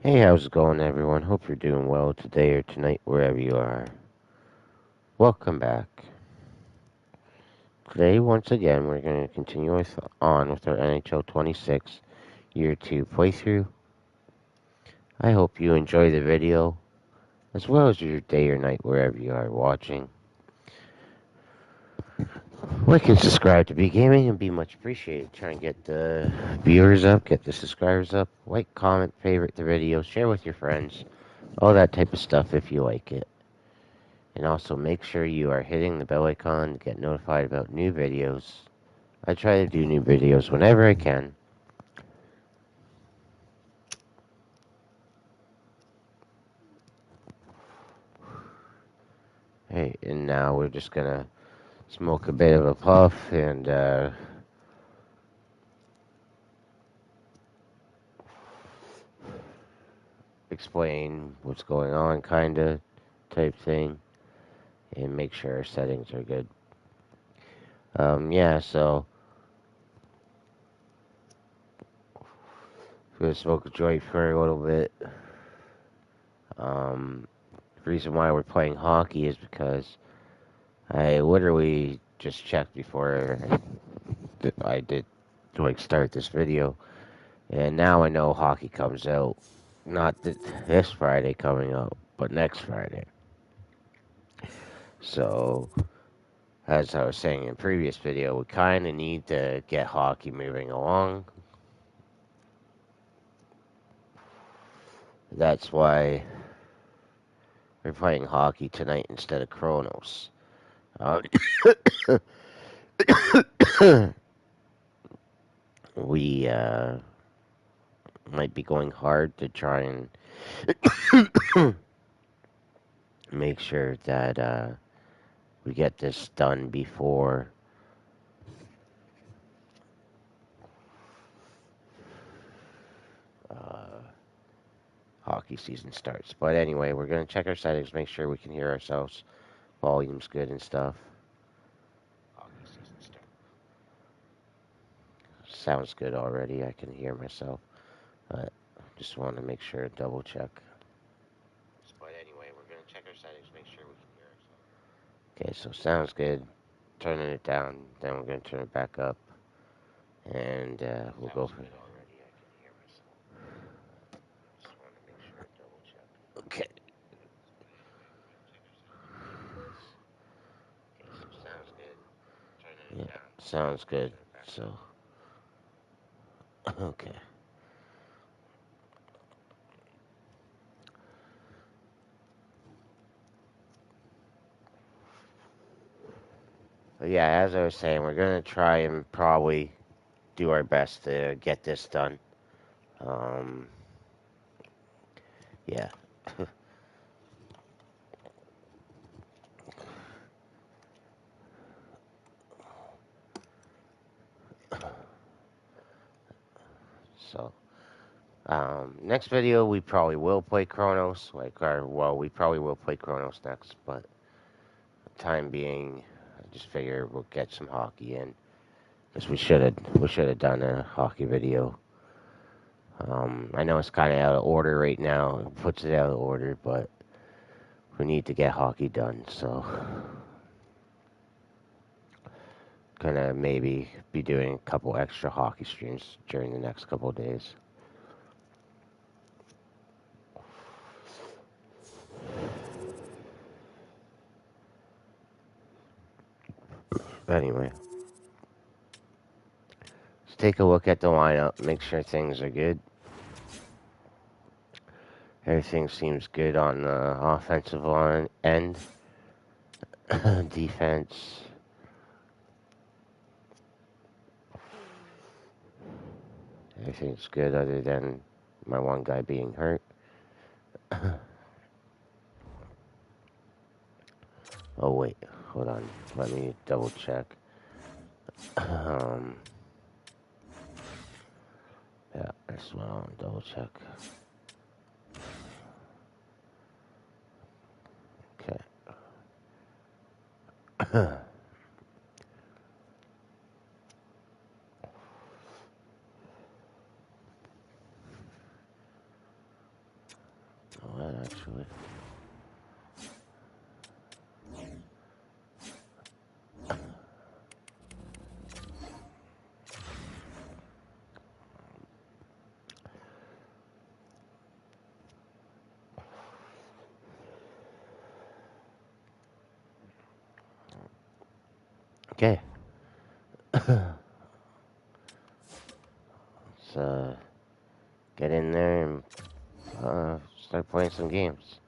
Hey, how's it going, everyone? Hope you're doing well today or tonight, wherever you are. Welcome back. Today, once again, we're going to continue on with our NHL 26 Year 2 playthrough. I hope you enjoy the video, as well as your day or night, wherever you are watching. Like and subscribe to Bgaming and be much appreciated. Try and get the viewers up, get the subscribers up. Like, comment, favorite the video, share with your friends. All that type of stuff if you like it. And also make sure you are hitting the bell icon to get notified about new videos. I try to do new videos whenever I can. Hey, and now we're just gonna smoke a bit of a puff and explain what's going on, kinda, type thing, and make sure our settings are good. Yeah, so we're gonna smoke a joint for a little bit. The reason why we're playing hockey is because I literally just checked before I did start this video, and now I know hockey comes out not this Friday coming up, but next Friday. So, as I was saying in previous video, we kind of need to get hockey moving along. That's why we're playing hockey tonight instead of Chronos. Uh, we might be going hard to try and make sure that we get this done before hockey season starts. But anyway, we're going to check our settings, make sure we can hear ourselves. Volume's good and stuff. Hockey season starts. Sounds good already. I can hear myself. But just want to make sure, double check. But anyway, we're going to check our settings, make sure we can hear ourselves. Okay, so sounds good. Turning it down, then we're going to turn it back up. And we'll go for it. Okay. Yeah, sounds good. So, okay. But yeah, as I was saying, we're gonna try and probably do our best to get this done. Um, yeah. So, next video we probably will play Chronos. We probably will play Chronos next, but time being, I just figure we'll get some hockey in. Because we should have done a hockey video. I know it's kind of out of order right now. It puts it out of order, but we need to get hockey done. So, gonna maybe be doing a couple extra hockey streams during the next couple of days. Anyway, let's take a look at the lineup. Make sure things are good. Everything seems good on the offensive line end. Defense. Everything's good other than my one guy being hurt. Oh wait, hold on. Let me double check. Um, yeah, that's what I want to double check. Okay. What, actually? Okay. Let's get in there and start playing some games.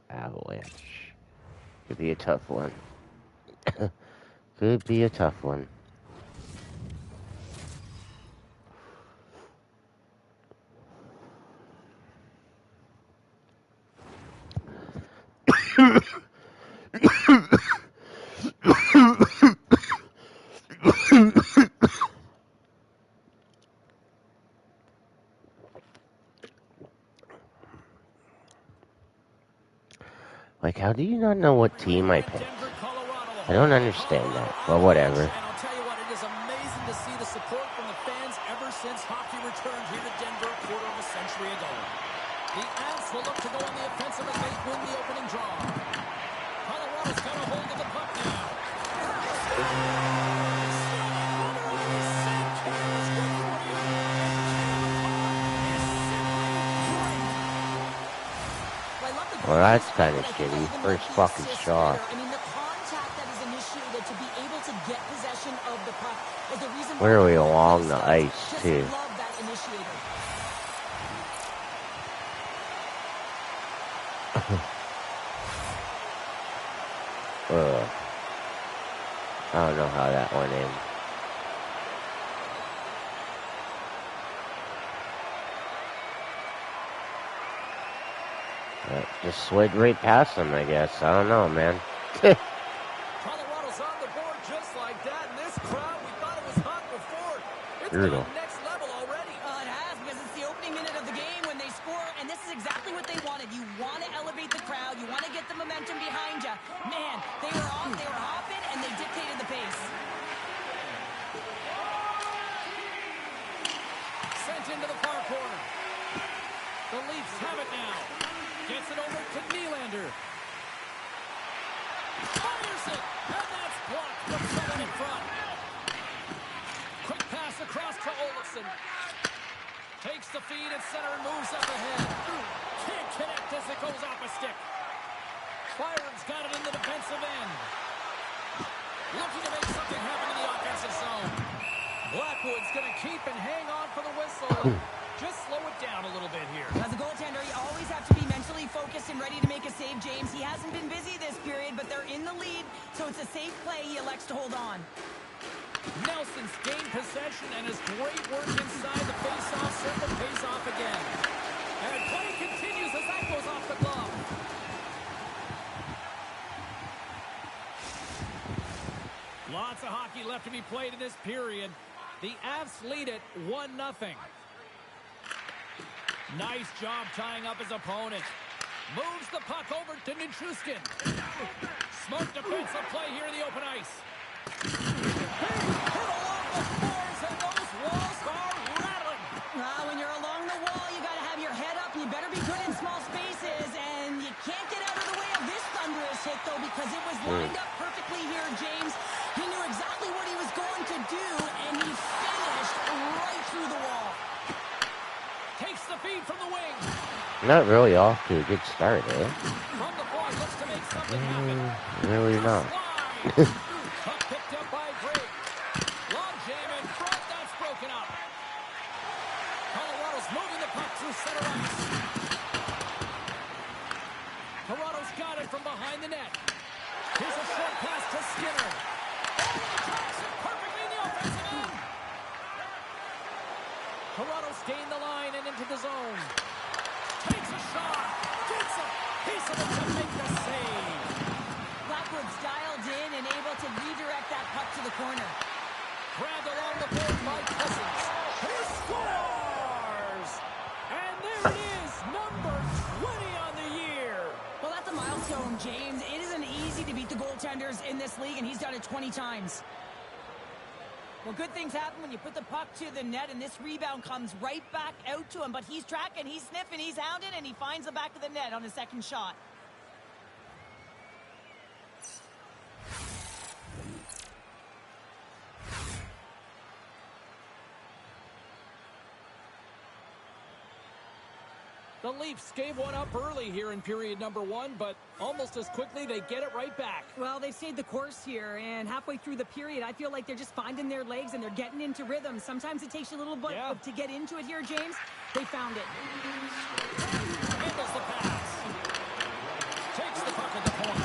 Avalanche. Could be a tough one. Could be a tough one. Like, how do you not know what team I picked? I don't understand that, but whatever. And I'll tell you what, it is amazing to see the support from the fans ever since hockey returned here to Denver a quarter of a century ago. The Avs will look to go on the offensive as they win the opening draw. Colorado's got a hold of the puck now. Well, that's kind of shitty. First fucking shot. I mean, the contact that is initiated to be able to get possession of the puck is the reason why. Where are we along the ice, too? Just love that initiator. I don't know how that went in. Just slid right past him, I guess. I don't know, man. Colorado's on the board just like that, and this crowd, we thought it was hot before. It's Brutal. gone next level already. It has, because it's the opening minute of the game when they score, and this is exactly what they wanted. You want to elevate the crowd. You want to get the momentum behind you. Man, they were on, they were hopping, and they dictated the pace. Sent into the far corner. The Leafs have it now. Gets it over to Nylander. Fires it, and that's blocked from someone in front. Quick pass across to Olofsson. Takes the feed at center and moves up ahead. Can't connect as it goes off a stick. Byron's got it in the defensive end. Looking to make something happen in the offensive zone. Blackwood's going to keep and hang on for the whistle. Just slow it down a little bit here. As a goaltender, you always have to be mentally focused and ready to make a save, James. He hasn't been busy this period, but they're in the lead, so it's a safe play. He elects to hold on. Nelson's gained possession and his great work inside the face-off circle pays off again. And play continues as that goes off the glove. Lots of hockey left to be played in this period. The Avs lead it 1-0. Nice job tying up his opponent. Moves the puck over to Nichushkin. Smart defensive play here in the open ice. Hit along the boards, and those walls are rattling. When you're along the wall, you got to have your head up. You better be good in small spaces, and you can't get out of the way of this thunderous hit, though, because it was lined up perfectly here, James. He knew exactly what he was going to do, and he finished right through the wall. Takes the feed from the wing. Not really off to a good start, eh? From the point, looks to make something happen. Really not. Puck picked up by Gray. Long jam in front, that's broken up. Colorado's moving the puck through center ice. Colorado's got it from behind the net. Here's a short pass to Skinner. Perfectly in the offensive end. Colorado's gained the line and into the zone. Takes a shot. Gets a piece of it to make the save. Blackwood's dialed in and able to redirect that puck to the corner. Grabbed along the board by Cousins. He scores! And there it is, number 20 on the year. Well, that's a milestone, James. It isn't easy to beat the goaltenders in this league, and he's done it 20 times. Well, good things happen when you put the puck to the net, and this rebound comes right back out to him. But he's tracking, he's sniffing, he's hounding, and he finds the back of the net on his second shot. The Leafs gave one up early here in period number 1, but almost as quickly they get it right back. Well, they've stayed the course here, and halfway through the period, I feel like they're just finding their legs and they're getting into rhythm. Sometimes it takes you a little bit to get into it here, James. They found it. Handles the pass. Takes the puck at the point.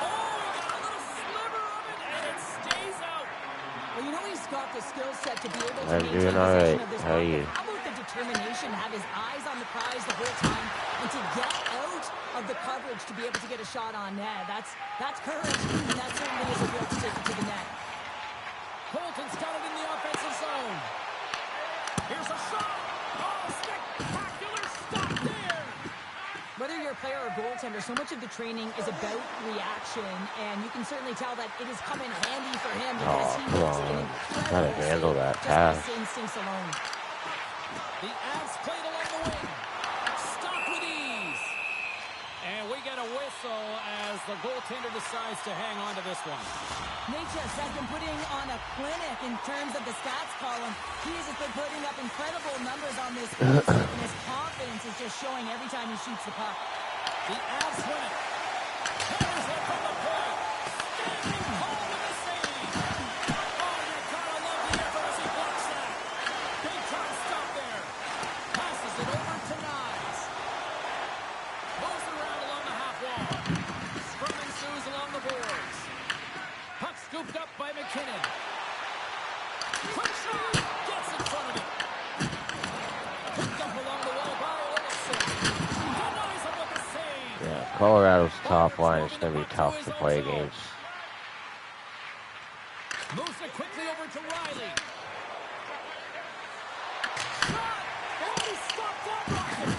Oh, he got a little sliver of it, and it stays out. Well, you know he's got the skill set to be able to I'm maintain doing all possession right. of this How are puck. you? How about the determination to have his eyes on the prize the whole time and to get out of the coverage to be able to get a shot on net? That's courage, and that certainly is a will to take it to the net. Colton's got it in the offensive zone. Here's a shot. Oh, spectacular stop there. Whether you're a player or goaltender, so much of the training is about reaction, and you can certainly tell that it has come in handy for him because he looks an incredible Gotta handle that just pass. by his instincts alone. The Avs played along the wing. Stop with ease. And we get a whistle as the goaltender decides to hang on to this one. Natchez has been putting on a clinic in terms of the stats column. He has just been putting up incredible numbers on this field, and his confidence is just showing every time he shoots the puck. The Avs win it. Hammers it from the point. Standing tall with the save. Oh, you gotta love the effort as he blocks that. Big time stop there. Passes it over to Nyes. Moves it around along the half wall. Scrum ensues along the boards. Puck scooped up by McKinnon. Quick shot. Gets in front of it. Picked up along the wall by Olsen. Denies him with the save. Yeah, Colorado's top line is going to be tough to play against. Moves it quickly over to Riley. Shot! Oh, he stopped that rocket!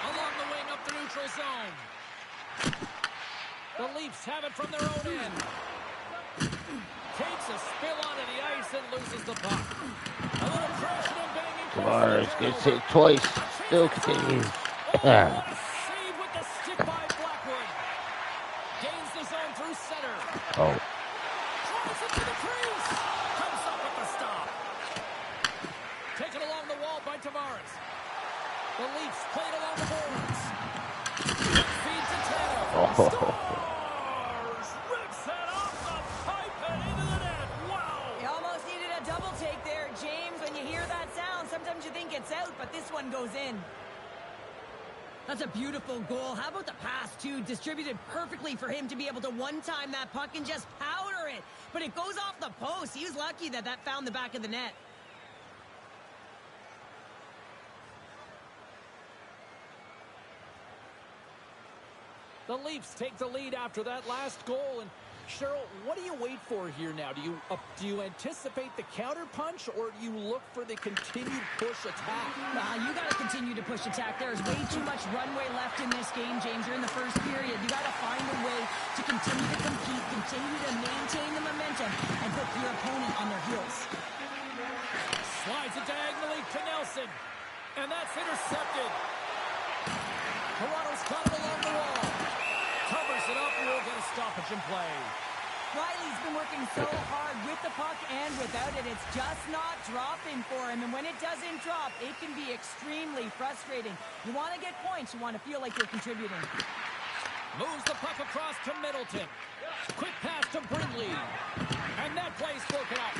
Along the wing up the neutral zone. The Leafs have it from their own end. Takes a spill onto the ice and loses the puck. A little crashing and banging. Tavares gets hit twice. Still continues. Oh, what a save with the stick by Blackwood. Gains the zone through center. Oh. Drives it to the crease. Comes up with the stop. Taken along the wall by Tavares. The Leafs played along the boards. Feeds to Tatum. Stars! Rips it off the pipe and into the net. Wow! You almost needed a double take there, James. When you hear that sound, sometimes you think it's out, but this one goes in. That's a beautiful goal. How about the pass, too? Distributed perfectly for him to be able to one-time that puck and just powder it. But it goes off the post. He was lucky that found the back of the net. The Leafs take the lead after that last goal. And Cheryl, what do you wait for here now? Do you anticipate the counter punch, or do you look for the continued push attack? You got to continue to push attack. There's way too much runway left in this game, James. You're in the first period. You got to find a way to continue to compete, continue to maintain the momentum, and put your opponent on their heels. Slides it diagonally to Nelson. And that's intercepted. Toronto's got it along the wall. Covers it up and we'll get a stoppage in play. Riley's been working so hard with the puck and without it. It's just not dropping for him. And when it doesn't drop, it can be extremely frustrating. You want to get points. You want to feel like you're contributing. Moves the puck across to Middleton. Quick pass to Brindley. And that play's broken up.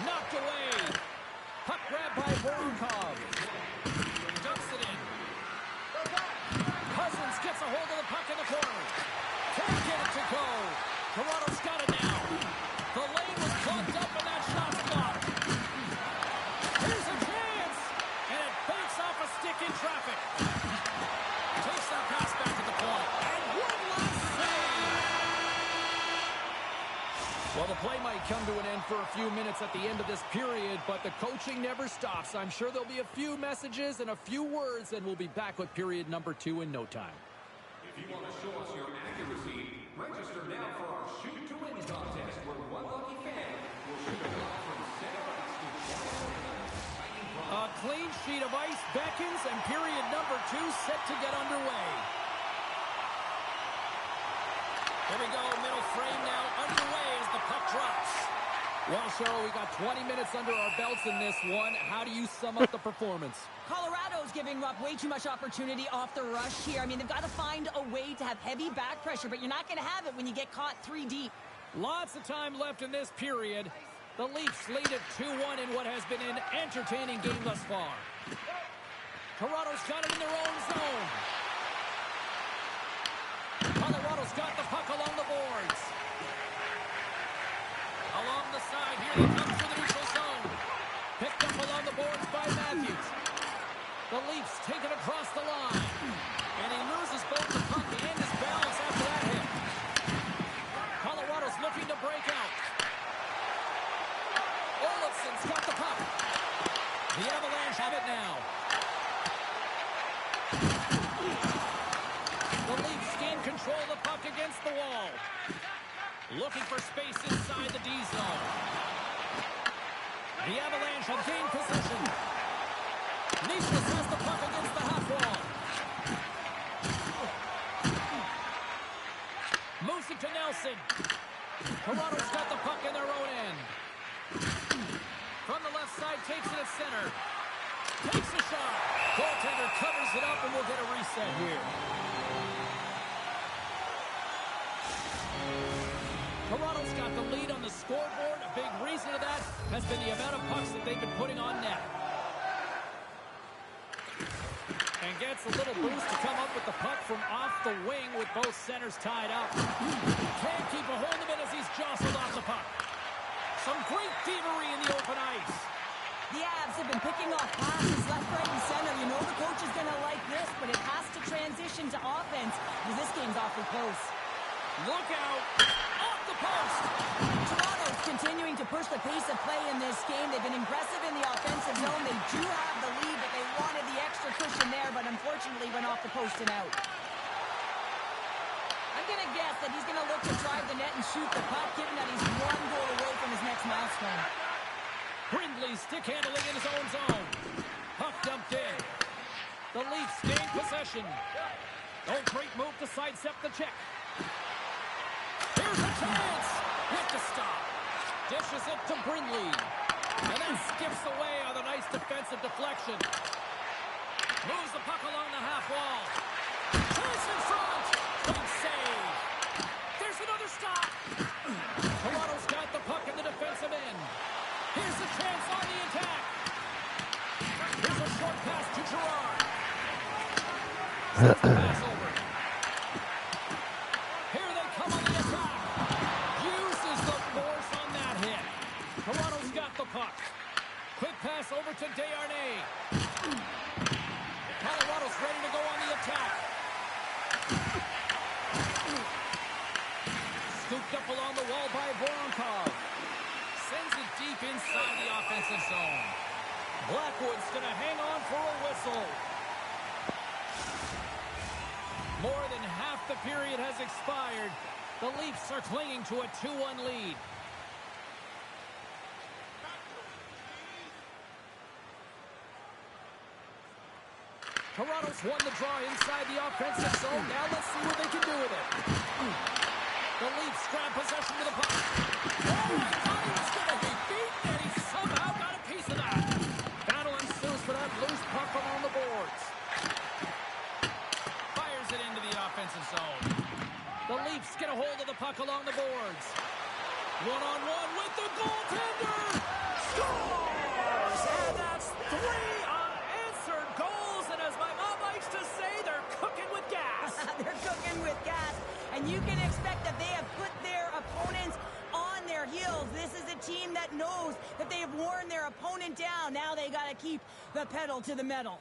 Knocked away. Puck grabbed by Voronkov. Dumps it in. Cousins gets a hold of the puck in the corner. Can't get it to go. Toronto's got it now. The lane was clogged up and that shot's blocked. Here's a chance. And it banks off a stick in traffic. Takes that pass back to the point. And one last save. Well, the play might come to an end for a few minutes at the end of this period, but the coaching never stops. I'm sure there'll be a few messages and a few words, and we'll be back with period number 2 in no time. If you want to show us your accuracy, register now for our Shoot to Win contest, where one lucky fan will shoot a and period number 2 set to get underway. Here we go, middle frame now underway as the puck drops. Well, Cheryl, we got 20 minutes under our belts in this one. How do you sum up the performance? Colorado's giving up way too much opportunity off the rush here. I mean, they've got to find a way to have heavy back pressure, but you're not going to have it when you get caught 3 deep. Lots of time left in this period. The Leafs lead at 2-1 in what has been an entertaining game thus far. Toronto's got it in their own zone. Colorado's got the puck along the boards. Along the side, here they come to the neutral zone. Picked up along the boards by Matthews. The Leafs take it across the line. And he loses both the puck and his balance after that hit. Colorado's looking to break out. Olofsson's got the puck. The Avalanche have it now. The Leafs gain control of the puck against the wall. Looking for space inside the D zone. The Avalanche have gained possession. Nischus has the puck against the half wall. Moves it to Nelson. Toronto's got the puck in their own end. From the left side, takes it at center. Takes a shot. Goaltender covers it up, and we'll get a reset here. Toronto's got the lead on the scoreboard. A big reason of that has been the amount of pucks that they've been putting on net. And gets a little boost to come up with the puck from off the wing with both centers tied up. Can't keep a hold of it as he's jostled off the puck. Some great thievery in the open ice. The Avs have been picking off passes left, right, and center. You know the coach is going to like this, but it has to transition to offense because this game's awfully close. Look out. Off the post. Toronto's continuing to push the pace of play in this game. They've been aggressive in the offensive zone. They do have the lead, but they wanted the extra cushion there, but unfortunately went off the post and out. I'm going to guess that he's going to look to drive the net and shoot the puck, given that he's 1 goal away from his next milestone. Brindley stick handling in his own zone. Puck dumped in. The Leafs gain possession. Oh, great move to sidestep the check. Here's a chance. With the stop. Dishes it to Brindley. And then skips away on a nice defensive deflection. Moves the puck along the half wall. Chase in front. Big save. There's another stop. Toronto's got the puck in the defensive end. Here's a chance on the attack. Here's a short pass to Gerard. Sends the pass over. Here they come on the attack. Uses the force on that hit. Toronto's got the puck. Quick pass over to Desharnais. Colorado's ready to go on the attack. Scooped up along the wall by Voronkov. Sends it deep inside the offensive zone. Blackwood's going to hang on for a whistle. More than half the period has expired. The Leafs are clinging to a 2-1 lead. Toronto's won the draw inside the offensive zone. Now let's see what they can do with it. The Leafs grab possession with the puck. Oh, I thought he was going to be beaten, and he somehow got a piece of that. Battle ensues for that loose puck along the boards. Fires it into the offensive zone. The Leafs get a hold of the puck along the boards. One-on-one with the goaltender. Scores! And that's 3 unanswered goals. And as my mom likes to say, they're cooking with gas. They're cooking with gas. And you can expect that they have put their opponents on their heels. This is a team that knows that they have worn their opponent down. Now they got to keep the pedal to the metal.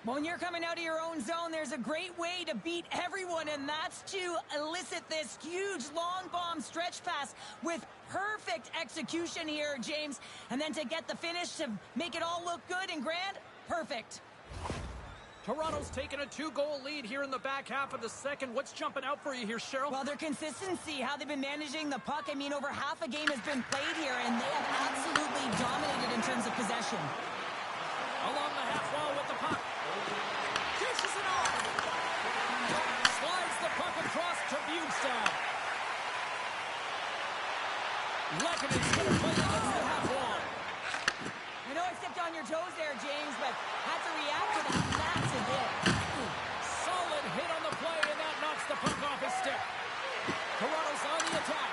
When you're coming out of your own zone, there's a great way to beat everyone, and that's to elicit this huge long bomb stretch pass with perfect execution here, James. And then to get the finish to make it all look good and grand, perfect. Toronto's taken a 2-goal lead here in the back half of the second. What's jumping out for you here, Cheryl? Well, their consistency, how they've been managing the puck. I mean, over half a game has been played here, and they have absolutely dominated in terms of possession. Along the half wall with the puck. Dishes it off. Slides the puck across to Bugstad. Lekanen's going to play against the half wall. I know I stepped on your toes there, James, but had to react to that massive hit. Solid hit on the play, and that knocks the puck off his stick. Toronto's on the attack.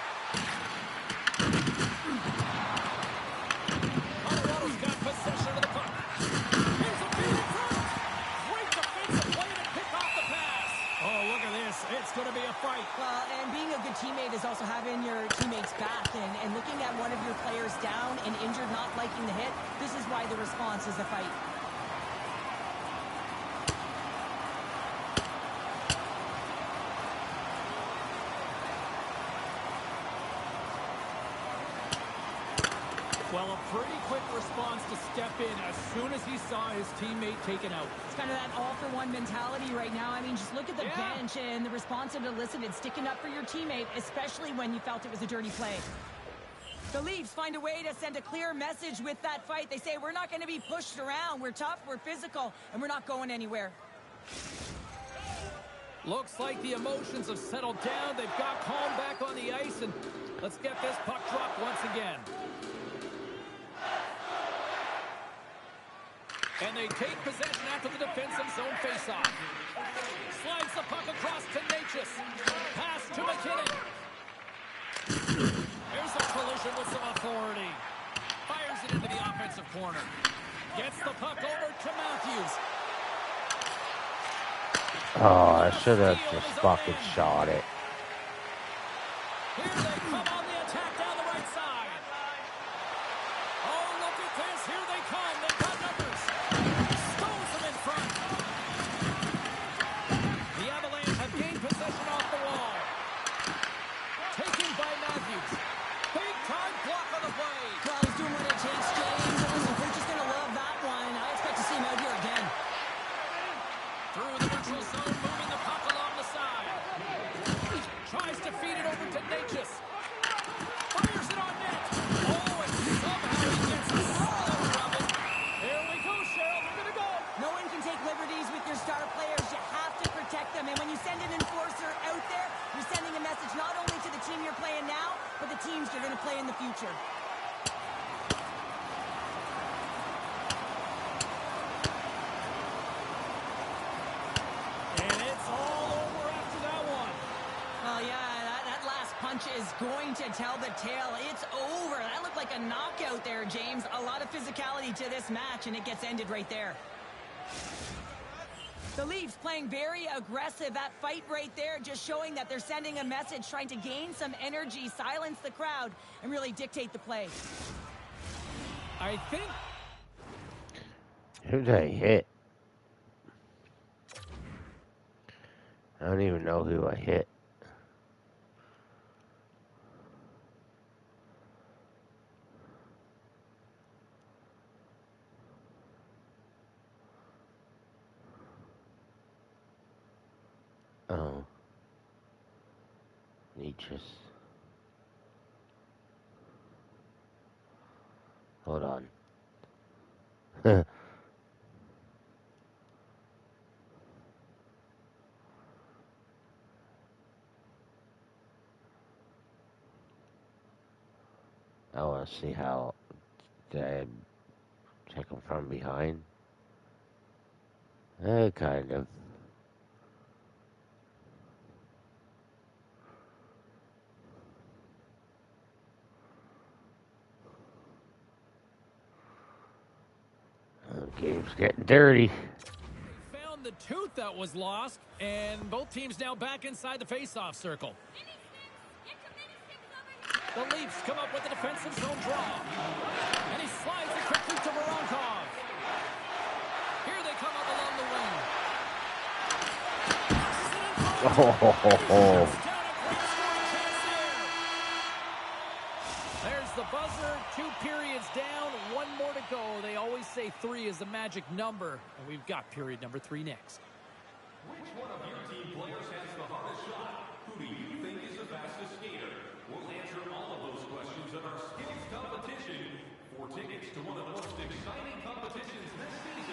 Colorado's got possession of the puck. Here's a feed in front. Great defensive play to pick off the pass. Oh, look at this. It's going to be a fight. Well, and being a good teammate is also having your teammates back and looking at one of your players down and injured, not liking the hit. This is why the response is a fight. Well, a pretty quick response to step in as soon as he saw his teammate taken out. It's kind of that all-for-one mentality right now. I mean, just look at the bench and the response it elicited, sticking up for your teammate, especially when you felt it was a dirty play. The Leafs find a way to send a clear message with that fight. They say, we're not going to be pushed around. We're tough, we're physical, and we're not going anywhere. Looks like the emotions have settled down. They've got calm back on the ice, and let's get this puck dropped once again. And they take possession after the defensive zone faceoff. Slides the puck across to Natchez. Pass to McKinnon. There's a collision with some authority. Fires it into the offensive corner. Gets the puck over to Matthews. Oh, I should have just fucking shot it. Here they come on the attack down the right side. Oh, look at this. Here they come. They've got numbers. Stones them in front. The Avalanche have gained possession off the wall. Taken by Matthews. Big time block on the play. Well, he's doing what it takes, James. And listen, coach is going to love that one. I expect to see him out here again. Through the neutral zone, moving the puck along the side. Tries to feed it over to Natchez. Fires it on net. Oh, and somehow he gets a solid from it. There we go, Cheryl. They're going to go. No one can take liberties with your star players. You have to protect them. And when you send an enforcer out there, you're sending a message not only to the team you're playing now, but the teams you're going to play in the future. And it's all over after that one. Well, yeah, that last punch is going to tell the tale. It's over. That looked like a knockout there, James. A lot of physicality to this match, and it gets ended right there. The Leafs playing very aggressive. That fight right there just showing that they're sending a message, trying to gain some energy, silence the crowd, and really dictate the play. I think Who'd I hit? I don't even know who I hit. Oh. Natchez. Hold on. I want to see how they take them from behind. Kind of. Game's getting dirty. found the tooth that was lost, and both teams now back inside the face-off circle. The Leafs come up with the defensive zone draw. And he slides it quickly to Voronkov. Here they come up along the wing. There's the buzzer. 2 periods down. 1 more to go. They always say 3 is the magic number. And we've got period number 3 next. Which one of your team players has the hardest shot? Who do you think is the fastest skater? We'll answer all of those questions in our skills competition. For tickets to one of the most exciting competitions this season,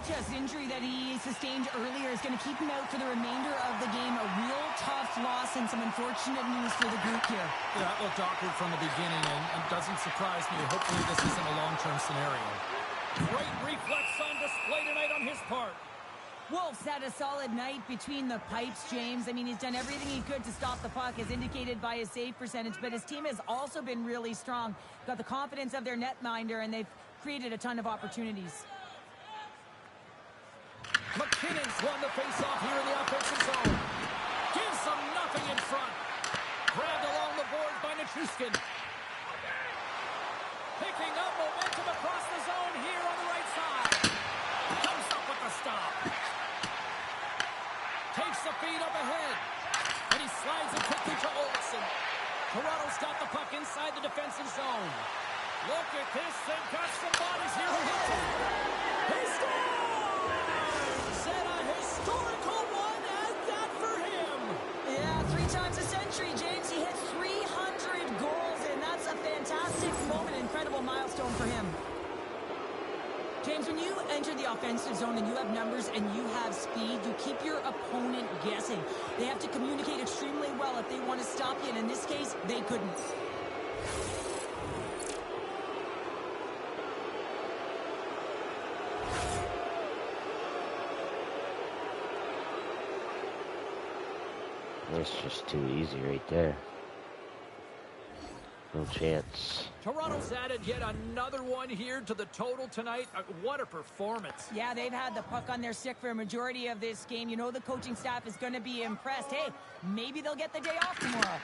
chest injury that he sustained earlier is going to keep him out for the remainder of the game. A real tough loss and some unfortunate news for the group here. Yeah, that looked awkward from the beginning and doesn't surprise me. Hopefully this isn't a long-term scenario. Great reflex on display tonight on his part. Wolf's had a solid night between the pipes, James. I mean, he's done everything he could to stop the puck, as indicated by his save percentage, but his team has also been really strong. Got the confidence of their netminder, and they've created a ton of opportunities. McKinnon's won the face-off here in the offensive zone. Gives them nothing in front. Grabbed along the boards by Nichushkin. Picking up momentum across the zone here on the right side. Comes up with the stop. Takes the feed up ahead. And he slides it quickly to Olsen. Toronto's got the puck inside the defensive zone. Look at this. They've got some bodies here. He scores! And a historical one at that for him. Yeah, 3 times a century, James. He hit 300 goals, and that's a fantastic moment, incredible milestone for him. James, when you enter the offensive zone and you have numbers and you have speed, you keep your opponent guessing. They have to communicate extremely well if they want to stop you, and in this case, they couldn't. It's just too easy right there. No chance. Toronto's added yet another one here to the total tonight. What a performance. Yeah, they've had the puck on their stick for a majority of this game. You know the coaching staff is going to be impressed. Hey, maybe they'll get the day off tomorrow.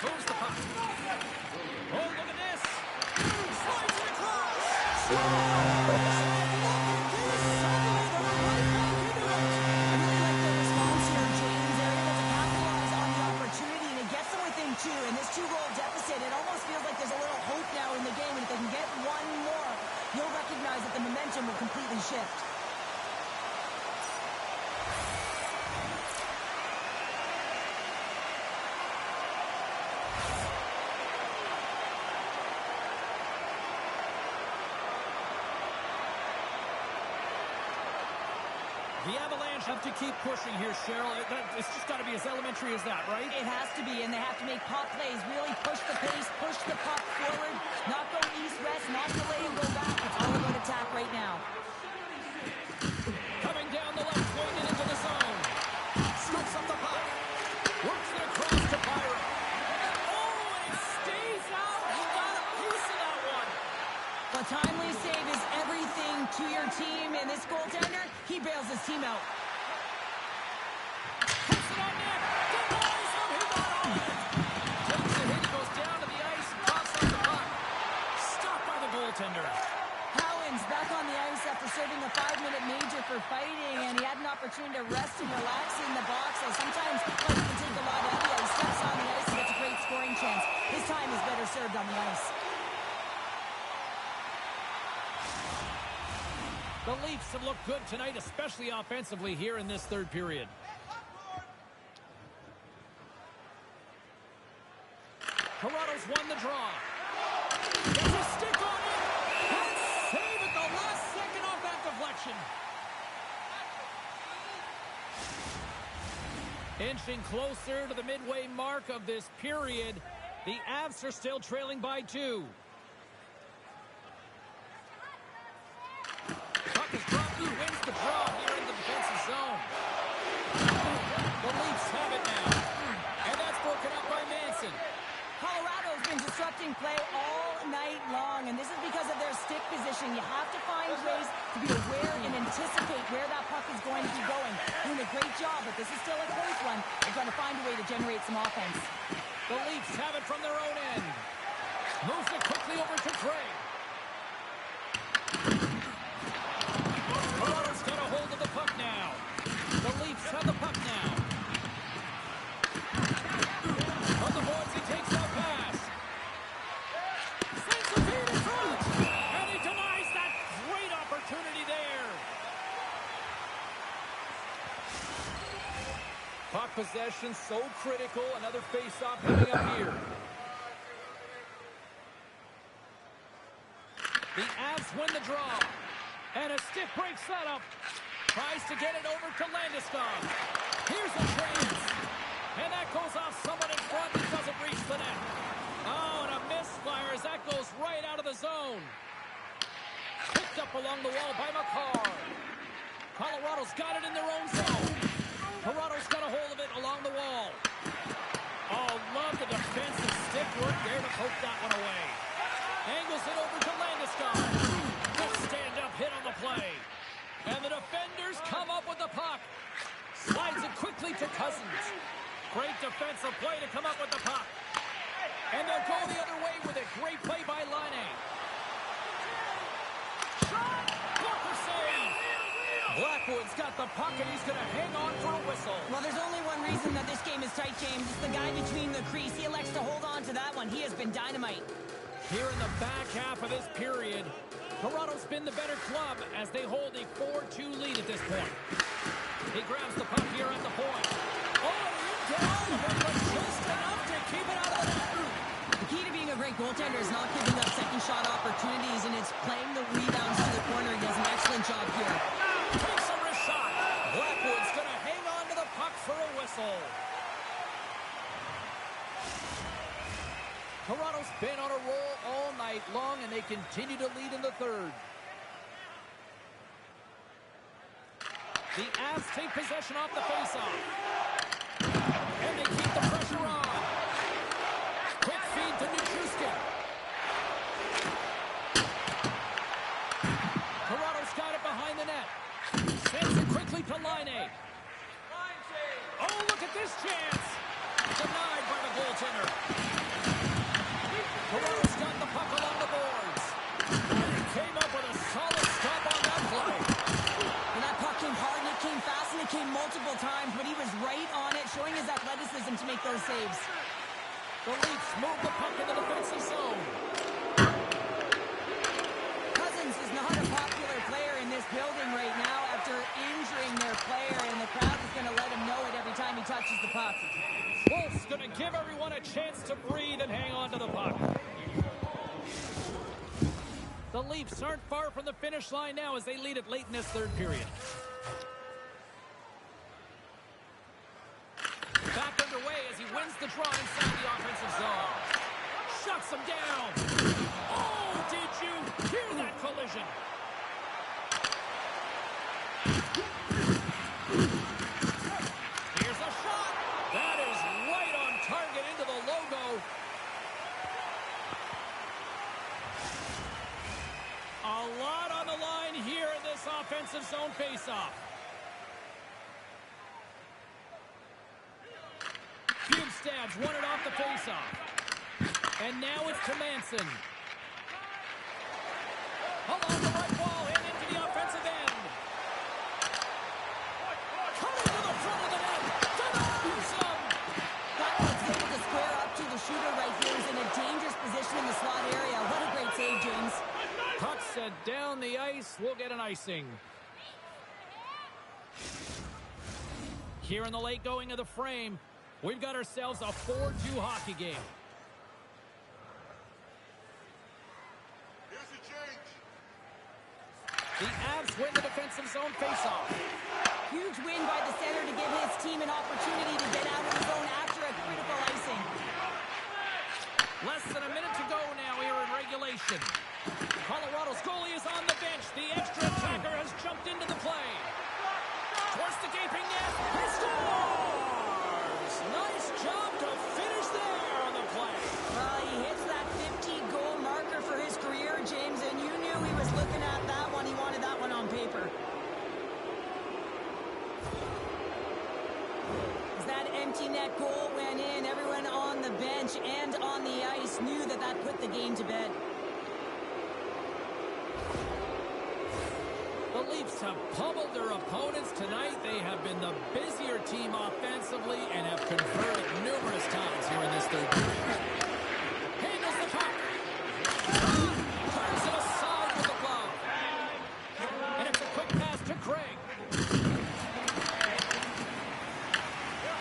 Moves the puck. Oh, look at this. Slides it across. Two, and this 2-goal deficit, it almost feels like there's a little hope now in the game, and if they can get one more, you'll recognize that the momentum will completely shift. The Avalanche have to keep pushing here, Cheryl. It's just got to be as elementary as that, right? It has to be, and they have to make pop plays, really push the pace, push the puck forward, not go east-west, not delay and go back. It's all about attack right now. Coming down the left wing and into the zone. Scoops up the puck. Works it across to Byron. Oh, and it stays out. He got a piece of that one. The timely save is everything to your team, and this goaltender, he bails his team out. Puts it on net. Denies him. He got on it. Takes a hit. He goes down to the ice and coughs up the puck. Stopped by the goaltender. Howland's back on the ice after serving a 5-minute major for fighting, and he had an opportunity to rest and relax in the box. So sometimes he can take a lot out of it. He steps on the ice and gets a great scoring chance. His time is better served on the ice. The Leafs have looked good tonight, especially offensively here in this third period. Toronto's won the draw. There's a stick on it. And save at the last second off that deflection. Inching closer to the midway mark of this period. The Avs are still trailing by 2. Puck is dropped. Who wins the draw here in the defensive zone? The Leafs have it now. And that's broken up by Manson. Colorado's been disrupting play all night long, and this is because of their stick position. You have to find ways to be aware and anticipate where that puck is going to be going. Doing a great job, but this is still a close one. They're going to find a way to generate some offense. The Leafs have it from their own end. Moves it quickly over to Gray. Toronto's got a hold of the puck now. The Leafs have the puck now. On the boards, he takes that pass. Sends the feed in front. And he denies that great opportunity there. Puck possession so critical. Another face-off coming up here. The Avs win the draw. And a stick break setup. Tries to get it over to Landeskog. Here's a chance. And that goes off someone in front and doesn't reach the net. Oh, and a misfire as that goes right out of the zone. Picked up along the wall by McCarr. Colorado's got it in their own zone. Toronto's got a hold of it along the wall. Oh, love the defensive stick work there to poke that one away. Angles it over to Landeskog. Good stand-up hit on the play. And the defenders come up with the puck. Slides it quickly to Cousins. Great defensive play to come up with the puck. And they'll go the other way with it. Great play by Laine. Blocker save. Blackwood's got the puck, and he's going to hang on for a whistle. Well, there's only one reason that this game is tight, James. It's the guy between the crease. He elects to hold on to that one. He has been dynamite. Here in the back half of this period, Toronto's been the better club as they hold a 4-2 lead at this point. He grabs the puck here at the point. Oh, down, but just enough to keep it out of the net. The key to being a great goaltender is not giving up second shot opportunities, and it's playing the rebounds to the corner. He does an excellent job here. Takes a wrist shot. Blackwood's going to hang on to the puck for a whistle. Toronto's been on a roll all night long, and they continue to lead in the third. The Avs take possession off the faceoff. And they keep the pressure on. Quick feed to Nichushkin. Toronto's got it behind the net. Sends it quickly to Laine. Oh, look at this chance. Denied by the goaltender. Toronto's got the puck along the boards. And he came up with a solid stop on that play. And that puck came hard, and it came fast, and it came multiple times, but he was right on it, showing his athleticism to make those saves. The Leafs move the puck in the defensive zone. Cousins is not a popular player in this building right now after injuring their player, and the crowd is going to let him know it every time he touches the puck. Wolf's going to give everyone a chance to breathe and hang on to the puck. The Leafs aren't far from the finish line now as they lead it late in this third period. Back underway as he wins the draw inside the offensive zone. Shuts him down. Oh, did you hear that collision? Here's a shot. That is right on target into the logo. A lot on the line here in this offensive zone faceoff. Bjugstad's won it off the faceoff. And now it's to Manson. Along the right wall and into the offensive end. Coming to the front of the net. Denies him. Blackwood's able to square up to the shooter right here. He's in a dangerous position in the slot area. What a great save, James. Puck set down the ice. We'll get an icing. Here in the late going of the frame, we've got ourselves a 4-2 hockey game. Here's a change. The Avs win the defensive zone faceoff. Huge win by the center to give his team an opportunity to get out of the zone after a critical icing. Less than a minute to go now here in regulation. Colorado's goalie is on the bench. The extra attacker has jumped into the play. Towards the gaping net. He scores! Nice job to finish there on the play. Well, he hits that 50-goal marker for his career, James, and you knew he was looking at that one. He wanted that one on paper. As that empty net goal went in, everyone on the bench and on the ice knew that that put the game to bed. The Leafs have pummeled their opponents tonight. They have been the busier team offensively and have converted numerous times here in this third period. Handles the puck. Turns it aside with the glove. And it's a quick pass to Craig.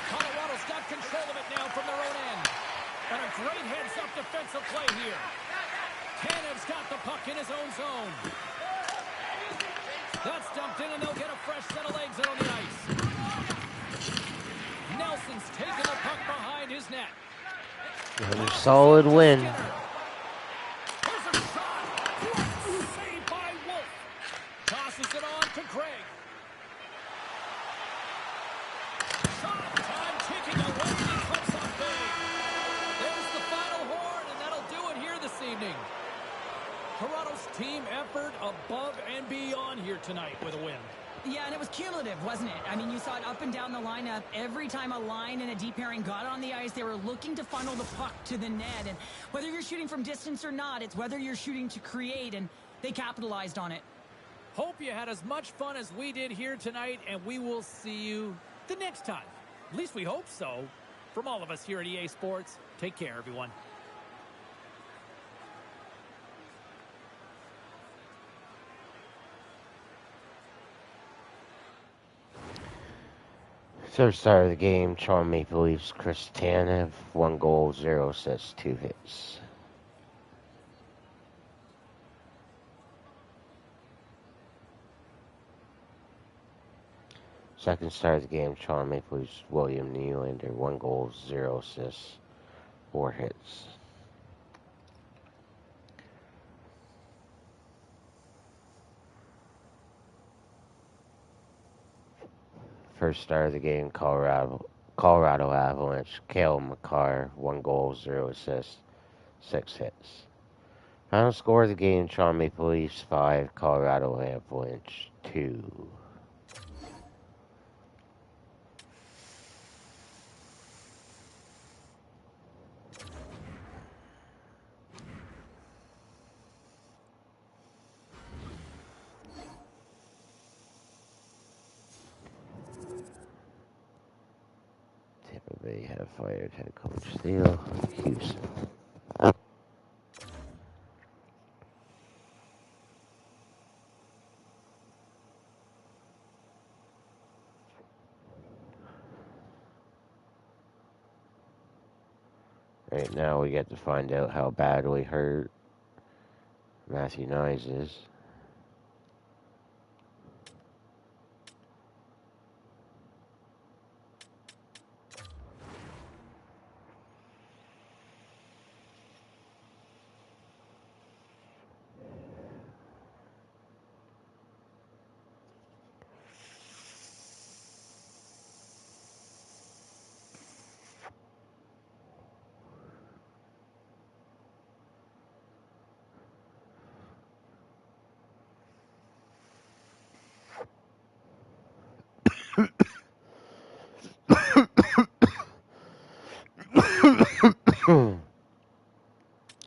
Colorado's got control of it now from their own end. And a great heads-up defensive play here. Canev's got the puck in his own zone. That's dumped in, and they'll get a fresh set of legs out on the ice. Nelson's taking the puck behind his net. Another solid win. Here's a shot. Saved by Wolf. Tosses it on to Craig. Shot time ticking away, and he comes up big. There's the final horn, and that'll do it here this evening. Toronto's team effort above and beyond here tonight with a win. Yeah, and it was cumulative, wasn't it? I mean, you saw it up and down the lineup. Every time a line and a deep pairing got on the ice, they were looking to funnel the puck to the net. And whether you're shooting from distance or not, it's whether you're shooting to create, and they capitalized on it. Hope you had as much fun as we did here tonight, and we will see you the next time. At least we hope so. From all of us here at EA Sports, take care, everyone. Third start of the game, Toronto Maple Leafs, Chris Tanev, 1 goal, 0 assists, 2 hits. Second start of the game, Toronto Maple Leafs, William Nylander, 1 goal, 0 assists, 4 hits. First start of the game, Colorado Avalanche, Cale Makar, 1 goal, 0 assists, 6 hits. Final score of the game, Toronto Maple Leafs 5, Colorado Avalanche 2. Tampa Bay have fired head coach Theo Houston. Right now we get to find out how badly hurt Matthew Nyes is.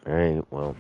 Alright, well.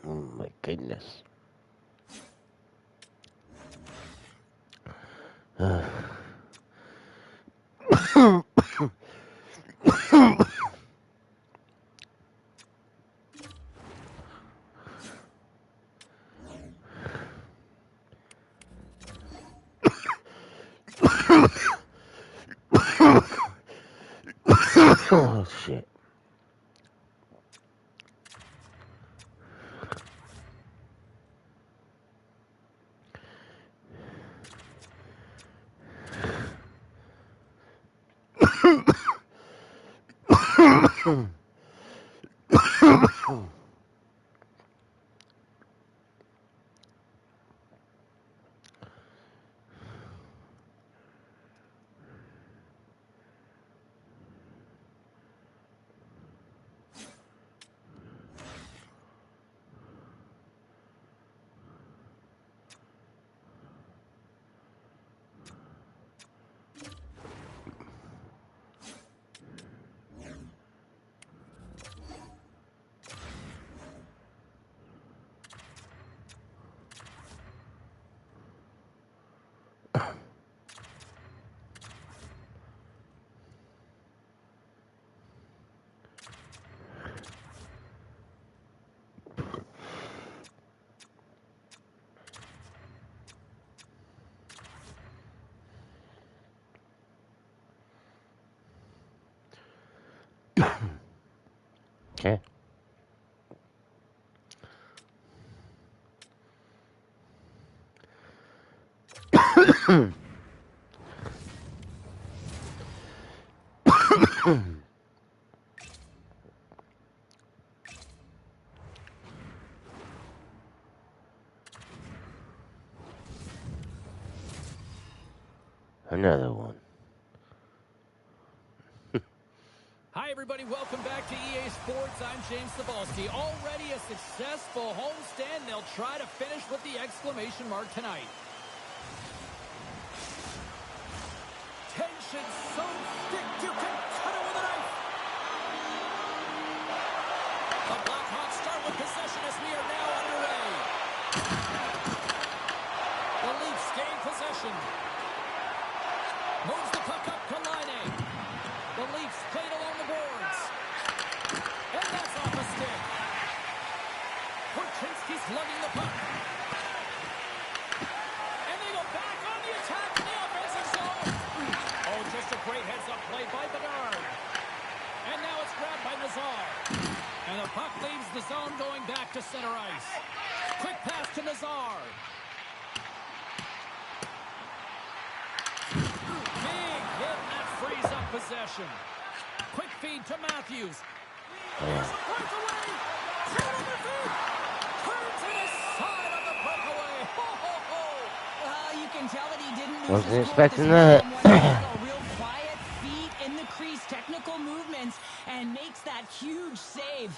Oh my goodness. Oh shit. Okay. Another one. Hi, everybody. Welcome back to EA Sports. I'm James Cebulski. Already a successful homestand. They'll try to finish with the exclamation mark tonight. Tension so thick you can cut it with a knife. The Blackhawks start with possession as we are now underway. The Leafs gain possession. Moves the puck up to Laine. The Leafs played along the boards. And that's off a stick. Korchinski's lugging the puck. And they go back on the attack in the offensive zone. Oh, just a great heads-up play by Bedard. And now it's grabbed by Nazar. And the puck leaves the zone going back to center ice. Quick pass to Nazar. Big hit, and that frees up possession. Quick feed to Matthews. Here's a breakaway. Turn on their feet. Turn to the side of the breakaway. Ho, ho, ho. Well, you can tell that he didn't lose Wasn't his cool expecting with his that. one tackle. Real quiet feet in the crease, technical movements, and makes that huge save.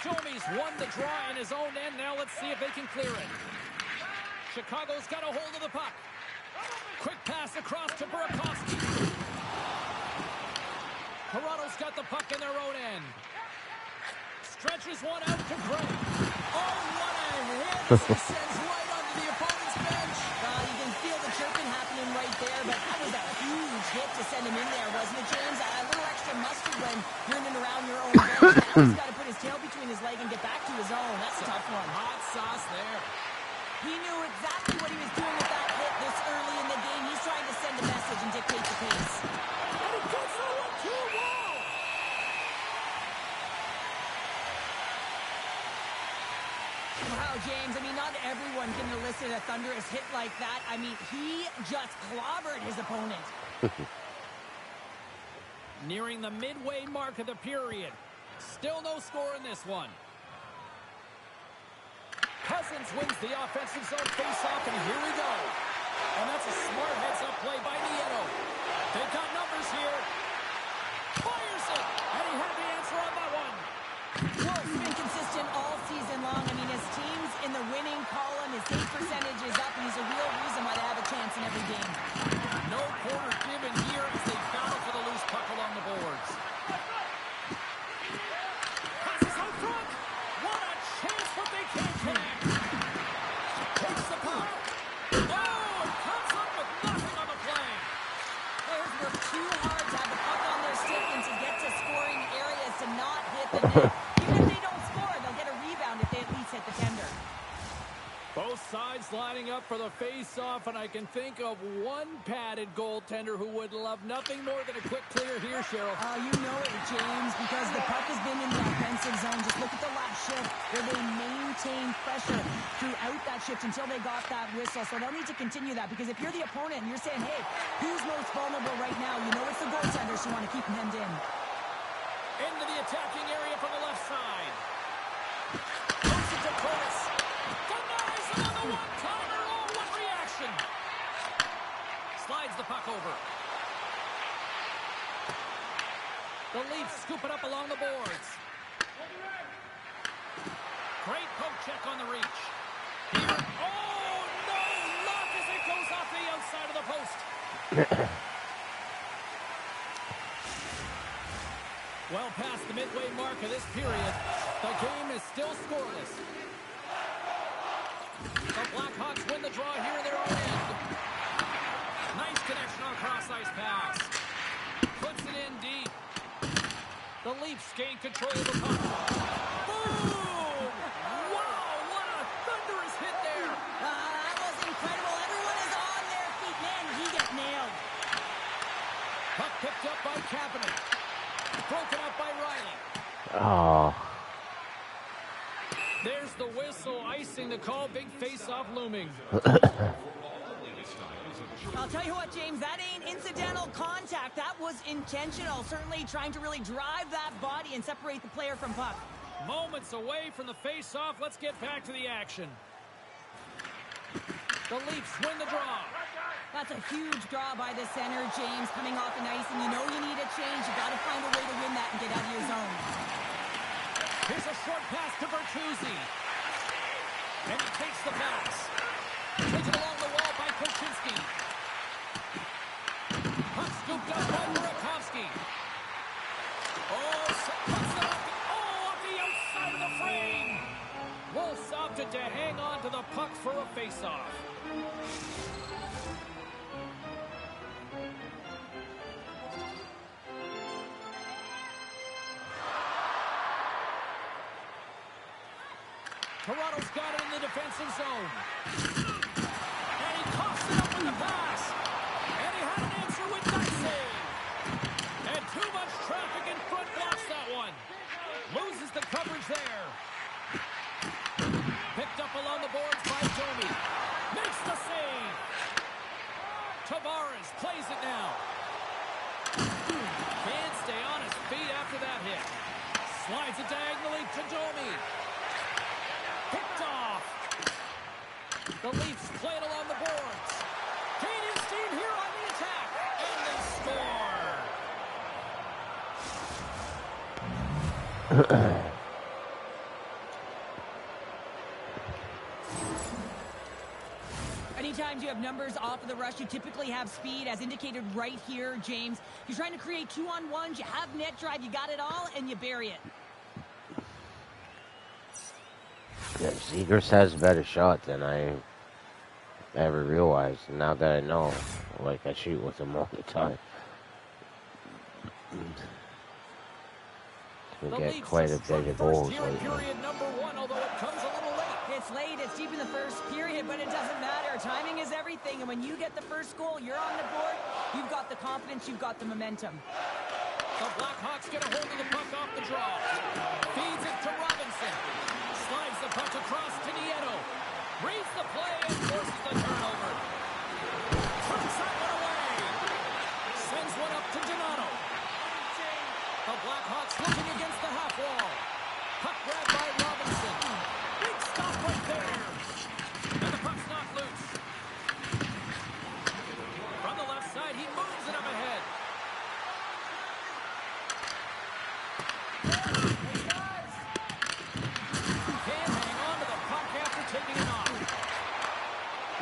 Domi's won the draw in his own end. Now let's see if they can clear it. Chicago's got a hold of the puck. Quick pass across to Burakovsky. Toronto's got the puck in their own end. Stretches one out to Gray. Oh, what a hit. This sends right onto the opponent's bench. You can feel the chirping happening right there, but that was a huge hit to send him in there, wasn't it, James? A little extra mustard when you're in and around your own bench. Now he's got to put his tail between his leg and get back to his own. That's a tough one. Hot sauce there. He knew exactly what he was doing with that hit this early in the game. He's trying to send a message and dictate the pace. And he gets the 1-2 wall. Wow, James, I mean, not everyone can elicit a thunderous hit like that. I mean, he just clobbered his opponent. Nearing the midway mark of the period. Still no score in this one. Cousins wins the offensive zone face-off, and here we go. And that's a smart heads-up play by Nieto. They've got numbers here. Fires it, and he had the answer on that one. Wolf's been consistent all season long. I mean, his team's in the winning column. His save percentage is up, and he's a real reason why they have a chance in every game. No quarter given here as they battle for the loose puck along the boards. Passes out front. What a chance, but they can't connect. Takes the puck. Oh, it comes up with nothing on the play. Players work too hard to have the puck on their stick and to get to scoring areas to not hit the net. Even if they don't score, they'll get a rebound if they at least hit the tender. Both sides lining up for the face-off, and I can think of one padded goaltender who would love nothing more than a quick clear here, Cheryl. You know it, James, because the puck has been in the offensive zone. Just look at the last shift where they maintained pressure throughout that shift until they got that whistle. So they'll need to continue that, because if you're the opponent and you're saying, hey, who's most vulnerable right now? You know it's the goaltenders who want to keep them hemmed in. Into the attacking area from the left side. Moves it to Curtis. Denies it on the one-timer. Oh, what reaction. Slides the puck over. The Leafs scoop it up along the boards. Great poke check on the reach. Here. Oh, no! Luck as it goes off the outside of the post. Well past the midway mark of this period, the game is still scoreless. The Blackhawks win the draw here in their own end. Nice connection on cross-ice pass. Puts it in deep. The Leafs gain control of the puck. Boom! Wow, what a thunderous hit there. That was incredible. Everyone is on their feet. Man, he got nailed. Puck picked up by Kapanen. Broken up by Riley. Oh. There's the whistle, icing the call. Big face-off looming. I'll tell you what, James, that ain't incidental contact. That was intentional. Certainly trying to really drive that body and separate the player from puck. Moments away from the face-off. Let's get back to the action. The Leafs win the draw. That's a huge draw by the center, James, coming off the ice, and you know you need a change. You got to find a way to win that and get out of your zone. Here's a short pass to Bertuzzi. And he takes the pass. Taken along the wall by Kocinski. Puck scooped up by Burakovsky. Oh, puts it off the outside of the frame. Wolves opted to hang on to the puck for a face-off. Toronto's got it in the defensive zone. And he coughs it up with the pass. And he had an answer with that save. And too much traffic in front blocks that one. Loses the coverage there. Picked up along the boards by Domi. Makes the save. Tavares plays it now. Can't stay on his feet after that hit. Slides it diagonally to Domi. Picked off. The Leafs play it along the boards. Gaining steam here on the attack. And they score. Anytime you have numbers off of the rush, you typically have speed, as indicated right here, James. You're trying to create 2-on-1s, you have net drive, you got it all, and you bury it. Yeah, Zegers has a better shot than I ever realized. And now that I know, like, I shoot with him all the time. We get quite a bit of goals lately. Period number one, although it comes a little late. It's late, it's deep in the first period, but it doesn't matter. Timing is everything, and when you get the first goal, you're on the board, you've got the confidence, you've got the momentum. The Blackhawks get a hold of the puck off the draw. Feeds it to Robinson. Slides the puck across to Nieto. Reads the play and forces the turnover. Turns that one away. Sends one up to Donato. The Blackhawks looking against the half wall. Puck grabbed by Robinson. Big stop right there. And the puck's not loose. From the left side, he moves it up ahead. Can't hang on to the puck after taking it off.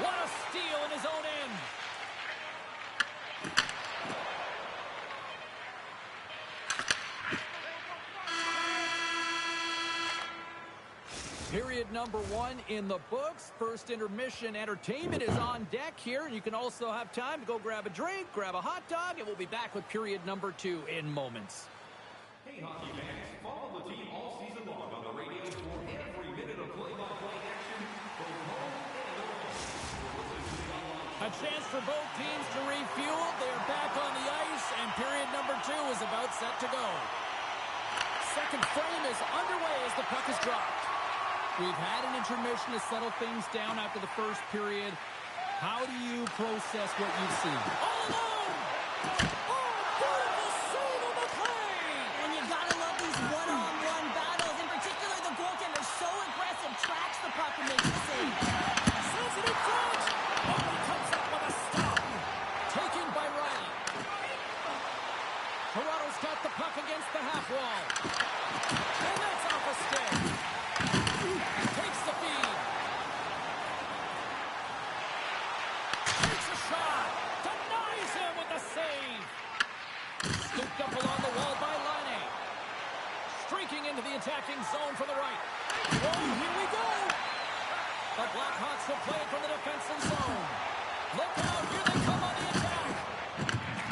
What a steal in his own end. Period number one in the books. First intermission entertainment is on deck here. And you can also have time to go grab a drink, grab a hot dog, and we'll be back with period number two in moments. Hey, hockey fans, follow the team all season long on the radio for every minute of play-by-play action, both home and A chance for both teams to refuel. They're back on the ice, and period number 2 is about set to go. Second frame is underway as the puck is dropped. We've had an intermission to settle things down after the first period. How do you process what you've seen? All alone! Oh, beautiful save on the play! And you gotta love these one-on-one battles. In particular, the goaltender so aggressive, tracks the puck and makes the save. Sends it in front! Oh, he comes up with a stop. Taken by Riley. Toronto's got the puck against the half wall. And that's off a stick. Takes the feed. Takes a shot. Denies him with the save. Scooped up along the wall by Laine. Streaking into the attacking zone for the right. Oh, here we go. The Blackhawks will play it from the defensive zone. Look out, here they come on the attack.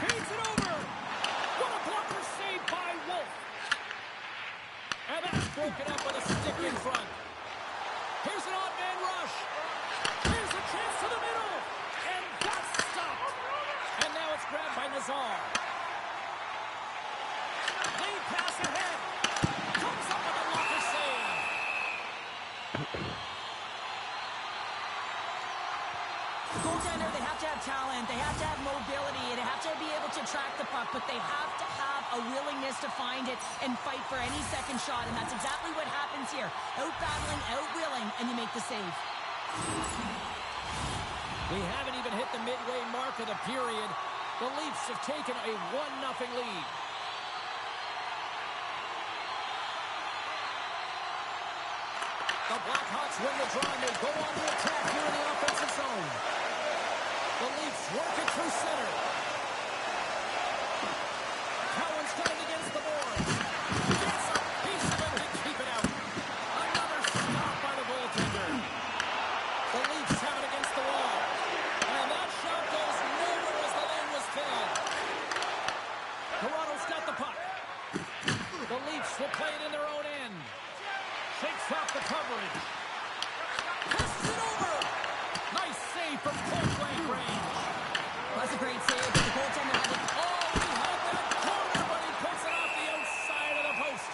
Feeds it over. What a blocker save by Wolf. And that's broken up with a stick in front. Here's an odd man rush. Here's a chance to the middle. And that's stopped. And now it's grabbed by Nazar. Lead pass ahead. Comes up with a blocker save. Goaltender, they have to have talent, they have to have mobility, they have to be able to track the puck, but they have to have a willingness to find it and fight for any second shot, and that's exactly what happens here. Out-battling, out-willing, and you make the save. We haven't even hit the midway mark of the period. The Leafs have taken a 1-0 lead. The Blackhawks win the draw, and they go on to attack here in the offensive zone. The Leafs work it through center. Cowan's coming against the boards. Gets a piece of it to keep it out. Another stop by the goaltender. The Leafs have it against the wall. And that shot goes nowhere as the lane was filled. Toronto's got the puck. The Leafs will play it in their own end. Shakes off the coverage. Passes it over. Nice save from point-blank range. That's a great save, but the goaltender had it. Oh, he had that corner, but he puts it off the outside of the post.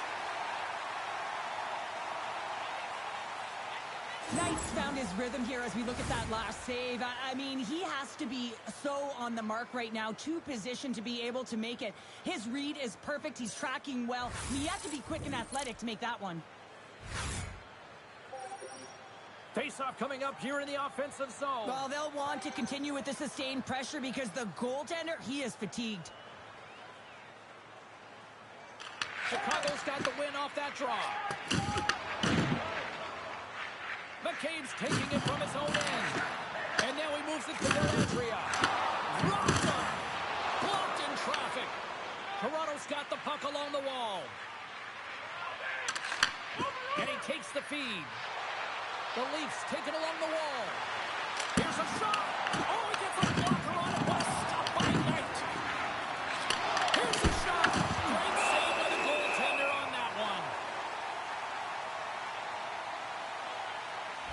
Knight's found his rhythm here as we look at that last save. I mean, he has to be so on the mark right now, to position to be able to make it. His read is perfect. He's tracking well. He has to be quick and athletic to make that one. Face-off coming up here in the offensive zone. Well, they'll want to continue with the sustained pressure because the goaltender, he is fatigued. Chicago's got the win off that draw. McCabe's taking it from his own end. And now he moves it to Dellandrea. Rocked him. Blocked in traffic. Toronto's got the puck along the wall. And he takes the feed. The Leafs take it along the wall. Here's a shot. Oh, he gets a blocker on it. What a stop by Knight. Here's a shot. Great save by the goaltender on that one.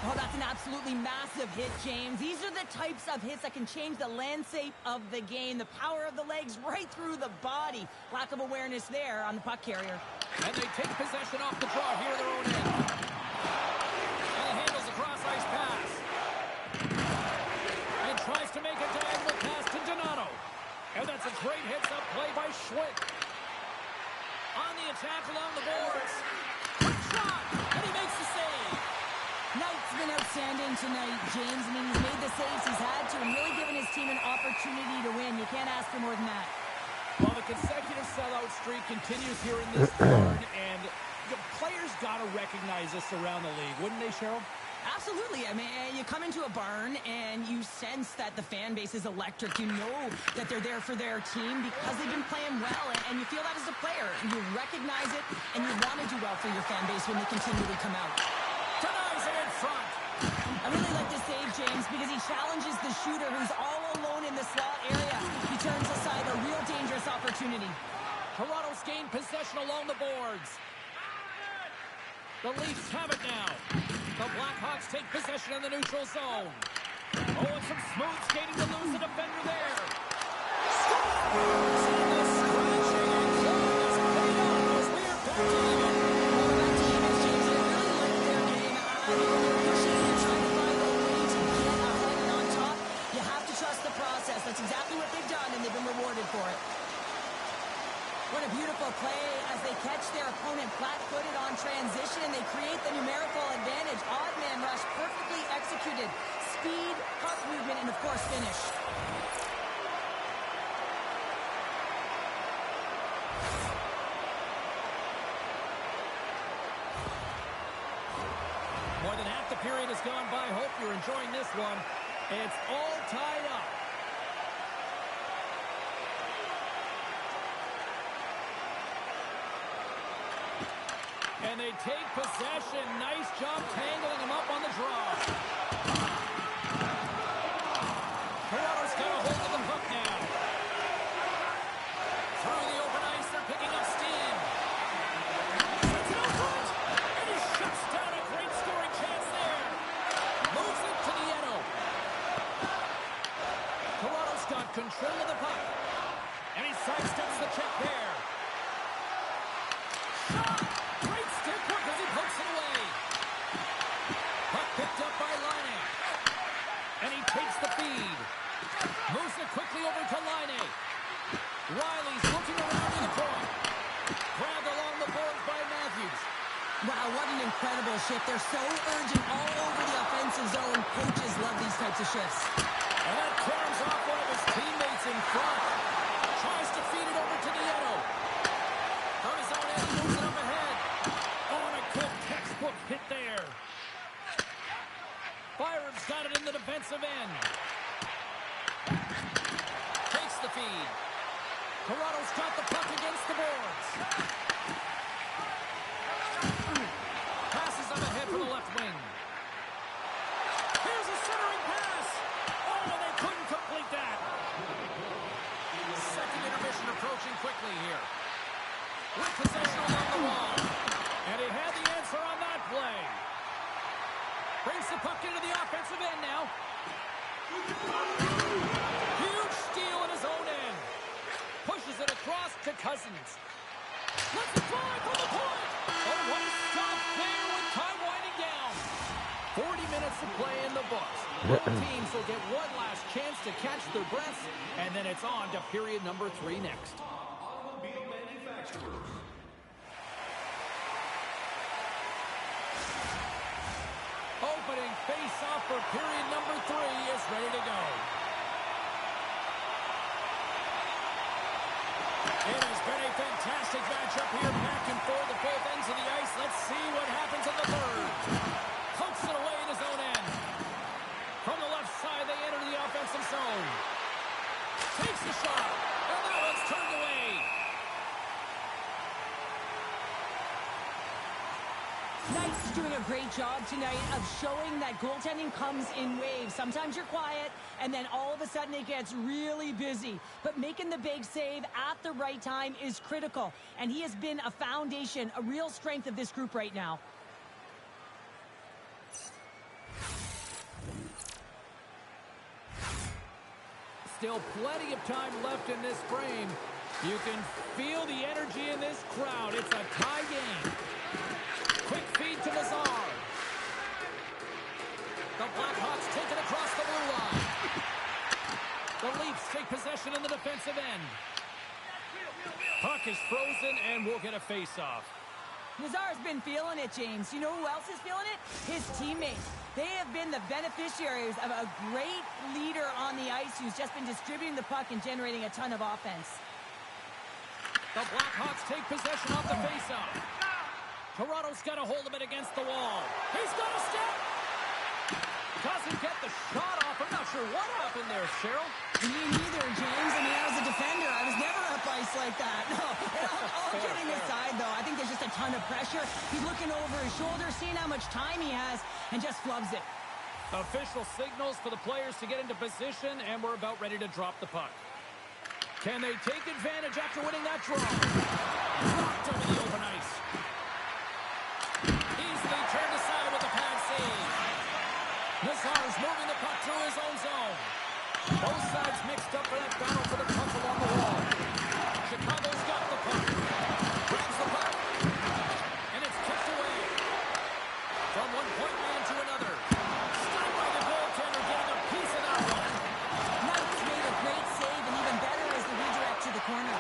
Oh, that's an absolutely massive hit, James. These are the types of hits that can change the landscape of the game. The power of the legs right through the body. Lack of awareness there on the puck carrier. And they take possession off the draw here in their own end. Cross-ice pass. And tries to make a diagonal pass to Donato. And that's a great heads-up play by Schwitt. On the attack along the boards. Quick shot, and he makes the save. Knight's been outstanding tonight, James. I mean, he's made the saves he's had to and really given his team an opportunity to win. You can't ask for more than that. Well, the consecutive sellout streak continues here in this turn, and the players got to recognize this around the league, wouldn't they, Cheryl? Absolutely. I mean, you come into a barn and you sense that the fan base is electric. You know that they're there for their team because they've been playing well, and you feel that as a player. You recognize it, and you want to do well for your fan base when they continually come out. Denies it in front. I really like this save, James, because he challenges the shooter who's all alone in the slot area. He turns aside a real dangerous opportunity. Toronto's gained possession along the boards. The Leafs have it now. The Blackhawks take possession in the neutral zone. Oh, and some Smooth skating to lose the defender there. Scores! And the scratching and clawing is paid off as we are back to even. Well, we're back to even, James. I really liked their game. They're pushing and trying to find a way to get ahead and on top. You have to trust the process. That's exactly what they've done, and they've been rewarded for it. What a beautiful play as they catch their opponent flat-footed on transition, and they create the numerical advantage. Odd man rush, perfectly executed. Speed, puck movement, and of course finish. More than half the period has gone by. Hope you're enjoying this one. It's all tied up. And they take possession. Nice job tangling them up on the draw. Toronto's got a hold of the puck now. Through the open ice, they're picking up steam. Sets it out front. And he shuts down a great scoring chance there. Moves it to Nieto. Toronto's got control of the puck. And he sidesteps the check there. Shot! Great stick work as he pokes it away. Puck picked up by Laine. And he takes the feed. Moves it quickly over to Laine. Riley's looking around in the point. Grabbed along the boards by Matthews. Wow, what an incredible shift. They're so urgent all over the offensive zone. Coaches love these types of shifts. And that turns off one of his teammates in front. Tries to feed it over to Nieto. From his own end, he moves it up ahead. Oh, and a good textbook hit there. Byron's got it in the defensive end. Takes the feed. Toronto's got the puck against the boards. Passes up ahead for the left wing. Here's a centering pass. Oh, and they couldn't complete that. Second intermission approaching quickly here. With possession along the wall. And he had the answer on that play. Brings the puck into the offensive end now. Huge steal in his own end. Pushes it across to Cousins. Let's it fly from the point. Oh, what a stop there with time winding down. 40 minutes of play in the books. Both teams will get one last chance to catch their breaths, and then it's on to period number 3 next. Automobile manufacturers. Opening face-off for period number 3 is ready to go. It has been a fantastic matchup here, back and forth at both ends of the ice. Let's see what happens in the third. Pokes it away in his own end. From the left side, they enter the offensive zone. Takes the shot, and that one's turned away. Knight's doing a great job tonight of showing that goaltending comes in waves. Sometimes you're quiet, and then all of a sudden it gets really busy. But making the big save at the right time is critical. And he has been a foundation, a real strength of this group right now. Still plenty of time left in this frame. You can feel the energy in this crowd. It's a tie game. Quick feed to Nazar. The Blackhawks take it across the blue line. The Leafs take possession in the defensive end. Puck is frozen, and we'll get a face-off. Nazar's been feeling it, James. You know who else is feeling it? His teammates. They have been the beneficiaries of a great leader on the ice who's just been distributing the puck and generating a ton of offense. The Blackhawks take possession off the faceoff. Toronto's got a hold of it against the wall. He's got a step. Doesn't get the shot off. I'm not sure what happened there, Cheryl. Me neither, James. I mean, I was a defender. I was never up ice like that. No, all kidding aside, though, I think there's just a ton of pressure. He's looking over his shoulder, seeing how much time he has, and just flubs it. Official signals for the players to get into position, and we're about ready to drop the puck. Can they take advantage after winning that draw? Dropped over the open ice. Easily turned aside with a pad save. Nazar's moving the puck through his own zone. up for that battle for the puck along the wall. Chicago's got the puck. Grabs the puck. And it's kicked away. From one point man to another. Stopped by the goaltender, getting a piece of that one. Knight's made a great save, and even better is the redirect to the corner.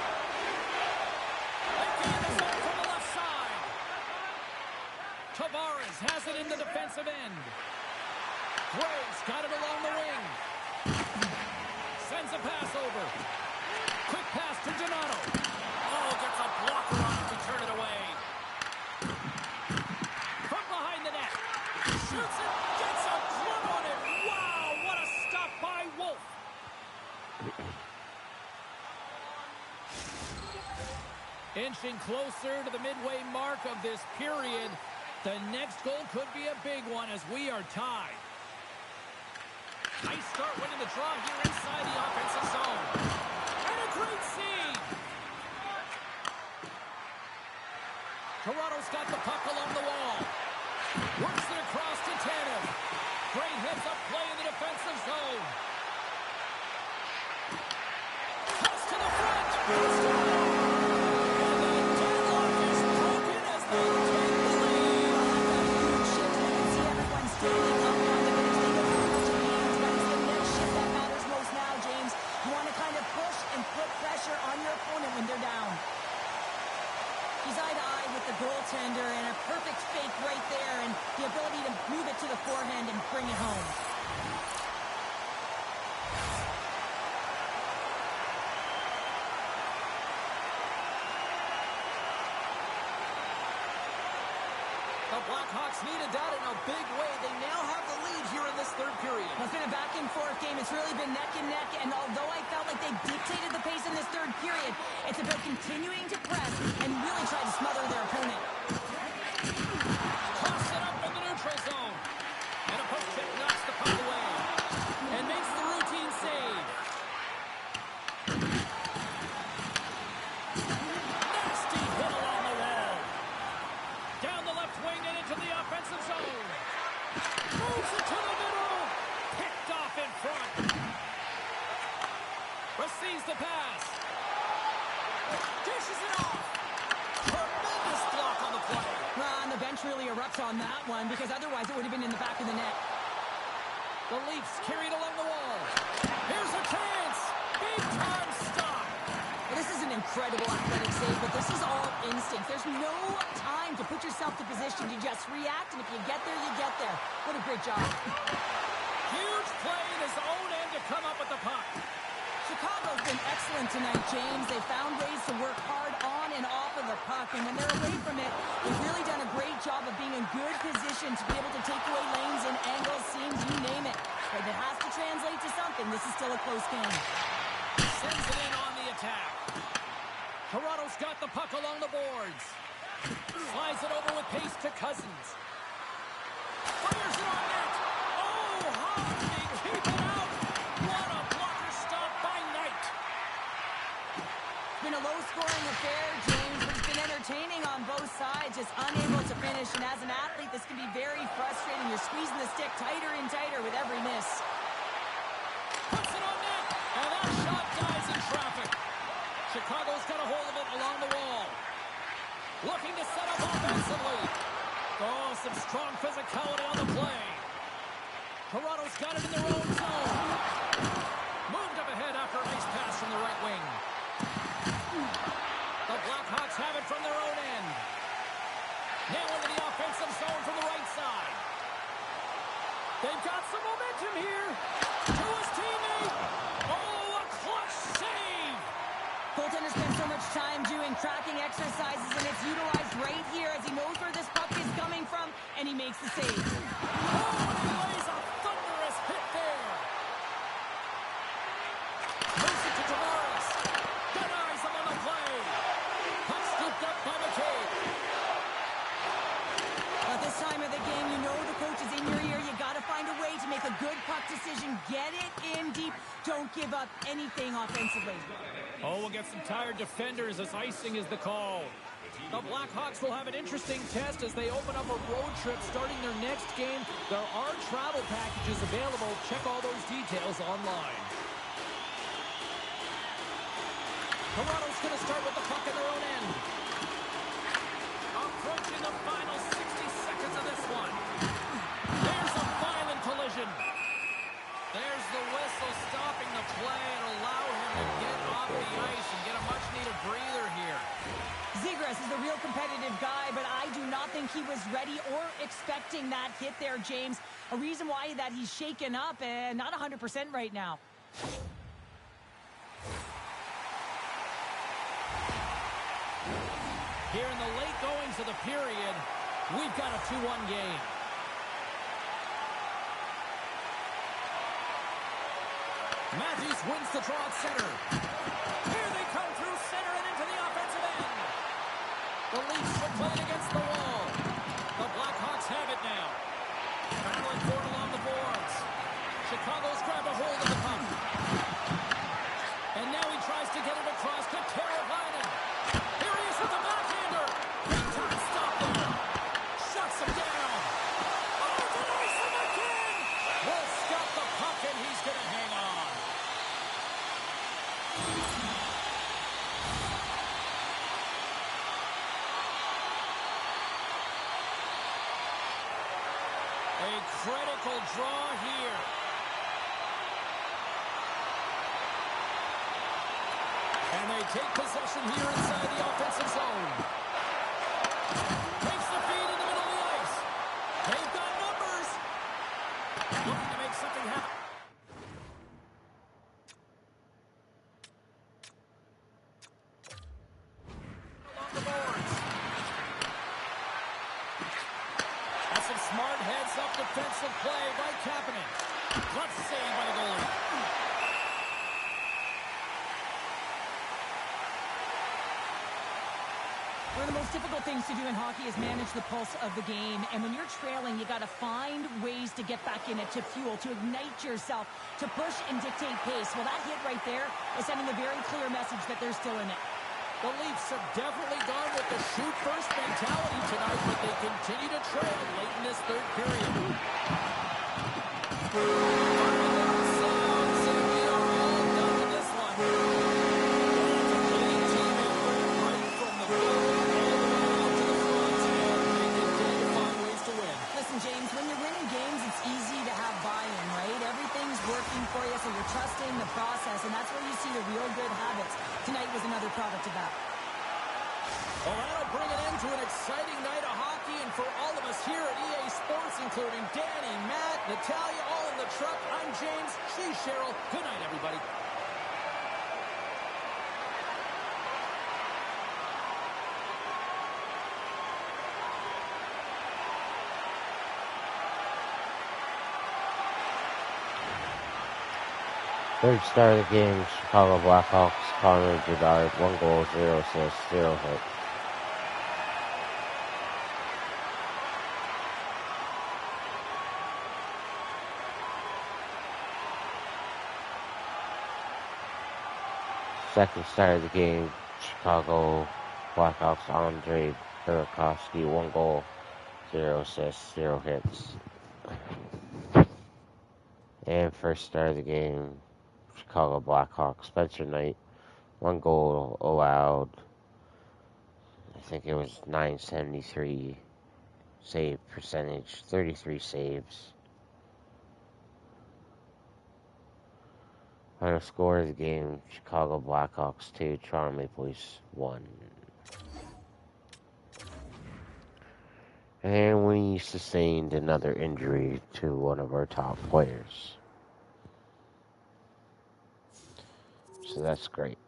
They gain the zone from the left side. Tavares has it in the defensive end. Graves got it along the wing. Sends a pass over. Quick pass to Donato. Oh, gets a blocker on it to turn it away. From behind the net. Shoots it. Gets a glove on it. Wow, what a stop by Wolf. Inching closer to the midway mark of this period. The next goal could be a big one as we are tied. Nice start winning the draw here inside the offensive zone. And a great save. Toronto's got the puck along the wall. Works it across to Tanev. Great heads-up play in the defensive zone. Toss to the front. And the deadlock is broken as they take the lead. Huge shift. You can see everyone standing up on the bench. They don't have much of gains, but it's the next shift that matters most now, James. You want to kind of push and put pressure on your opponent when they're down. He's eye-to-eye with the goaltender, and a perfect fake right there, and the ability to move it to the forehand and bring it home. The Blackhawks needed that in a big way. They now have the lead here in this third period. It's been a back-and-forth game. It's really been neck and neck, and although I felt like they dictated the pace in this third period, it's about continuing to press and really try to smother their opponent. Toss it up in the neutral zone. And a poke check knocks the puck away. And makes the routine save. Nasty hit along the wall. Down the left wing and into the offensive zone. Moves it to the middle. Picked off in front. Receives the pass. Dishes it off. Tremendous block on the play. Well, and the bench really erupts on that one, because otherwise it would have been in the back of the net. The Leafs carried along the wall. Here's a chance. Big time stop. Well, this is an incredible athletic save, but this is all instinct. There's no time to put yourself to position. You just react, and if you get there, you get there. What a great job. Huge play in his own end to come up with the puck. Chicago's been excellent tonight, James. They found ways to work hard on and off of the puck, and when they're away from it, they've really done a great job of being in good position to be able to take away lanes and angles, seams, you name it. But if it has to translate to something, this is still a close game. Sends it in on the attack. Toronto's got the puck along the boards. Slides it over with pace to Cousins. Fires it on net. Oh, how did he keep it out? What a blocker stop by Knight. It's been a low-scoring affair, James, but it's been entertaining on both sides, just unable to finish. And as an athlete, this can be very frustrating. You're squeezing the stick tighter and tighter with every miss. Puts it on net, and that shot dies in traffic. Chicago's got a hold of it along the wall. Looking to set up offensively. Oh, some strong physicality on the play. Toronto's got it in their own zone. Moved up ahead after a nice pass from the right wing. The Blackhawks have it from their own end. Now into the offensive zone from the right side. They've got some momentum here. To his teammate. Oh, a clutch save. Goaltender spends so much time doing tracking exercises, and it's utilized right here as he knows where this puck is coming from, and he makes the save. Oh, and he lays a thunderous hit there. Moves it to Tavares. Denies him on the play. Puck scooped up by McCabe. At this time of the game, you know the coach is in your ear. You got to find a way to make a good puck decision. Get it in deep. Don't give up anything offensively. Oh, we'll get some tired defenders as icing is the call. The Blackhawks will have an interesting test as they open up a road trip starting their next game. There are travel packages available. Check all those details online. Toronto's going to start with the puck in their own end. Approaching the final 60 seconds of this one. There's a violent collision. There's the whistle stopping the play and allow him to get off the ice and get a much-needed breather here. Zegras is a real competitive guy, but I do not think he was ready or expecting that hit there, James. A reason why that he's shaken up and not 100% right now. Here in the late goings of the period, we've got a 2-1 game. Matthews wins the draw at center. Here they come through center and into the offensive end. The Leafs are playing against the wall. The Blackhawks have it now. Battling for it along the boards. Chicago's grabbed a hold of the puck. And now he tries to get it across to Teravainen. Here he is with the backhander. Big time stop there. Shuts him down. Oh, denies him again. Will stop the puck and he's going to hang on. A critical draw here. And they take possession here inside the offensive zone. Takes the feed in the middle of the ice. They've got numbers. Looking to make something happen. Along the boards. That's some smart heads-up defensive play by Kapanen. Clutch save by the goalie. One of the most difficult things to do in hockey is manage the pulse of the game. And when you're trailing, you got to find ways to get back in it, to fuel, to ignite yourself, to push and dictate pace. Well, that hit right there is sending a very clear message that they're still in it. The Leafs have definitely gone with the shoot-first mentality tonight, but they continue to trail late in this third period. Sounds and we are all done with this one. It's a clean team effort right from the field all the way out to the front, and they continue to find ways to win. Listen, James, when you're winning games, it's easy to have buy-in, right? Everything's working for you, so you're trusting the process, and that's where you see the real good habits. Tonight was another product of that. Well, that'll bring an end to an exciting night of hockey, and for all of us here at EA Sports, including Danny, Matt, Natalia, all in the truck, I'm James, she's Cheryl. Good night, everybody. Third start of the game, Chicago Blackhawks, Connor Bedard, 1 goal, 0 assists, 0 hits. Second start of the game, Chicago Blackhawks, Andre Burakovsky, 1 goal, 0 assists, 0 hits. And first start of the game, Chicago Blackhawks, Spencer Knight, 1 goal allowed. I think it was .973 save percentage, 33 saves. Final score of the game, Chicago Blackhawks 2, Toronto Maple Leafs 1. And we sustained another injury to one of our top players. So that's great.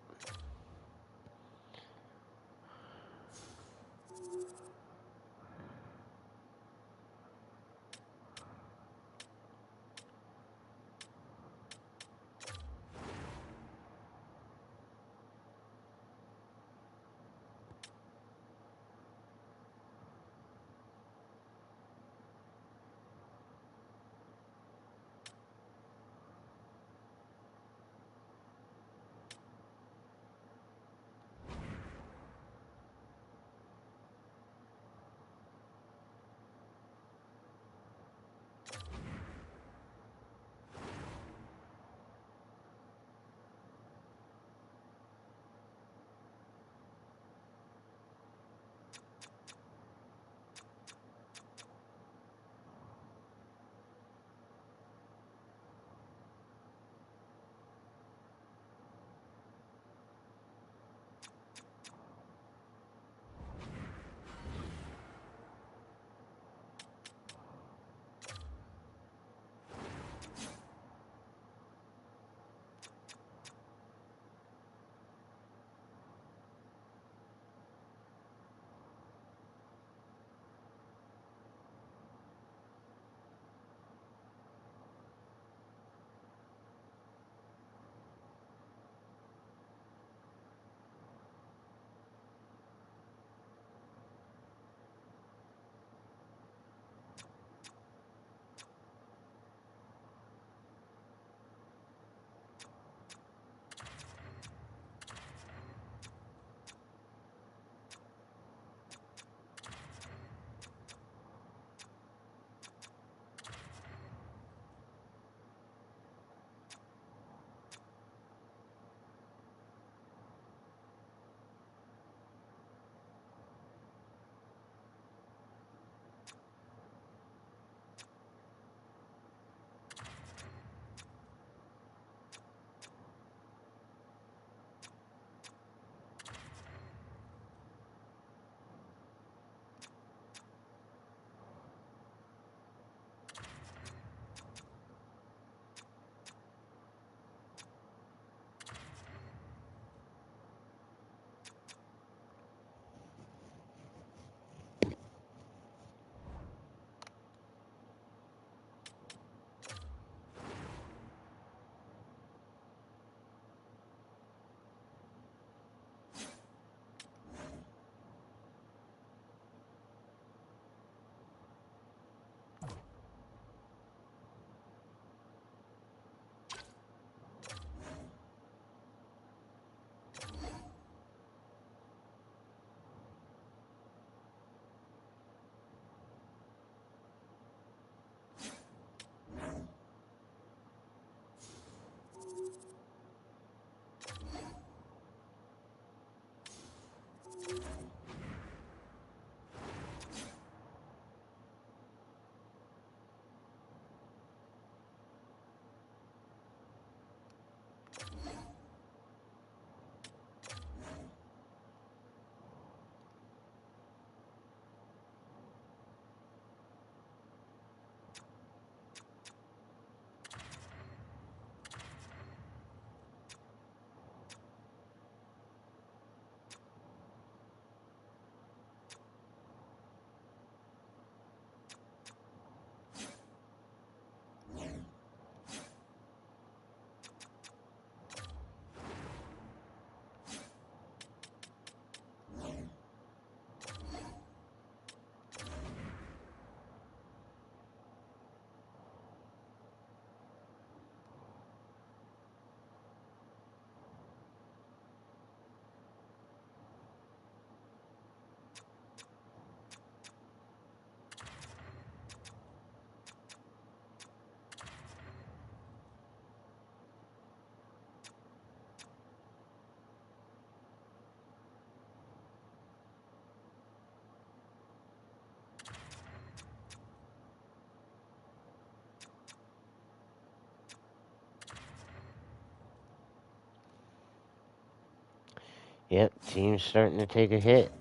Yep, team's starting to take a hit.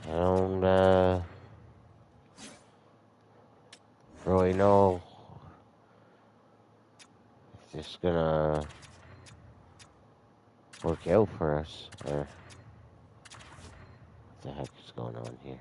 I don't really know if this is gonna work out for us, or what the heck is going on here.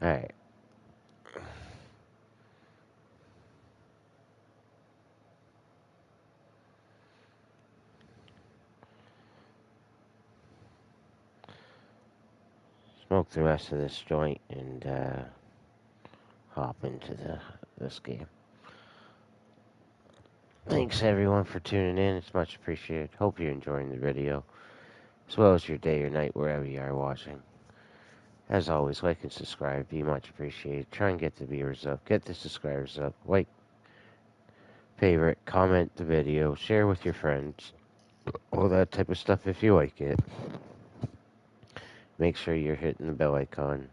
Alright. Smoke the rest of this joint and hop into this game. Thanks everyone for tuning in. It's much appreciated. Hope you're enjoying the video, as well as your day or night wherever you are watching. As always, like and subscribe. Be much appreciated. Try and get the viewers up. Get the subscribers up. Like, favorite, comment the video, share with your friends. All that type of stuff if you like it. Make sure you're hitting the bell icon.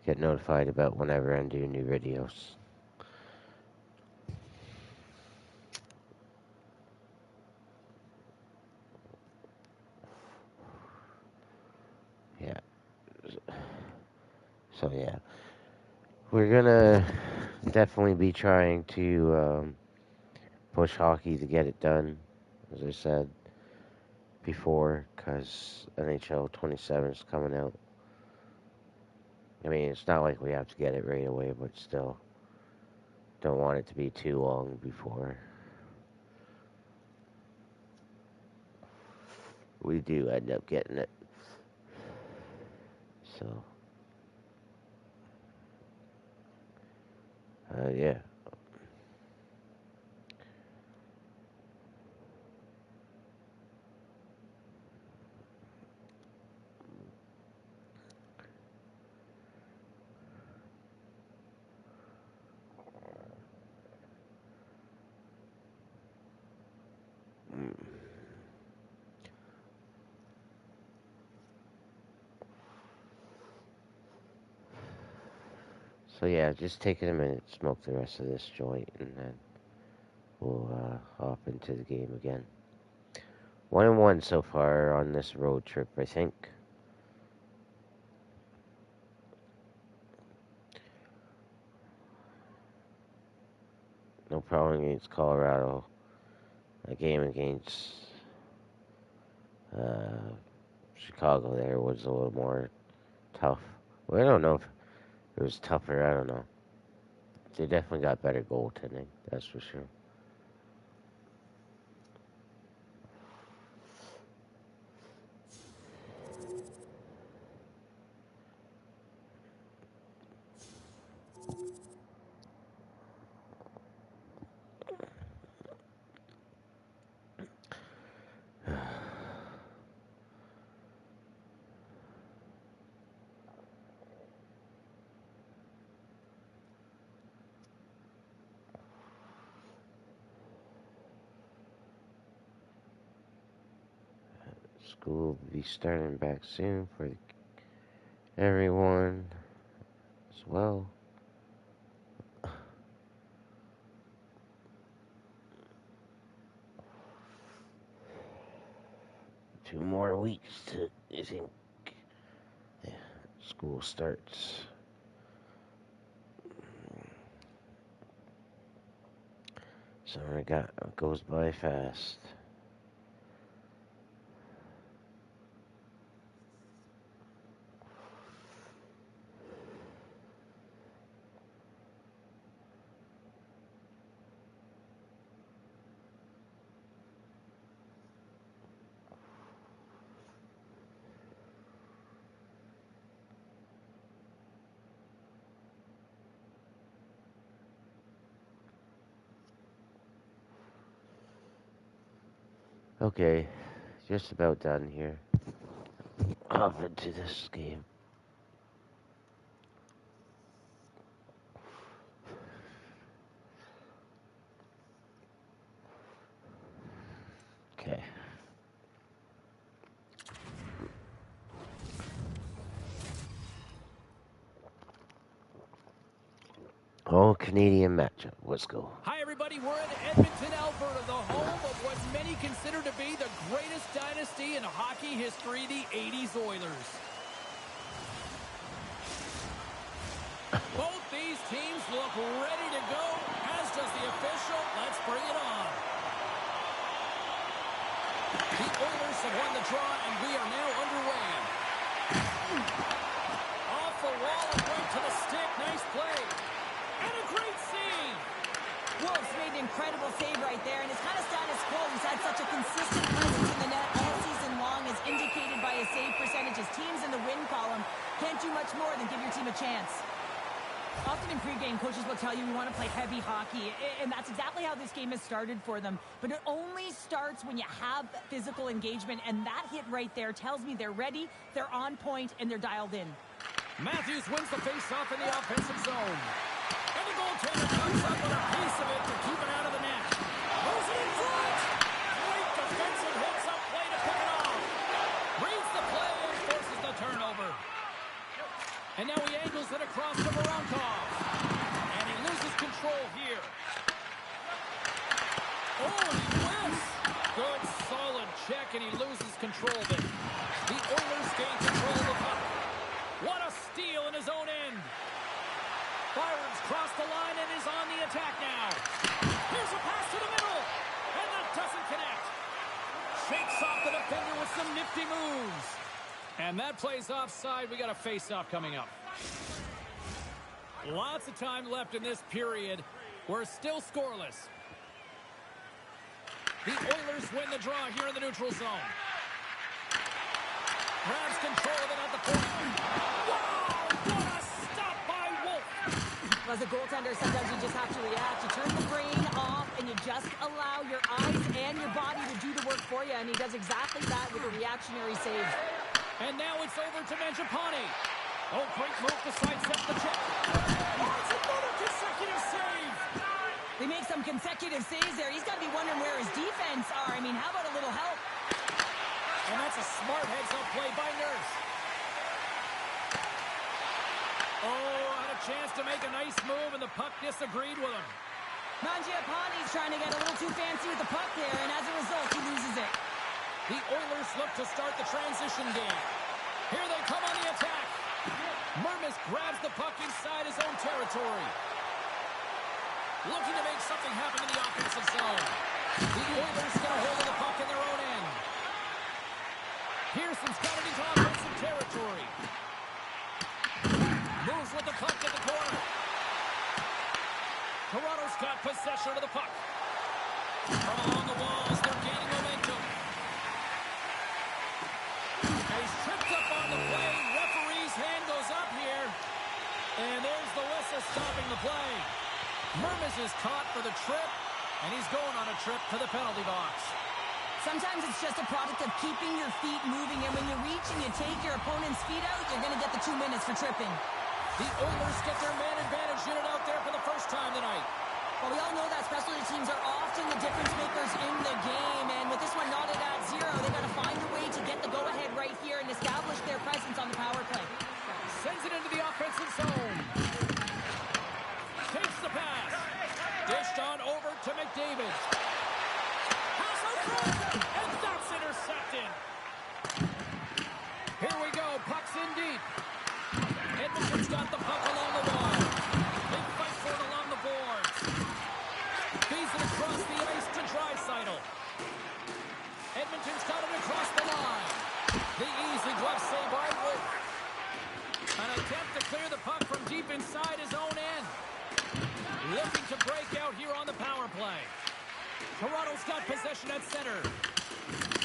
Get notified about whenever I do new videos. Yeah. So yeah. We're gonna definitely be trying to push hockey to get it done, as I said before, because NHL 27 is coming out. I mean, it's not like we have to get it right away, but still, don't want it to be too long before we do end up getting it. So, yeah. So yeah, just take it a minute, smoke the rest of this joint, and then we'll hop into the game again. 1-1 so far on this road trip, I think. No problem against Colorado. A game against Chicago there was a little more tough. Well, I don't know if it was tougher. I don't know. They definitely got better goaltending, that's for sure. School will be starting back soon for everyone as well. 2 more weeks to, I think, yeah, school starts. Summer goes by fast. Okay, just about done here. Hop into this game. Okay. All Canadian matchup. Let's go. Hi, everybody. We're in Edmonton, Alberta, the home of what many consider to be the greatest dynasty in hockey history, the 80s Oilers. Both these teams look ready to go, as does the official. Let's bring it on. The Oilers have won the draw, and we are now underway. Off the wall and right to the stick. Nice play. And a great save. Wolf's made an incredible save right there, and it's kind of status quo. He's had such a consistent presence in the net all season long, as indicated by his save percentages. Teams in the win column can't do much more than give your team a chance. Often in pregame, coaches will tell you we want to play heavy hockey, and that's exactly how this game has started for them. But it only starts when you have physical engagement, and that hit right there tells me they're ready, they're on point, and they're dialed in. Matthews wins the faceoff in the offensive zone. And the goaltender comes up with a piece of it to keep it out of the net. Moves it in front. Great defensive hits up play to pick it off. Reads the play and forces the turnover. And now he angles it across to Voronkov. And he loses control here. Oh, he whiffs. Good, solid check, and he loses control of it. The Oilers gain control of the puck. What a steal in his own end. Byron's crossed the line and is on the attack now. Here's a pass to the middle. And that doesn't connect. Shakes off the defender with some nifty moves. And that plays offside. We got a face-off coming up. Lots of time left in this period. We're still scoreless. The Oilers win the draw here in the neutral zone. Grabs control of it at the point. Wow! What a stop by Wolf! As a goaltender, sometimes you just have to react. You turn the brain off, and you just allow your eyes and your body to do the work for you. And he does exactly that with a reactionary save. And now it's over to Mangiapane. Oh, great move to sidestep the check. That's another consecutive save. They make some consecutive saves there. He's got to be wondering where his defense are. I mean, how about a little help? And that's a smart heads-up play by Nurse. Oh, had a chance to make a nice move, and the puck disagreed with him. Mangiapane's trying to get a little too fancy with the puck there, and as a result, he loses it. The Oilers look to start the transition game. Here they come on the attack. Mermis grabs the puck inside his own territory. Looking to make something happen in the offensive zone. The Oilers get a hold of the puck in their own end. Pearson's got it into offensive territory. Moves with the puck in the corner. Toronto's got possession of the puck. From along the walls, they're gaining momentum. He's tripped up on the play. Referee's hand goes up here. And there's the whistle stopping the play. Mermis is caught for the trip, and he's going on a trip to the penalty box. Sometimes it's just a product of keeping your feet moving, and when you reach and you take your opponent's feet out, you're going to get the 2 minutes for tripping. The Oilers get their man advantage unit out there for the first time tonight. Well, we all know that specialty teams are often the difference makers in the game, and with this one knotted at 0, they got to find a way to get the go-ahead right here and establish their presence on the power play. Sends it into the offensive zone. Takes the pass. Dished on over to McDavid. Pass out front, and that's intercepted. Here we go. Puck's in deep. Edmonton's got the puck along the wall. They fight for it along the boards. Feeds it across the ice to Draisaitl. Edmonton's got it across the line. The easy glove save by Wolf. An attempt to clear the puck from deep inside his own end. Looking to break out here on the power play. Toronto's got possession at center.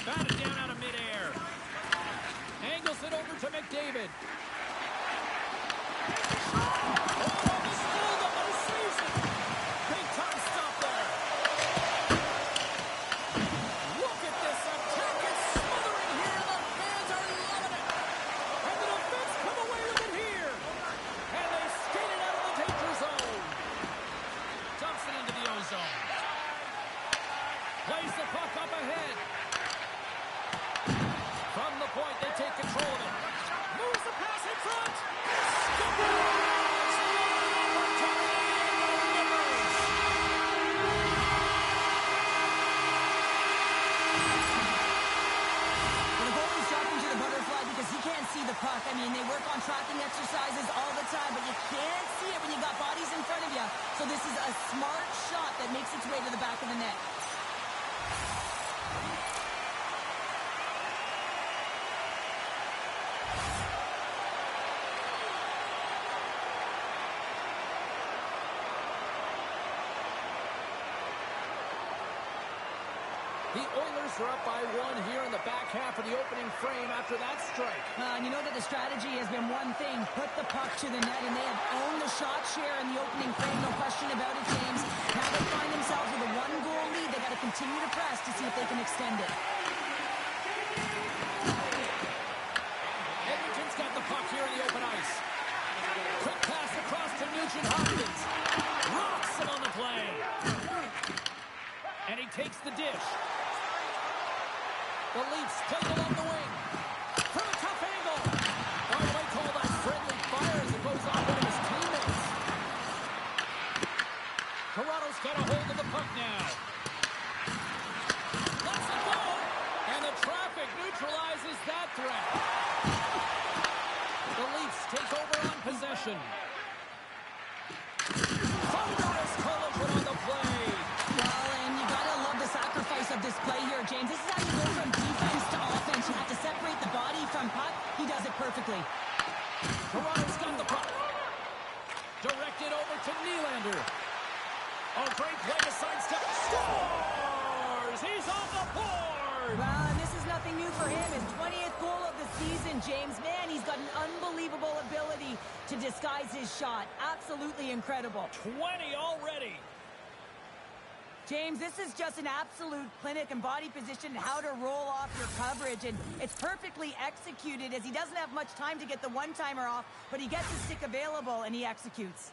Batted down out of midair. Angles it over to McDavid. Plays the puck up ahead. From the point, they take control of it. Moves the pass in front. When a goalie's dropping to the butterfly because he can't see the puck, I mean, they work on tracking exercises all the time, but you can't see it when you got bodies in front of you. So this is a smart shot that makes its way to the back of the net. The Oilers are up by 1 here in the back half of the opening frame after that strike. And you know that the strategy has been one thing, put the puck to the net, and they have owned the shot share in the opening frame, no question about it, James. Now they find themselves with a 1-goal lead. They got to continue to press to see if they can extend it. Edmonton's got the puck here in the open ice. Quick pass across to Nugent Hopkins. Rocks him on the play. And he takes the dish. The Leafs play it along the wing. From a tough angle. Or you might call that friendly fire as it goes off one of his teammates. Toronto's got a hold of the puck now. Let's it go. And the traffic neutralizes that threat. The Leafs take over on possession. Thunderous collision on the play. Well, and you got to love the sacrifice of this play here, James. This is how you go from defense to offense. You have to separate the body from puck. He does it perfectly. Toronto's got the puck. Directed over to Nylander. Oh, great play to sidestep. Scores! He's on the board! Well, and this is nothing new for him. His 20th goal of the season, James. Man, he's got an unbelievable ability to disguise his shot. Absolutely incredible. 20 already. James, this is just an absolute clinic and body position and how to roll off your coverage. And it's perfectly executed as he doesn't have much time to get the one-timer off, but he gets his stick available and he executes.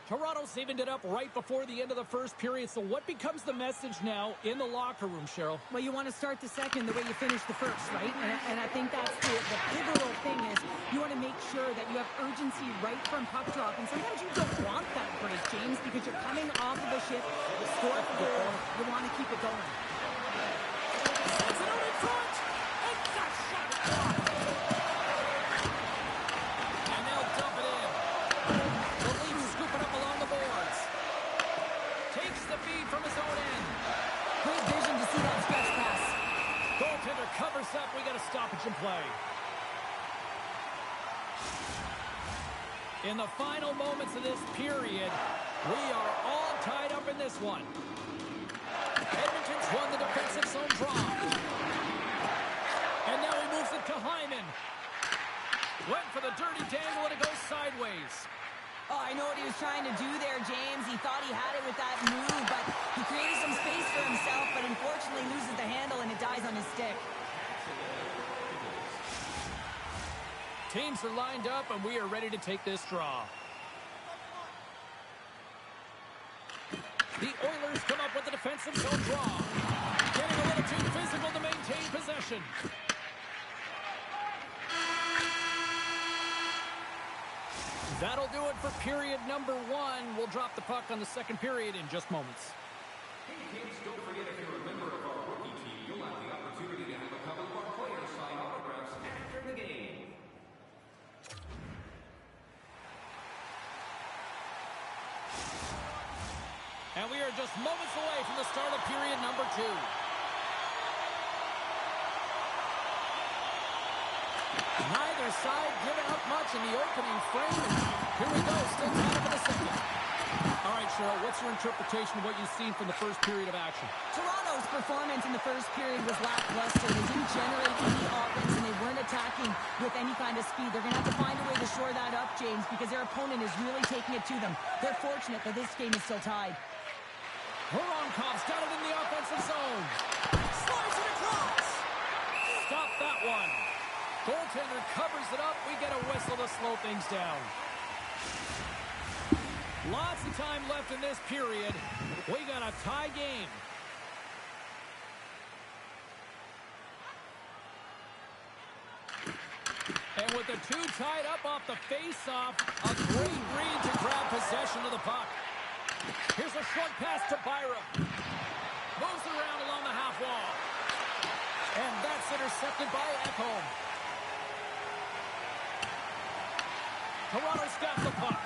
Toronto's evened it up right before the end of the first period. So what becomes the message now in the locker room, Cheryl? Well, you want to start the second the way you finished the first, right? And I think that's the pivotal thing is you want to make sure that you have urgency right from puck drop. And sometimes you don't want that break, James, because you're coming off of a shift, you score the goal, you want to keep it going. Sends it out in front! And that shot blocked! And they'll dump it in. The Leafs scoop it up along the boards. Takes the feed from his own end. Great vision to see that stretch pass. Goaltender covers up. We got a stoppage in play. In the final moments of this period, we are all tied up in this one. Edmonton's won the defensive zone draw. And now he moves it to Hyman. Went for the dirty dangle and it goes sideways. Oh, I know what he was trying to do there, James. He thought he had it with that move, but he created some space for himself, but unfortunately loses the handle and it dies on his stick. Teams are lined up and we are ready to take this draw. The Oilers come up with the defensive zone draw. Getting a little too physical to maintain possession. That'll do it for period number 1. We'll drop the puck on the second period in just moments. Hey kids, don't forget if you're a member of our rookie team, you'll have the opportunity to have a couple of our players sign autographs after the game. And we are just moments away from the start of period number 2. Neither side giving up much in the opening frame. Here we go, still tied up in the second. All right, Cheryl, what's your interpretation of what you've seen from the first period of action? Toronto's performance in the first period was lackluster. They didn't generate any offense, and they weren't attacking with any kind of speed. They're going to have to find a way to shore that up, James, because their opponent is really taking it to them. They're fortunate that this game is still tied. Voronkov's got it in the offensive zone. Slides it across. Stop that one. Goaltender covers it up. We get a whistle to slow things down. Lots of time left in this period. We got a tie game. And with the two tied up off the face-off, a great read to grab possession of the puck. Here's a short pass to Byram. Moves it around along the half wall. And that's intercepted by Ekholm. Toronto's got the puck.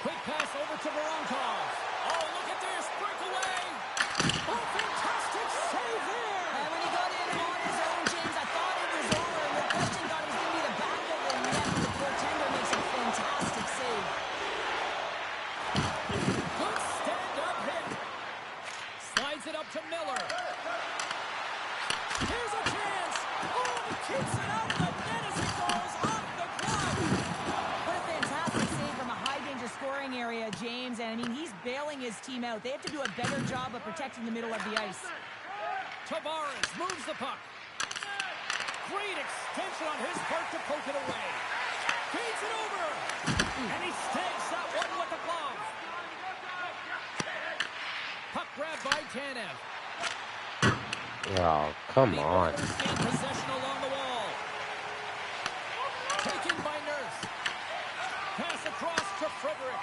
Quick pass over to Voronkov. Oh, look at this. Breakaway. Oh, fantastic save there. And when he got in on his own, James, I thought it was over. No question thought it was going to be the back of the net. The goaltender makes a fantastic save. Good stand-up hit. his team out. They have to do a better job of protecting the middle of the ice. Tavares moves the puck. Great extension on his part to poke it away. Feeds it over. And he snags that one with the glove. Puck grabbed by Tanev. Oh, come on. The Oilers gain possession along the wall. Taken by Nurse. Pass across to Frederick.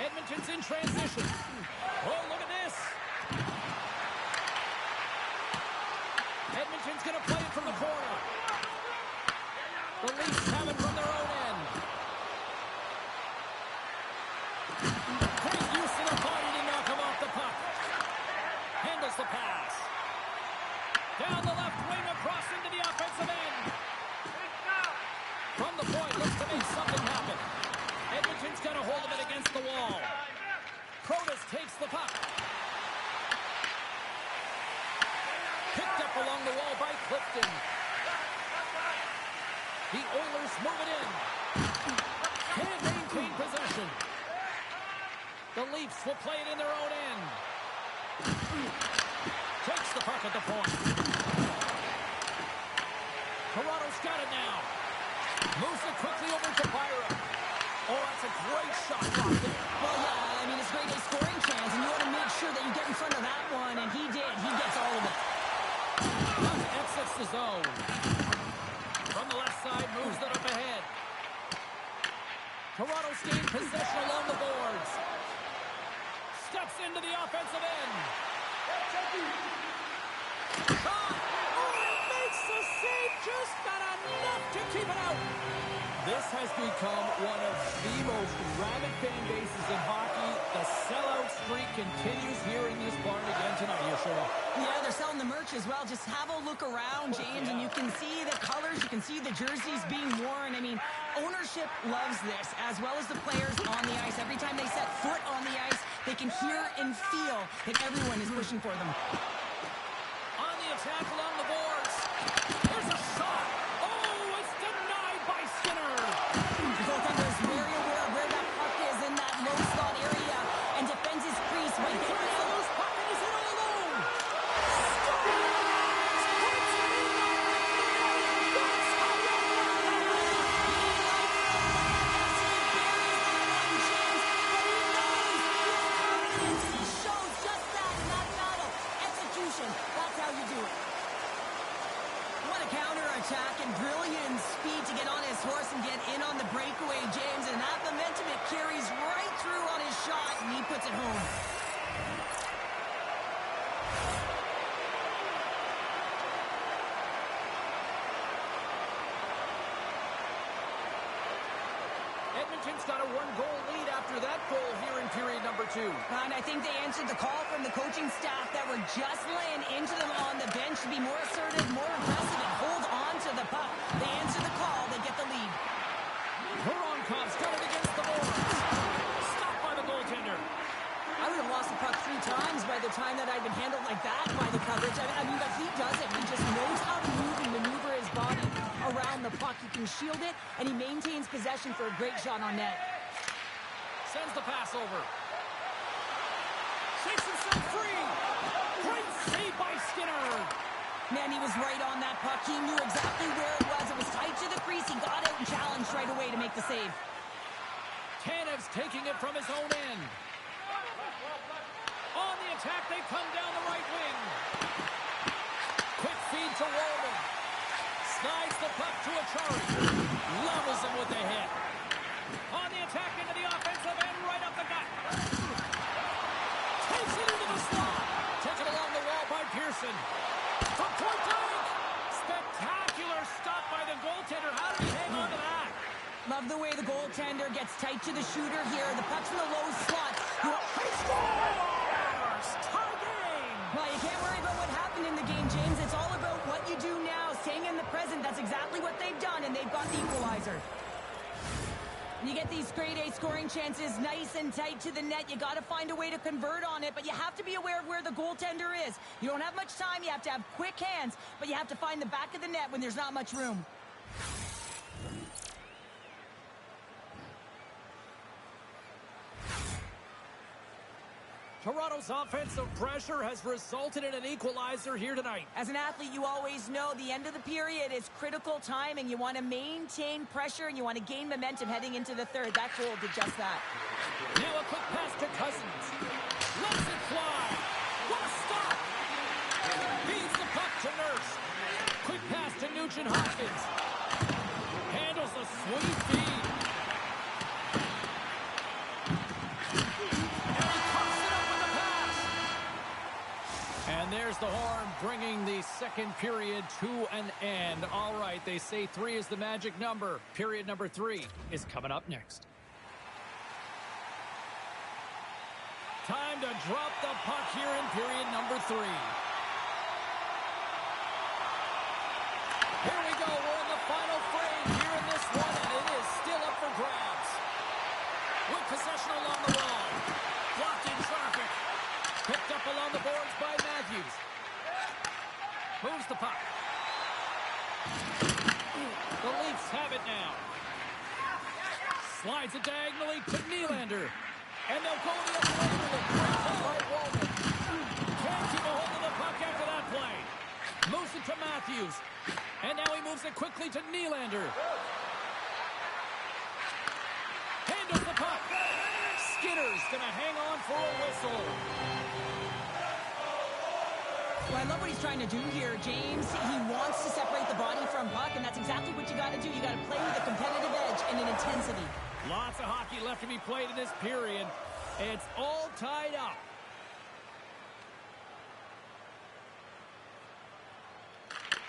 Edmonton's in transition. Oh, look at this. Edmonton's going to play it from the corner. The Leafs have it from their own end. Great use of the body to knock him off the puck. Handles the pass. Down the left wing, across into the offensive end. From the point, looks to make something happen. Edmonton's got a hold of it against the wall. Protas takes the puck. Picked up along the wall by Clifton. The Oilers move it in. Can't maintain possession. The Leafs will play it in their own end. Takes the puck at the point. Toronto's got it now. Moves it quickly over to Byron. Oh, that's a great shot right there. Well, yeah, I mean, it's great a scoring chance, and you want to make sure that you get in front of that one, and he did. He gets all of it. Puck exits the zone. From the left side, moves it up ahead. Toronto's gained possession along the boards. Steps into the offensive end. Shot! Oh, he makes the save, just got enough to keep it out. This has become one of the most rabid fan bases in hockey. The sellout streak continues here in this barn again tonight, Yeshua. Yeah, they're selling the merch as well. Just have a look around, James, and you can see the colors. You can see the jerseys being worn. I mean, ownership loves this, as well as the players on the ice. Every time they set foot on the ice, they can hear and feel that everyone is pushing for them. On the attack along the boards. There's a shot. Oh, it's denied by Skinner. The goaltender is very aware of where that puck is in that low slot area and defends his crease by getting It's a loose puck and he's in all alone. He shows just that in that battle. Execution. That's how you do it. What a counter-attack and brilliant speed to get on his horse and get in on the breakaway, James. And that momentum, it carries right through on his shot, and he puts it home. Edmonton's got a one-goal lead after that goal here in period number 2. And I think they answered the call from the coaching staff that were just laying into them on the bench to be more assertive, more aggressive, and hold on to the puck. They answer the call, they get the lead. Voronkov's got it against the boards. Stopped by the goaltender. I would have lost the puck 3 times by the time that I'd been handled like that by the coverage. I mean, but he doesn't. He just knows how to move and maneuver his body around the puck. He can shield it, and he maintains possession for a great shot on net. Sends the pass over. Shakes himself free. Great save by Skinner. Man, he was right on that puck. He knew exactly where it was. It was tight to the crease. He got out and challenged right away to make the save. Tanev's taking it from his own end. On the attack, they come down the right wing. Quick feed to Walden. Slides the puck to Achari. Levels him with the hit. On the attack into the offensive end, right up the gut. Takes it into the slot. Taken along the wall by Pearson. From point blank. Spectacular stop by the goaltender. How did he hang on to that? Love the way the goaltender gets tight to the shooter here. The puck's in the low slot. He scores! Tie game! Well, you can't worry about what happened in the game, James. It's all about what you do now, staying in the present. That's exactly what they've done, and they've got the equalizer. You get these grade A scoring chances nice and tight to the net. You got to find a way to convert on it, but you have to be aware of where the goaltender is. You don't have much time. You have to have quick hands, but you have to find the back of the net when there's not much room. Toronto's offensive pressure has resulted in an equalizer here tonight. As an athlete, you always know the end of the period is critical time, and you want to maintain pressure, and you want to gain momentum heading into the third. That goal did just that. Now a quick pass to Cousins. Lets it fly. What a stop! Feeds the puck to Nurse. Quick pass to Nugent-Hopkins. Handles a sweet feed. And there's the horn, bringing the second period to an end. All right, they say 3 is the magic number. Period number 3 is coming up next. Time to drop the puck here in period number 3. Here we go. We're in the final frame here in this one, and it is still up for grabs. With possession along the wall. Blocked in traffic. Picked up along the boards by Matthews. Moves the puck. The Leafs have it now. Slides it diagonally to Nylander. And they'll go the other way with it. Breaks by Walden. Can't keep a hold of the puck after that play. Moves it to Matthews. And now he moves it quickly to Nylander. Handles the puck. Skinner's going to hang on for a whistle. Well, I love what he's trying to do here, James. He wants to separate the body from puck, and that's exactly what you got to do. You got to play with a competitive edge and an intensity. Lots of hockey left to be played in this period. It's all tied up.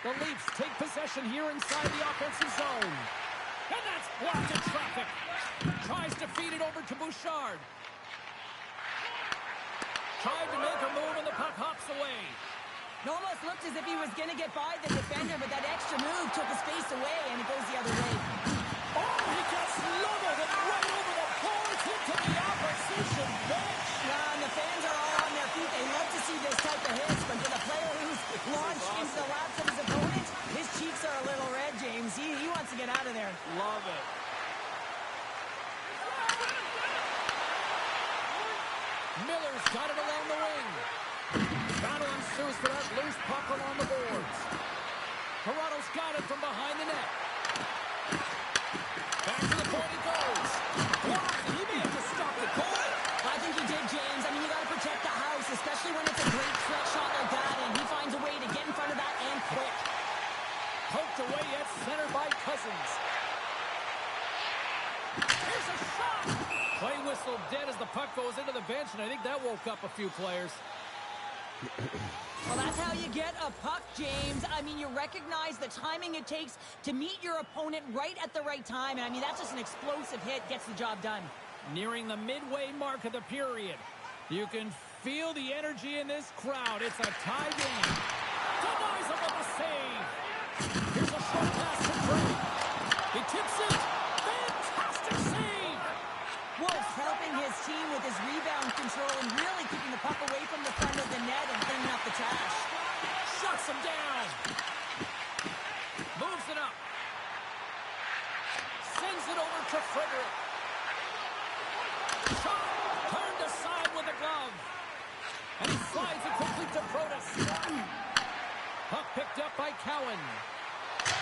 The Leafs take possession here inside the offensive zone. And that's blocked in traffic. Tries to feed it over to Bouchard. Tried to make a move and the puck hops away. It almost looked as if he was going to get by the defender, but that extra move took his face away, and it goes the other way. Oh, he gets leveled and right over the boards into the opposition bench. Yeah, and the fans are all on their feet. They love to see this type of hits, but for the player who's launched into the laps of his opponent, his cheeks are a little red, James. He wants to get out of there. Love it. Miller's got it along the wing. Battle ensues for that loose puck along the boards. Toronto's got it from behind the net. Back to the point he goes. Blocked. He may have to stop the goal. I think he did, James. I mean, you got to protect the house, especially when it's a great threat shot like that, and he finds a way to get in front of that and quick. Poked away at center by Cousins. Here's a shot. Play whistle dead as the puck goes into the bench, and I think that woke up a few players. Well, that's how you get a puck, James. I mean, you recognize the timing it takes to meet your opponent right at the right time. And I mean, that's just an explosive hit, gets the job done. Nearing the midway mark of the period. You can feel the energy in this crowd. It's a tie game. Denies him with a save. Here's a short pass to Brady. He tips it. Fantastic save. Wolf helping his team with his rebound control and really keeping the puck away from the front of the net and cleaning up the trash. Shuts him down. Moves it up. Sends it over to Frederick. Shot. Turned aside with a glove. And he slides it quickly to Protas. Puck picked up by Cowan.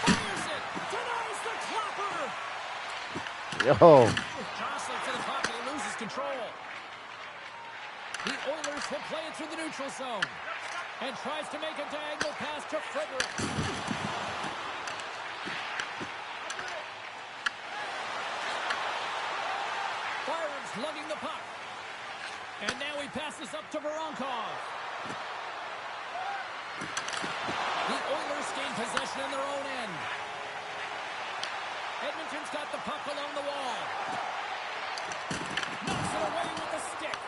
Fires it. Denies the clapper. No. Jostling to the puck and he loses control. The Oilers will play it through the neutral zone. And tries to make a diagonal pass to Frederick. Byron's lugging the puck. And now he passes up to Voronkov. The Oilers gain possession in their own end. Edmonton's got the puck along the wall. Knocks it away with the stick.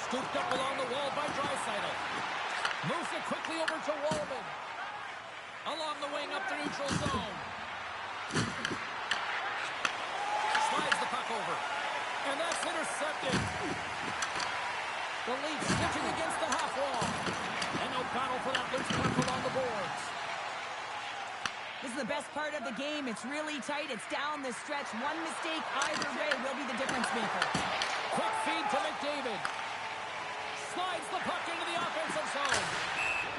Scooped up along the wall by Draisaitl. Moves it quickly over to Walden. Along the wing up the neutral zone. Slides the puck over. And that's intercepted. The Leafs stitching against the half wall. And no battle for that loose puck along the boards. This is the best part of the game. It's really tight. It's down the stretch. One mistake either way will be the difference maker. Quick feed to McDavid. Slides the puck into the offensive zone.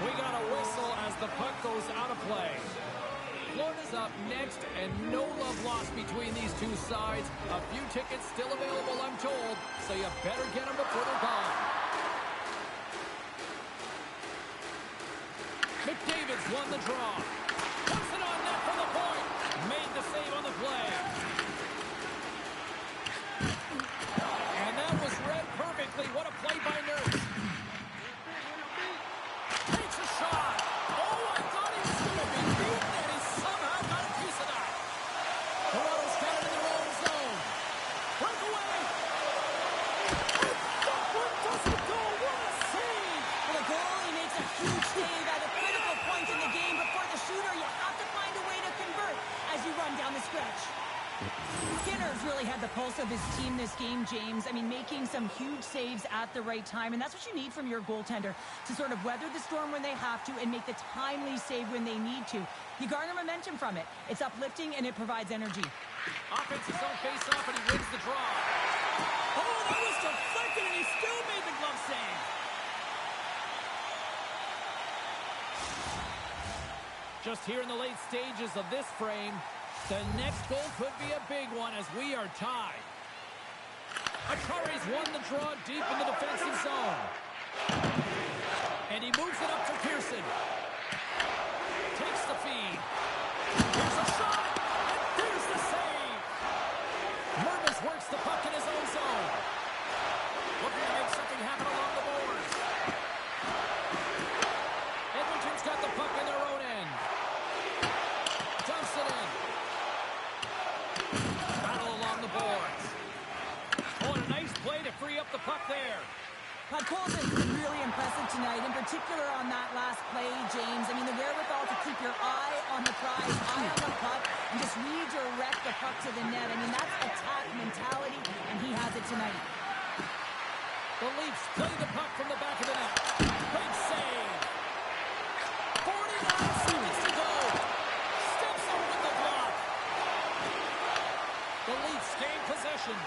We got a whistle as the puck goes out of play. Florida's up next, and no love lost between these two sides. A few tickets still available, I'm told, so you better get them before they're gone. McDavid's won the draw. Puts it on net for the point. Made the save on the play. And that was read perfectly. What a play by Nurse. Takes a shot. Oh, I thought he was going to be beaten, and he somehow got a piece of that. Toronto's got it in their own zone. Breakaway. Where does it go? What a save. Well, the goalie makes a huge save at a critical point in the game. Before the shooter, you have to find a way to convert as you run down the stretch. Skinner's really had the pulse of his team this game, James. I mean, making some huge saves at the right time, and that's what you need from your goaltender to sort of weather the storm when they have to and make the timely save when they need to. You garner momentum from it. It's uplifting, and it provides energy. Offensive zone face-off, and he wins the draw. Oh, that was deflected, and he still made the glove save. Just here in the late stages of this frame, the next goal could be a big one as we are tied. Acari's won the draw deep in the defensive zone. And he moves it up to Pearson. Takes the feed. Here's a shot, and there's the save. Mervis works the puck in his own zone. Looking to make something happen along the boards. Edmonton's got the puck in their own end. Dumps it in. Battle along the boards. Oh, and a nice play to free up the puck there. Podkolzin's been really impressive tonight, in particular on that last play, James. I mean, the wherewithal to keep your eye on the prize, eye on the puck, and just redirect the puck to the net. I mean, that's attack mentality, and he has it tonight. The Leafs play the puck from the back of the net. Big save. 49 seconds to go. Steps over the block. The Leafs gain possession.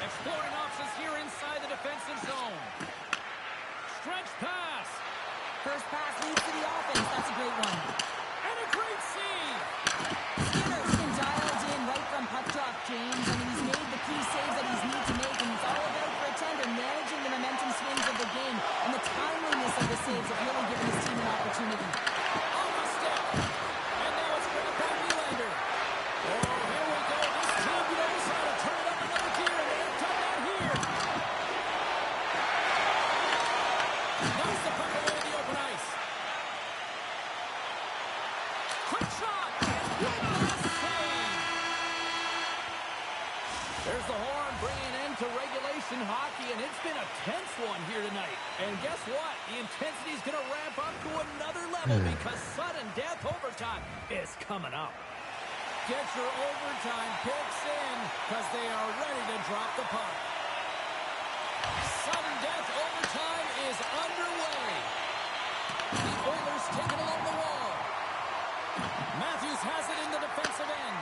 Exploring options here inside the defensive zone. Stretch pass. First pass leads to the offense. That's a great one. And a great save. Skinner's been dialed in right from puck drop, James. I mean, he's made the key saves that he's need to make, and it's all about for a tender, managing the momentum swings of the game. And the timeliness of the saves have really given his team an opportunity. Off a step. And now it's brought by Nylander. Oh, here we go. This team knows how to turn up another gear, and they have done that here. Knocks the puck away to the open ice. Quick shot. One last save. There's the horn bringing an end to regulation hockey, and it's been a tense one here tonight. And guess what? The intensity is going to ramp up to another level because sudden death overtime is coming up. Get your overtime picks in because they are ready to drop the puck. Sudden death overtime is underway. The Oilers take it along the wall. Matthews has it in the defensive end.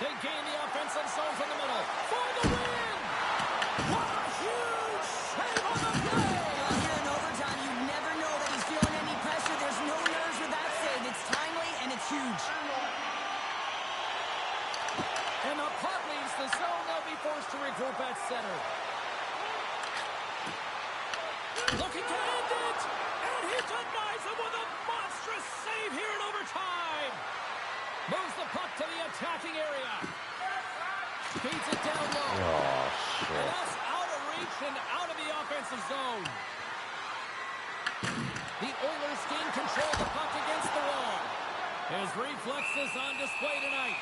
They gain the offensive zone from the middle for the win. What a huge save on the play. Well, here in overtime, you never know that he's feeling any pressure. There's no nerves with that save. It's timely, and it's huge. And the puck leaves the zone. They'll be forced to regroup at center. Looking to end it. And he denies him with a monstrous save here in overtime. Moves the puck to the attacking area. Feeds it down low. Oh, And shit. that's out of reach and out of the offensive zone. The Oilers gain control of the puck against the wall. His reflexes on display tonight.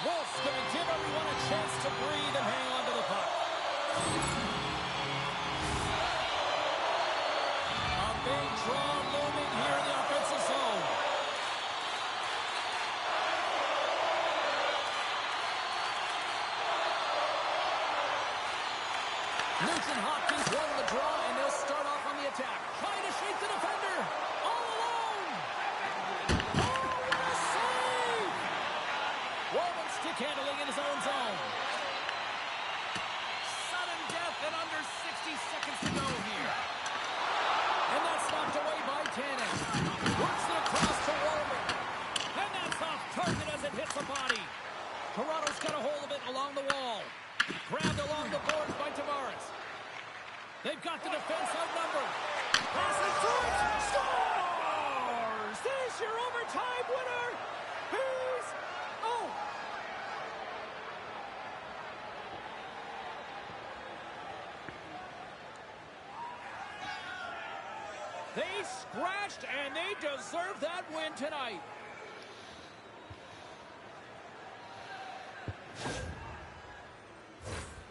Wolf's going to give everyone a chance to breathe and hang on to the puck. A big draw looming here in the offensive zone. Nugent Hopkins won the draw, and they'll start off on the attack. Trying to shake the defender. All alone. Oh, what a save! Woven stick handling in his own zone. Sudden death in under 60 seconds to go. got a hold of it along the wall. Grabbed along the boards by Tavares. They've got the defense outnumbered. Passes through it. Scores! There's your overtime winner. He's... Oh! They scratched, and they deserve that win tonight.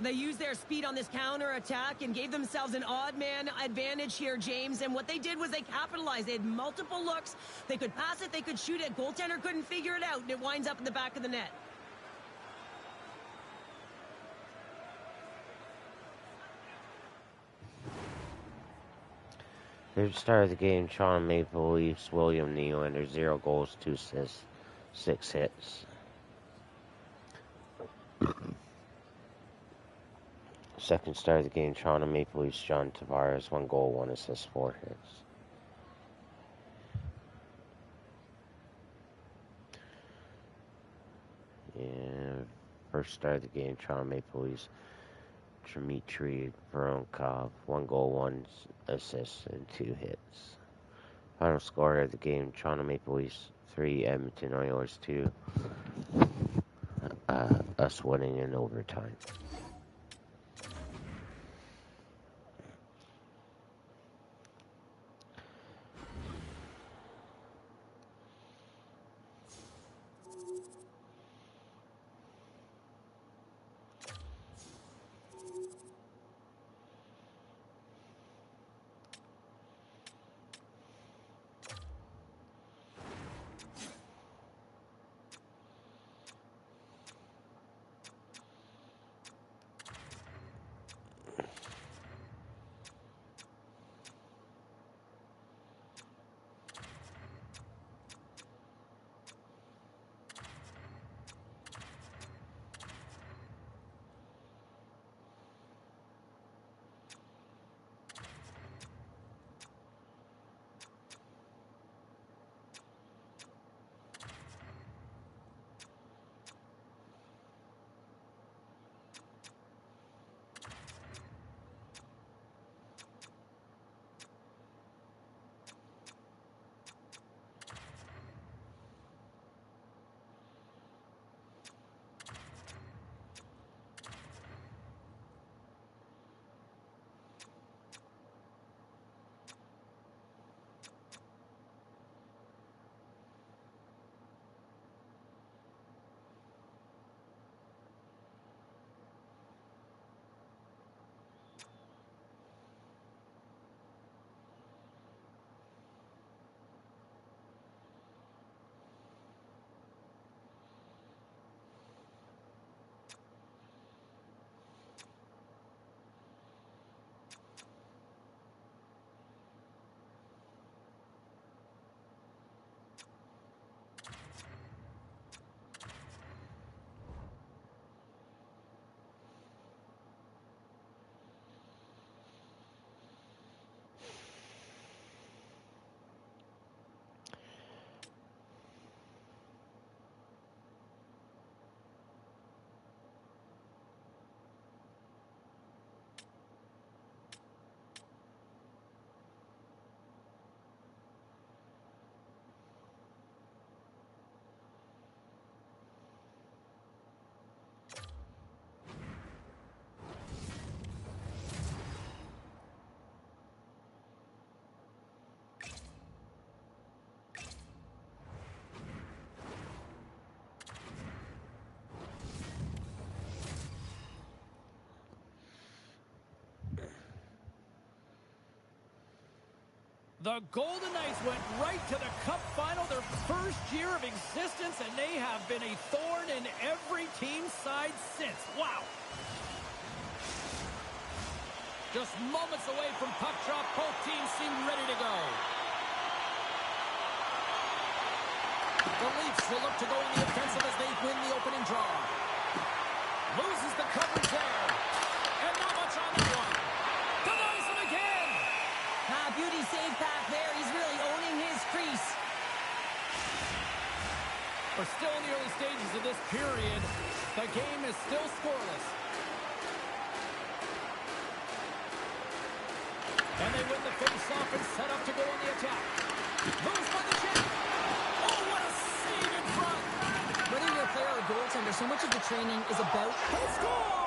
They used their speed on this counter-attack and gave themselves an odd-man advantage here, James. And what they did was they capitalized. They had multiple looks. They could pass it, they could shoot it. Goaltender couldn't figure it out, and it winds up in the back of the net. Third start of the game, Toronto Maple Leafs, William Nylander, 0 goals, 2 assists, 6 hits. Second start of the game, Toronto Maple Leafs, John Tavares, 1 goal, 1 assist, 4 hits. And first start of the game, Toronto Maple Leafs, Dmitry Voronkov, 1 goal, 1 assist, and 2 hits. Final score of the game, Toronto Maple Leafs 3, Edmonton Oilers 2. Us winning in overtime. The Golden Knights went right to the Cup final, their first year of existence, and they have been a thorn in every team's side since. Wow. Just moments away from puck drop, both teams seem ready to go. The Leafs will look to go on the offensive as they win the opening draw. Loses the coverage there. And not much on that one. Denies him again. Beauty save back there. He's really owning his crease. We're still in the early stages of this period. The game is still scoreless. And they win the face-off and set up to go on the attack. Moves by the check. Oh, what a save in front. Whether you're a player or a goaltender, so much of the training is about They score!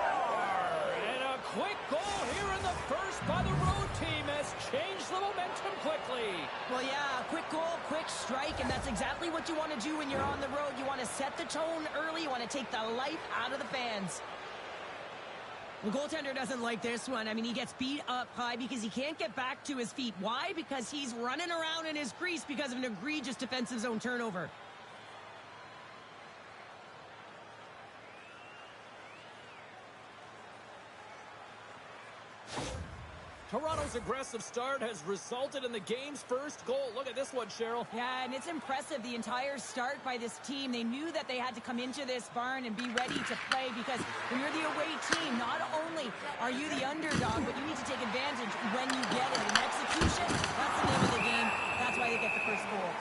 And a quick goal here in the first by the road team has changed the momentum quickly. Well, yeah, quick goal, quick strike, and that's exactly what you want to do when you're on the road. You want to set the tone early. You want to take the life out of the fans. The goaltender doesn't like this one. I mean, he gets beat up high because he can't get back to his feet. Why? Because he's running around in his crease because of an egregious defensive zone turnover. Toronto's aggressive start has resulted in the game's first goal. Look at this one, Cheryl. Yeah, and it's impressive, the entire start by this team. They knew that they had to come into this barn and be ready to play because when you're the away team, not only are you the underdog, but you need to take advantage when you get it. And execution, that's the name of the game. That's why they get the first goal.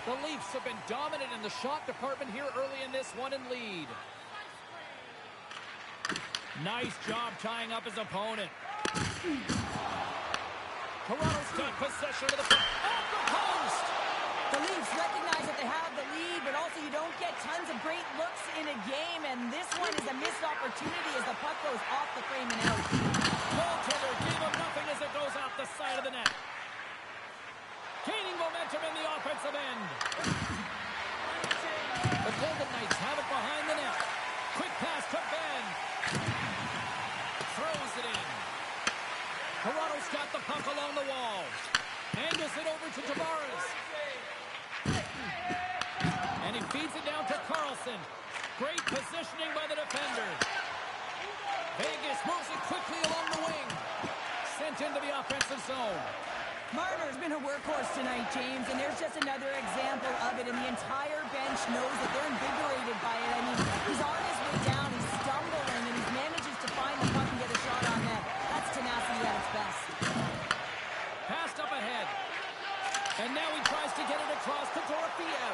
The Leafs have been dominant in the shot department here early in this one and lead. Nice job tying up his opponent. Toronto's got possession of the puck. Off the post! The Leafs recognize that they have the lead, but also you don't get tons of great looks in a game, and this one is a missed opportunity as the puck goes off the frame and out. Goaltender gave him nothing as it goes out the side of the net. Gaining momentum in the offensive end. The Golden Knights have it behind the net. Quick pass to Ben. Throws it in. Toronto's got the puck along the wall. Angles it over to Tavares. And he feeds it down to Carlson. Great positioning by the defender. Vegas moves it quickly along the wing. Sent into the offensive zone. Marner's been a workhorse tonight, James, and there's just another example of it, and the entire bench knows that they're invigorated by it. I mean, he's on his way down, he's stumbling, and he manages to find the puck and get a shot on net. That's tenacity at its best. Passed up ahead. And now he tries to get it across to Dorofeo.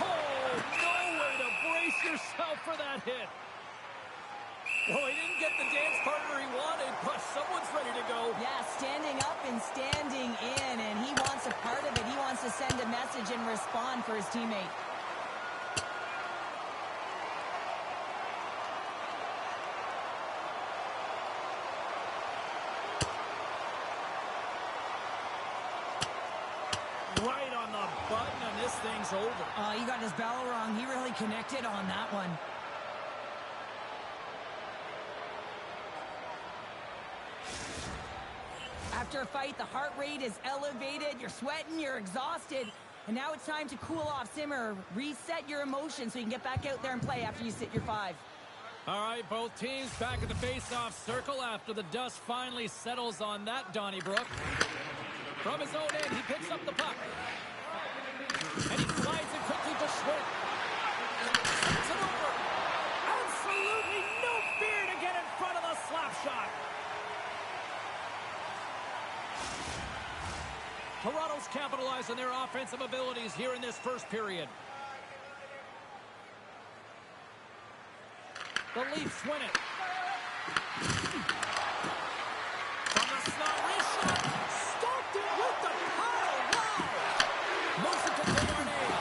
Oh, no way to brace yourself for that hit. Well, he didn't get the dance partner he wanted, but someone's ready to go. Yeah, standing up and standing in, and he wants a part of it. He wants to send a message and respond for his teammate. Right on the button, and this thing's over. He got his bell wrong. He really connected on that one. After a fight, the heart rate is elevated, you're sweating, you're exhausted, and now it's time to cool off, simmer, reset your emotions so you can get back out there and play after you sit your 5. All right, both teams back at the face-off circle after the dust finally settles on that Donnybrook. From his own end, he picks up the puck. And he slides it quickly to Schmidt. Sends it over. Absolutely no fear to get in front of the slap shot. Toronto's capitalized on their offensive abilities here in this first period. The Leafs win it. From the slot, wrist shot. Stopped it with the power. Wow. Moves it to Desharnais.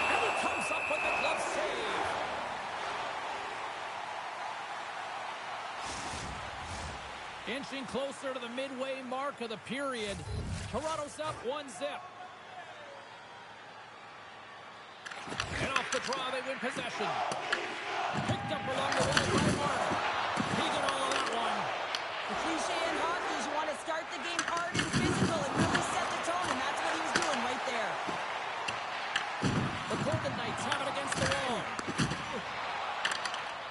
And he comes up with the glove save. Inching closer to the midway mark of the period. Toronto's up 1-0. And off the draw, they win possession. Picked up along the wall by Marner. He got all of that one. The cliche in hockey is you want to start the game hard and physical and really set the tone, and that's what he was doing right there. The Golden Knights have it against the wall.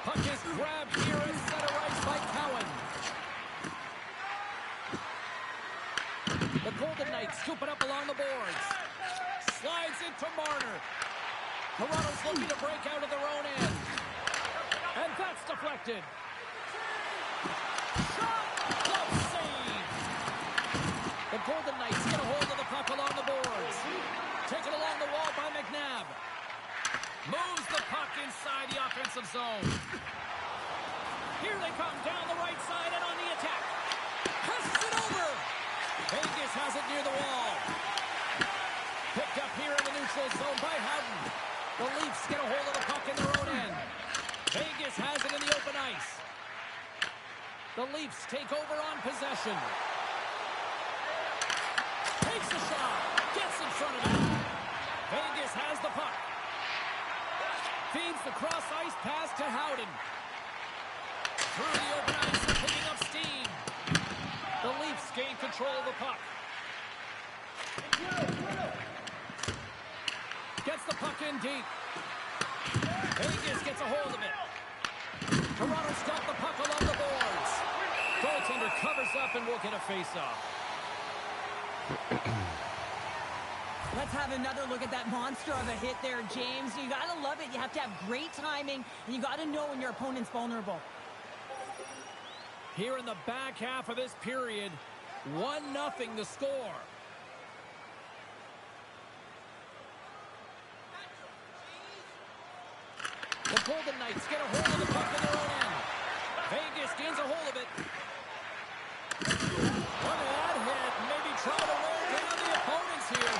Puck is grabbed here at center ice by Cowan. The Golden Knights scoop it up along the boards. Slides into Marner. Toronto's looking to break out of their own end. And that's deflected. Shot! Glove save! The Golden Knights get a hold of the puck along the boards. Take it along the wall by McNabb. Moves the puck inside the offensive zone. Here they come down the right side and on the attack. Passes it over. Vegas has it near the wall. Picked up here in the neutral zone by Howden. The Leafs get a hold of the puck in their own end. Vegas has it in the open ice. The Leafs take over on possession. Takes a shot. Gets in front of it. Vegas has the puck. Feeds the cross-ice pass to Howden. Through the open ice and picking up steam. The Leafs gain control of the puck. Gets the puck in deep. Vegas gets a hold of it. Toronto's got the puck along the boards. Goaltender covers up and will get a face-off. Let's have another look at that monster of a hit there, James. You got to love it. You have to have great timing, and you got to know when your opponent's vulnerable. Here in the back half of this period, 1-0 the score. The Golden Knights get a hold of the puck in their own end. Vegas gains a hold of it. Look at that hit. Maybe try to roll down the opponents here.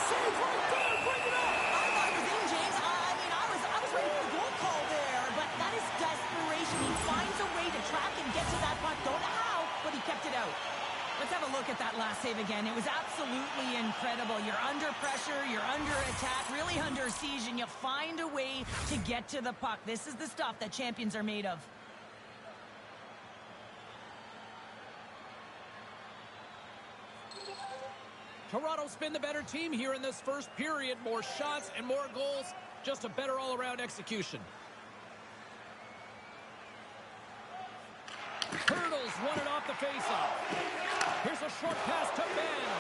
Save right there. Bring it up. I thought it was in, James. I was ready for the goal call there, but that is desperation. He finds a way to track and get to that puck. Don't know how, but he kept it out. Let's have a look at that last save again. It was absolutely incredible. You're under pressure, you're under attack, really under siege, and you find a way to get to the puck. This is the stuff that champions are made of. Toronto's been the better team here in this first period. More shots and more goals. Just a better all-around execution. Hurdles won it off the faceoff. Here's a short pass to Ben.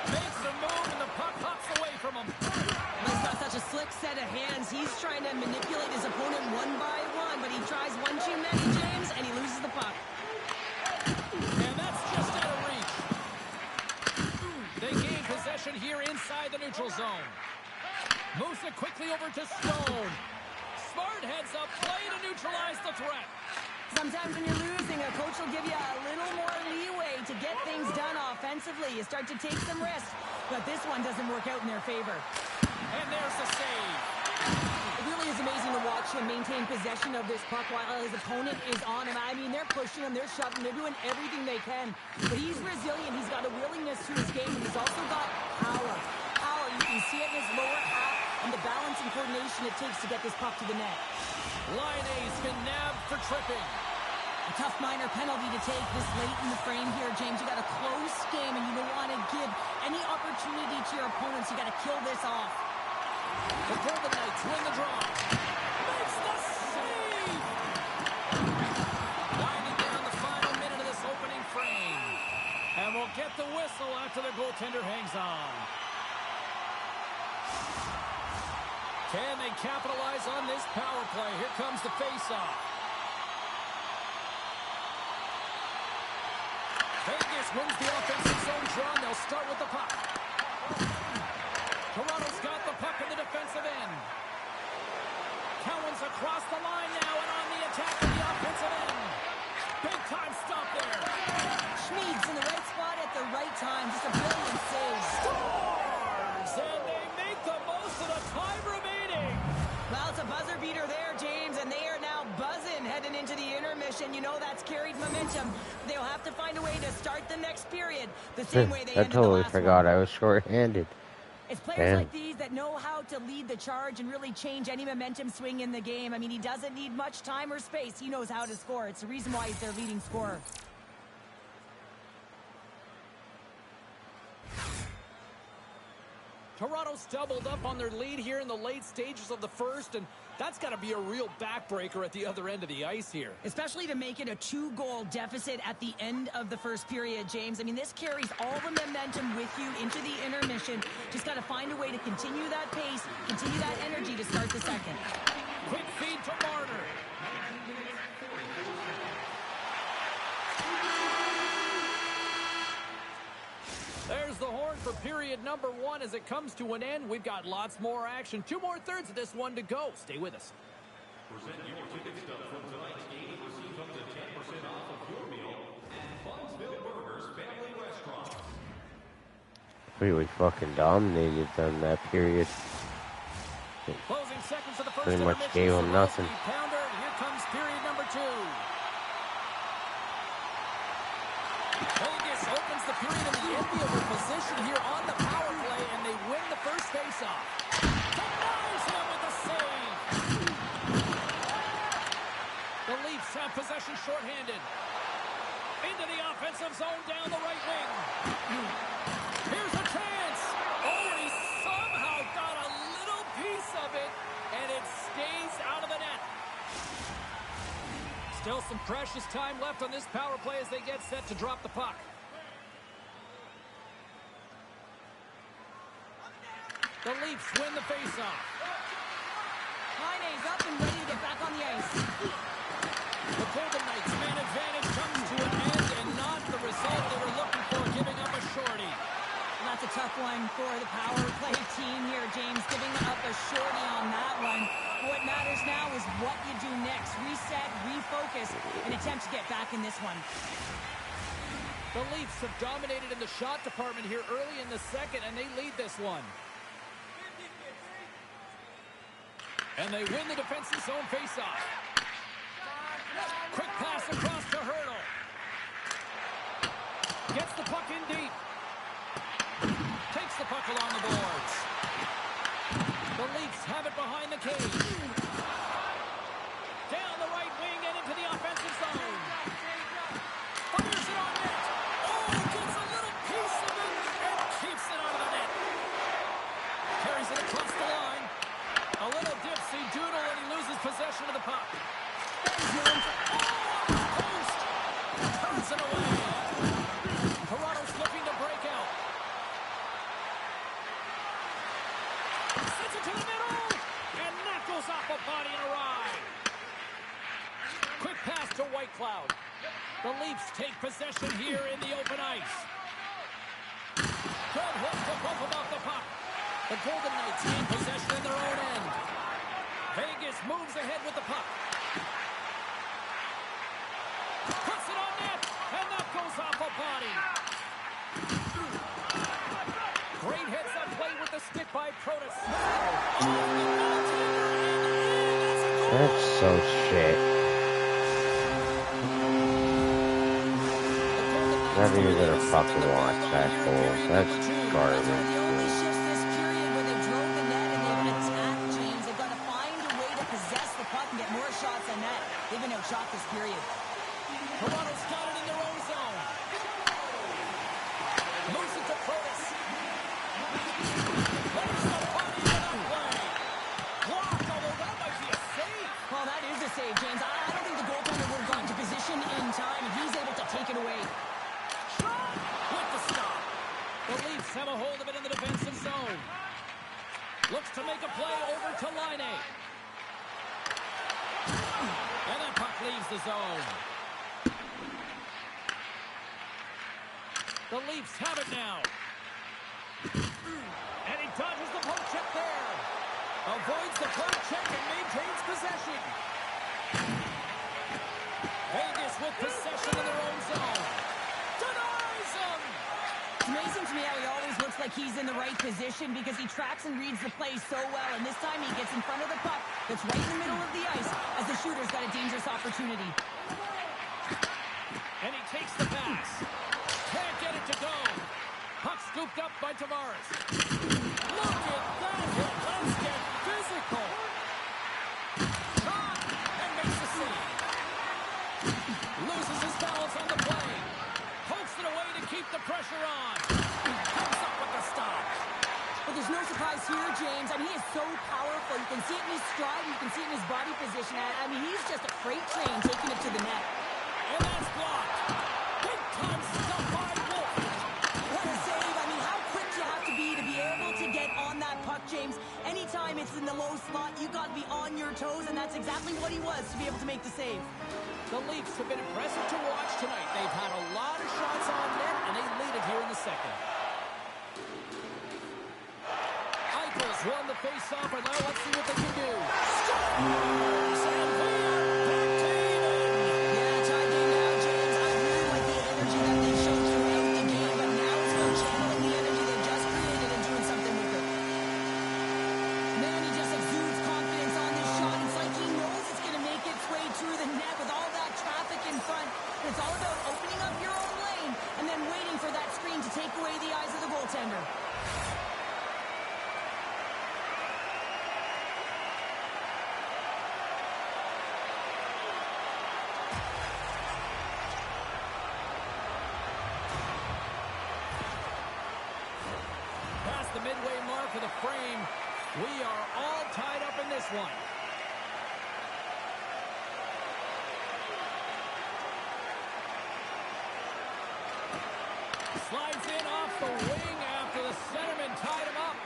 Makes a move and the puck hops away from him. He's got such a slick set of hands. He's trying to manipulate his opponent one by one, but he tries one too many, James, and he loses the puck. And that's just out of reach. They gain possession here inside the neutral zone. Moves it quickly over to Stone. Smart heads up play to neutralize the threat. Sometimes when you're losing, a coach will give you a little more leeway to get things done offensively. You start to take some risks, but this one doesn't work out in their favor. And there's the save. It really is amazing to watch him maintain possession of this puck while his opponent is on him. I mean, they're pushing him, they're shoving, they're doing everything they can. But he's resilient. He's got a willingness to his game, and he's also got power. Power, you can see it in his lower half and the balance and coordination it takes to get this puck to the net. Line A's been nabbed for tripping. A tough minor penalty to take this late in the frame here, James. You got a close game, and you don't want to give any opportunity to your opponents. You got to kill this off. The Golden Knights win the draw. Makes the save! Winding down the final minute of this opening frame. And we'll get the whistle after the goaltender hangs on. Can they capitalize on this power play? Here comes the face-off. Vegas wins the offensive zone draw, and they'll start with the puck. Toronto's got the puck in the defensive end. Cowan's across the line now and on the attack in the offensive end. Big time stop there. Schmid's in the right spot at the right time. Just a brilliant save. Scores! And they make the most of the time remaining. Well, it's a buzzer beater there, James, and they are now buzzing heading into the intermission. You know that's carried momentum. They'll have to find a way to start the next period the same way they ended the last one. I totally forgot I was short-handed. It's players like these that know how to lead the charge and really change any momentum swing in the game. I mean, he doesn't need much time or space. He knows how to score. It's the reason why he's their leading scorer. Toronto's doubled up on their lead here in the late stages of the first, and that's got to be a real backbreaker at the other end of the ice here. Especially to make it a 2-goal deficit at the end of the first period, James. I mean, this carries all the momentum with you into the intermission. Just got to find a way to continue that pace, continue that energy to start the second. Quick feed to Marner. There's the horn for period number 1 as it comes to an end. We've got lots more action. 2 more thirds of this one to go. Stay with us. Present your ticket stub from tonight's game and receive up to 10% off of your meal at Bunsville Burgers Family Restaurant. We fucking dominated them that period. Closing seconds of the first Pretty much intermission. gave them nothing. Pounder, and here comes period number 2. Vegas opens the period in the enviable position here on the power play, and they win the first faceoff. Denies him with the save. The Leafs have possession shorthanded. Into the offensive zone down the right wing. Here's a chance. Oh, and he somehow got a little piece of it, and it stays out of the net. Still some precious time left on this power play as they get set to drop the puck. The Leafs win the faceoff. Heine's up and ready to get back on the ice. The Golden Knights' man advantage comes to an end, and not the result they were looking for, giving up a shorty. And that's a tough one for the power play team here, James, giving up a shorty on that one. What matters now is what you do next. Reset, refocus, and attempt to get back in this one. The Leafs have dominated in the shot department here early in the second, and they lead this one. And they win the defensive zone faceoff. Quick pass across to Hurdle. Gets the puck in deep. Takes the puck along the boards. The Leafs have it behind the cage. Down the right wing and into the offensive zone. Fires it on net. Oh, gets a little piece of it and keeps it out of the net. Carries it across the line. A little dipsy doodle and he loses possession of the puck. Oh, post! Turns it away. Toronto's looking to break out. Sends it to the middle, and that goes off a body and a ride. Quick pass to Whitecloud. The Leafs take possession here in the open ice. Good hook to bump him off the puck. The Golden Knights gain possession in their own end. Vegas moves ahead with the puck. Puts it on net, and that goes off a body. Great heads-up play with the stick by Protas. That's so shit. Not even gonna fucking watch that goal. That's garbage. They've been outshot this period. Toronto's got it in their own zone. Moves it to Protas. There's the body to that play. Blocked, although that might be a save. Well, that is a save, James. I don't think the goaltender would have gotten to position in time, and he's able to take it away. Shot with the stop. The Leafs have a hold of it in the defensive zone. Looks to make a play over to Laine. And that puck leaves the zone. The Leafs have it now. And he dodges the poke check there. Avoids the poke check and maintains possession. Vegas with possession in their own zone. Denies him. It's amazing to me how he always looks like he's in the right position because he tracks and reads the play so well. And this time he gets in front of the puck that's right in the middle of the ice as the shooter's got a dangerous opportunity. And he takes the pass. Can't get it to go. Puck scooped up by Tavares. Look at that hit. Let's get physical. Shot and makes the save. Loses his balance on the play. Pokes it away to keep the pressure on. Comes up with the stop. But there's no surprise here, James. I mean, he is so powerful. You can see it in his stride. You can see it in his body position. I mean, he's just a freight train taking it to the net. And that's blocked. Big time stuff by Wolf. What a save. I mean, how quick you have to be able to get on that puck, James. Anytime it's in the low slot, you got to be on your toes, and that's exactly what he was to be able to make the save. The Leafs have been impressive to watch tonight. They've had a lot of shots on net, and they lead it here in the second. He's won the face-off, and now let's see what they can do. Scores! And they are back to even. Yeah, tie game now, James. I really like the energy that they showed throughout the game, but now it's about channeling the energy they just created and doing something with it. Man, he just exudes confidence on this shot. It's like he knows it's going to make its way through the net with all that traffic in front. It's all about opening up your own lane and then waiting for that screen to take away the eyes of the goaltender. Past the midway mark of the frame, we are all tied up in this one. Slides in off the wing after the centerman tied him up.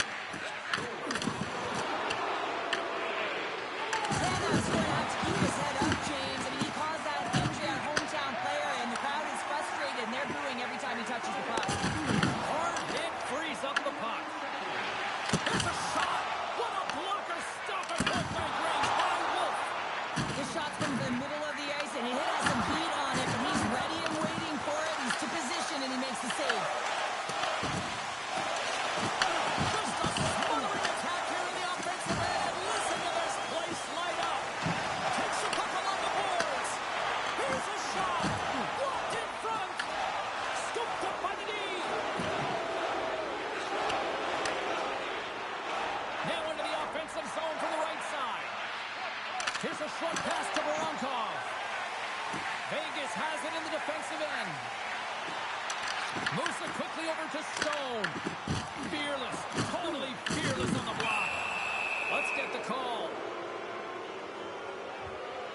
Tana's going to have to keep his head up, James. I mean, he caused that injury on hometown player, and the crowd is frustrated, and they're booing every time he touches the puck. Hard hit frees up the puck. There's a shot. What a blocker. Stop it. Point blank range by Wolf. This shot's come to the middle of the ice, and he has some beat on it, but he's ready and waiting for it. He's to position, and he makes the save. Just a smothering attack here in the offensive end. Listen to this place light up. Takes the puck along the boards. Here's a shot. Blocked in front. Scooped up by the D. Now into the offensive zone from the right side. Here's a short pass to Voronkov. Vegas has it in the defensive end. Moves it quickly over to Stone. Fearless, totally fearless on the block. Let's get the call.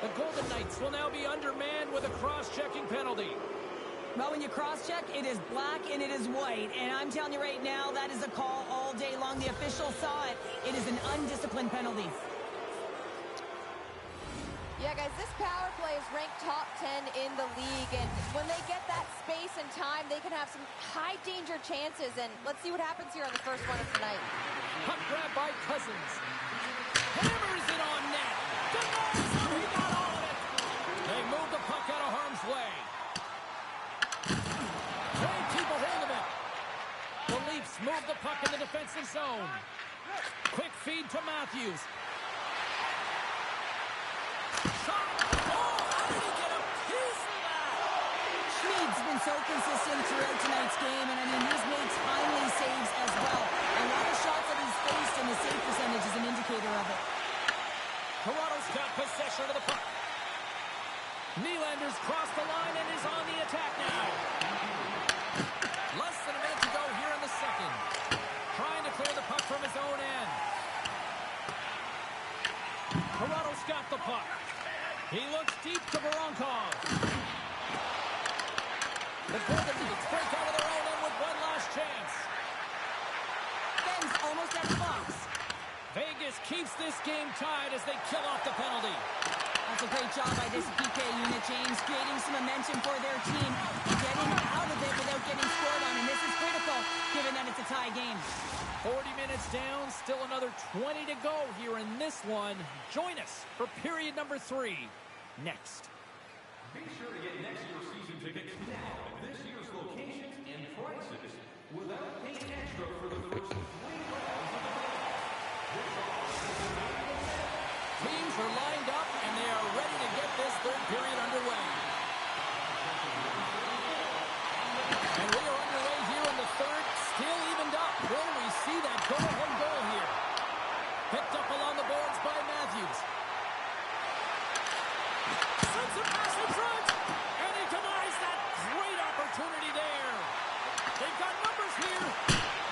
The Golden Knights will now be undermanned with a cross-checking penalty. Well, when you cross-check, it is black and it is white. And I'm telling you right now, that is a call all day long. The official saw it. It is an undisciplined penalty. Yeah, guys, this power play is ranked top 10 in the league, and when they get that space and time, they can have some high-danger chances, and let's see what happens here on the first one of the night. Puck grab by Cousins. Hammers it on net. Denies him. He got all of it. They move the puck out of harm's way. Can't keep a hold of it. The Leafs move the puck in the defensive zone. Quick feed to Matthews. Shot. Oh, how did he get a piece of that? Schmid's been so consistent throughout tonight's game, and I mean, he's made timely saves as well. A lot of shots that he's faced, and the save percentage is an indicator of it. Toronto's got possession of the puck. Nylander's crossed the line and is on the attack now. Less than a minute to go here in the second. Trying to clear the puck from his own end. Toronto's got the puck. He looks deep to Voronkov. The Golden Knights break out of their own end with one last chance. Ben's almost at the box. Vegas keeps this game tied as they kill off the penalty. That's a great job by this PK unit, James, creating some momentum for their team, getting out of it without getting scored on, and this is critical, given that it's a tie game. 40 minutes down, still another 20 to go here in this one. Join us for period number 3 next. Be sure to get next year's season tickets now at this year's locations and prices without paying extra for the first 3 rounds of the Teams are lined up, and they are ready to get this third period underway. And we are underway here in the third, still evened up. Will we see that go-ahead goal here? Picked up along the boards by Matthews. Sends a pass in front, and he denies that great opportunity there. They've got numbers here.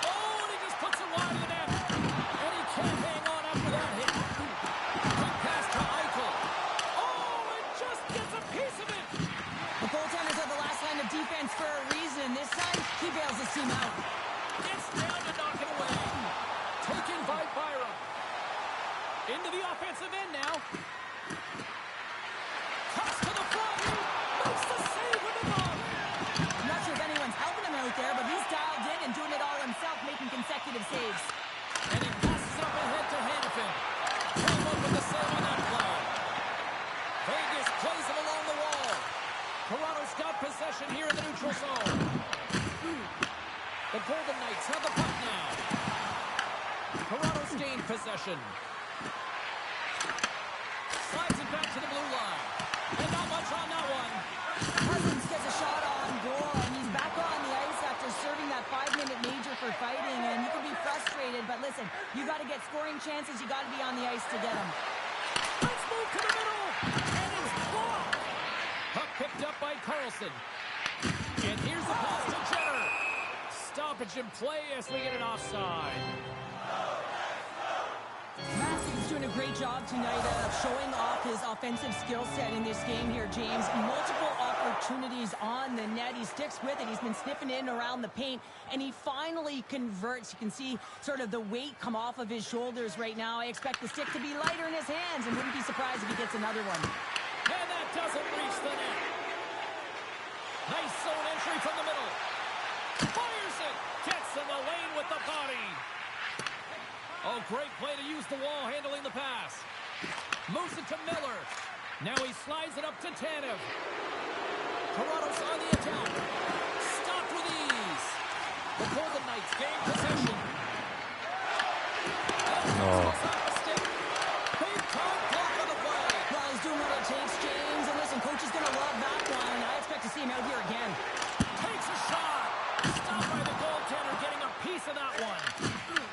Oh, and he just puts it wide of the net. And he can't hang on after that hit. Quick pass to Eichel. Oh, and just gets a piece of it. The goaltenders are the last line of defense for a reason. This time, he bails his team out. Gets down to knock it away. Taken by Byram. Into the offensive end now. Toss to the front. Makes the save with the glove. I'm not sure if anyone's helping him out there, but he's dialed in and doing it all himself, making consecutive saves. And he passes up Golden Knights have the puck now. Toronto's gained possession. Slides it back to the blue line. And not much on that one. Cousins gets a shot on goal, and he's back on the ice after serving that 5-minute major for fighting. And you can be frustrated, but listen, you got to get scoring chances. You got to be on the ice to get them. Let's move to the middle. And it's blocked. Puck picked up by Carlson. And here's the pass to Jenner. Stoppage in play as we get an offside. Matthew's doing a great job tonight of showing off his offensive skill set in this game here, James. Multiple opportunities on the net. He sticks with it. He's been sniffing in around the paint, and he finally converts. You can see sort of the weight come off of his shoulders right now. I expect the stick to be lighter in his hands, and wouldn't be surprised if he gets another one. And that doesn't reach the net. Nice zone entry from the middle. Fires it. Gets in the lane with the body. Oh, great play to use the wall handling the pass. Moves it to Miller. Now he slides it up to Tanev. Toronto's on the attack. Stopped with ease. The Golden Knights gain possession. Stick. Big time block on the play. Well, he's doing what it takes, James. And listen, coach is going to love that one. I expect to see him out here again. Takes a shot. Stopped by the goaltender, getting a piece of that one.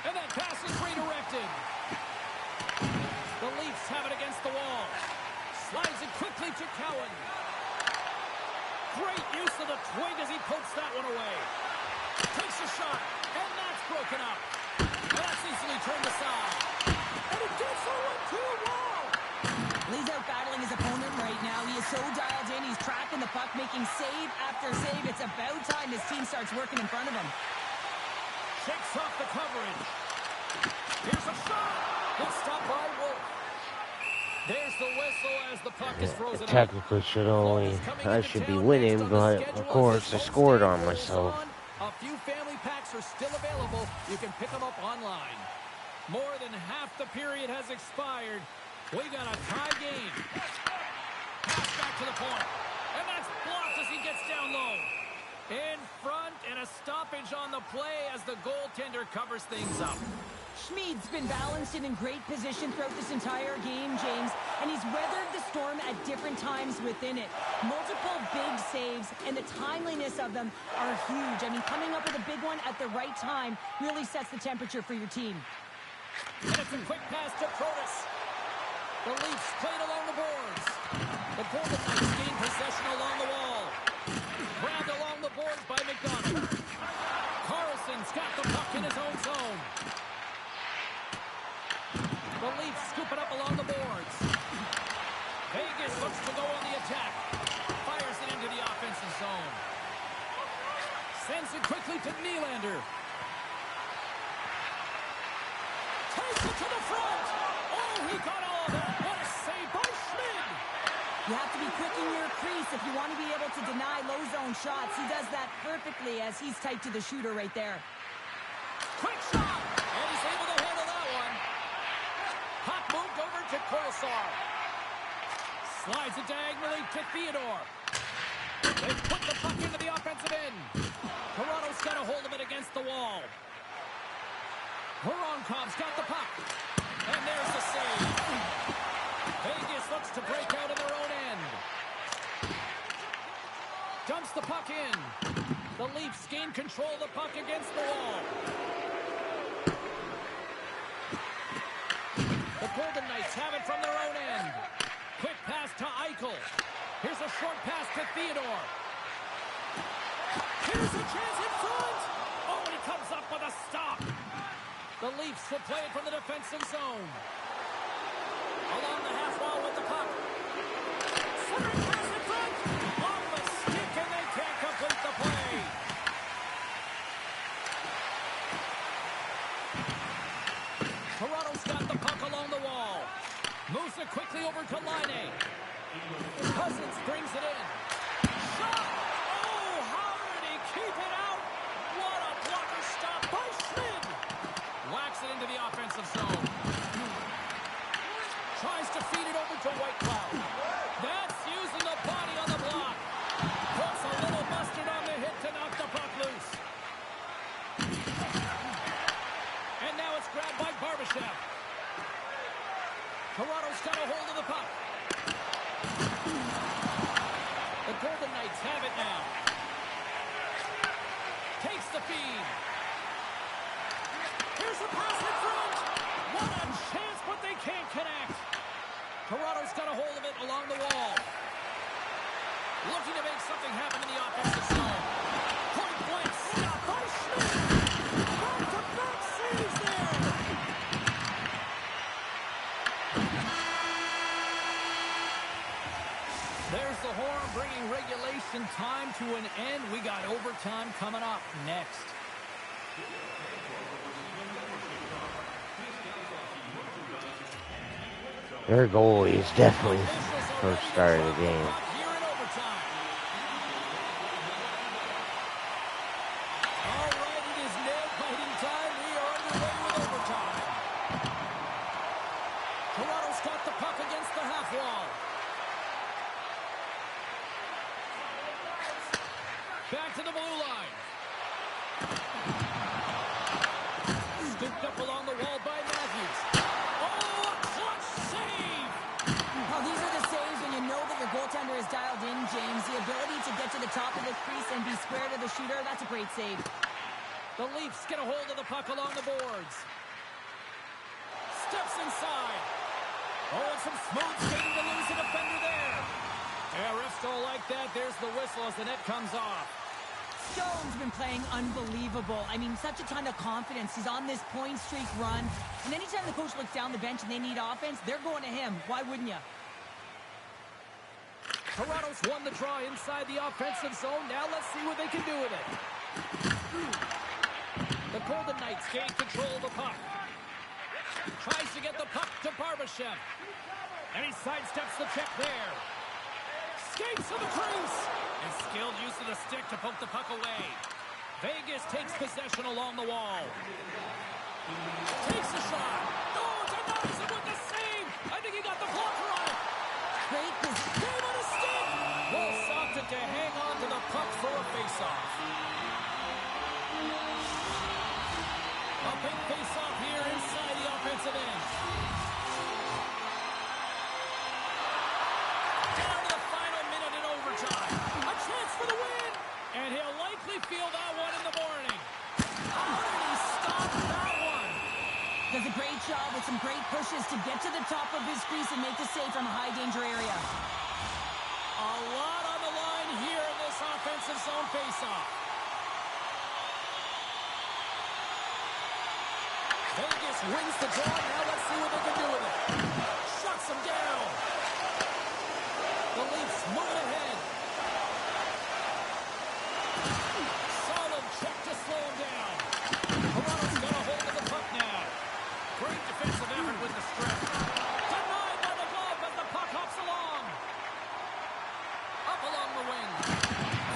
And that pass is redirected. The Leafs have it against the wall. Slides it quickly to Cowan. Great use of the twig as he pokes that one away. Takes a shot, and that's broken up. And that's easily turned aside. And it gets over to the wall. He's out battling his opponent right now. He is so dialed in. He's tracking the puck, making save after save. It's about time his team starts working in front of him. Shakes off the coverage. Here's a shot. It's stopped by Wolf. There's the whistle as the puck is frozen out. Technically I should be winning, but of course I scored on myself. A few family packs are still available. You can pick them up online. More than half the period has expired. We got a tie game. Pass back to the point. And that's blocked as he gets down low. In front, and a stoppage on the play as the goaltender covers things up. Schmid's been balanced and in great position throughout this entire game, James, and he's weathered the storm at different times within it. Multiple big saves, and the timeliness of them are huge. I mean, coming up with a big one at the right time really sets the temperature for your team. And it's a quick pass to Protas. The Leafs played along the boards. The Golden Knights gain possession along the wall. Grabbed along the boards by McDonald. Carlson's got the puck in his own zone. The Leafs scoop it up along the boards. Vegas looks to go on the attack. Fires it into the offensive zone. Sends it quickly to Nylander. Takes it to the front. Oh, he got all of that. What a save by Schmid. You have to be quick in your crease if you want to be able to deny low zone shots. He does that perfectly as he's tight to the shooter right there. Quick shot. And he's able to handle that one. Puck moved over to Kolesar. Slides it diagonally to Theodore. They put the puck into the offensive end. Toronto's got a hold of it against the wall. Voronkov's got the puck. And there's the save. Vegas looks to break out of their own end. Dumps the puck in. The Leafs gain control of the puck against the wall. The Golden Knights have it from their own end. Quick pass to Eichel. Here's a short pass to Theodore. Here's a chance in front. Oh, and he comes up with a stop. The Leafs will play it from the defensive zone. Along the half wall with the puck. Centering pass in front. Off the stick, and they can't complete the play. Toronto's got the puck along the wall. Moves it quickly over to Laine. Cousins brings it in. Shot! Oh, how did he keep it out? What a blocker stop by Schmid. Whacks it into the offensive zone. Tries to feed it over to Whitecloud. That's using the body on the block. Puts a little mustard on the hit to knock the puck loose. now it's grabbed by Barbashev. Toronto's got a hold of the puck. The Golden Knights have it now. Takes the feed. Here's the pass in front. What a chance, but they can't connect. Toronto's got a hold of it along the wall. Looking to make something happen in the offensive zone. Point blank stop by Schmidt. Back-to-back saves there. There's the horn bringing regulation time to an end. We got overtime coming up next. Their goalie is definitely first start of the game. Here in overtime. All right, it is nail-biting time. We are underway with overtime. Toronto's got the puck against the half wall. Back to the blue line. Scooped up along the wall by Matthews. Oh, a clutch save! Oh, these are the saves when you know that your goaltender is dialed in, James. The ability to get to the top of the crease and be square to the shooter, that's a great save. The Leafs get a hold of the puck along the boards. Steps inside. Oh, and some smooth skating to lose a defender there. Yeah, refs don't like that. There's the whistle as the net comes off. Stone's been playing unbelievable. I mean, such a ton of confidence. He's on this point streak run. And anytime the coach looks down the bench and they need offense, they're going to him. Why wouldn't you? Toronto's won the draw inside the offensive zone. Now let's see what they can do with it. The Golden Knights gain control of the puck. Tries to get the puck to Barbashev. And he sidesteps the check there. Skates to the crease. And skilled use of the stick to poke the puck away. Vegas takes possession along the wall. Takes a shot. Oh, denies him with the save. I think he got the blocker on it. Great position. Game on a stick. Well softed to hang on to the puck for a faceoff. A big faceoff here inside the offensive end. Down to the final minute in overtime. A chance for the win. And he'll likely feel that one in the morning. How did he stop that one? Does a great job with some great pushes to get to the top of his crease and make the save from a high danger area. A lot on the line here in this offensive zone faceoff. Vegas wins the draw. Now let's see what they can do with it. Shuts him down. The Leafs moving ahead. Solid check to slow him down. Toronto's got a hold of the puck now. Great defensive effort with the stretch. Denied by the glove as the puck hops along. Up along the wing.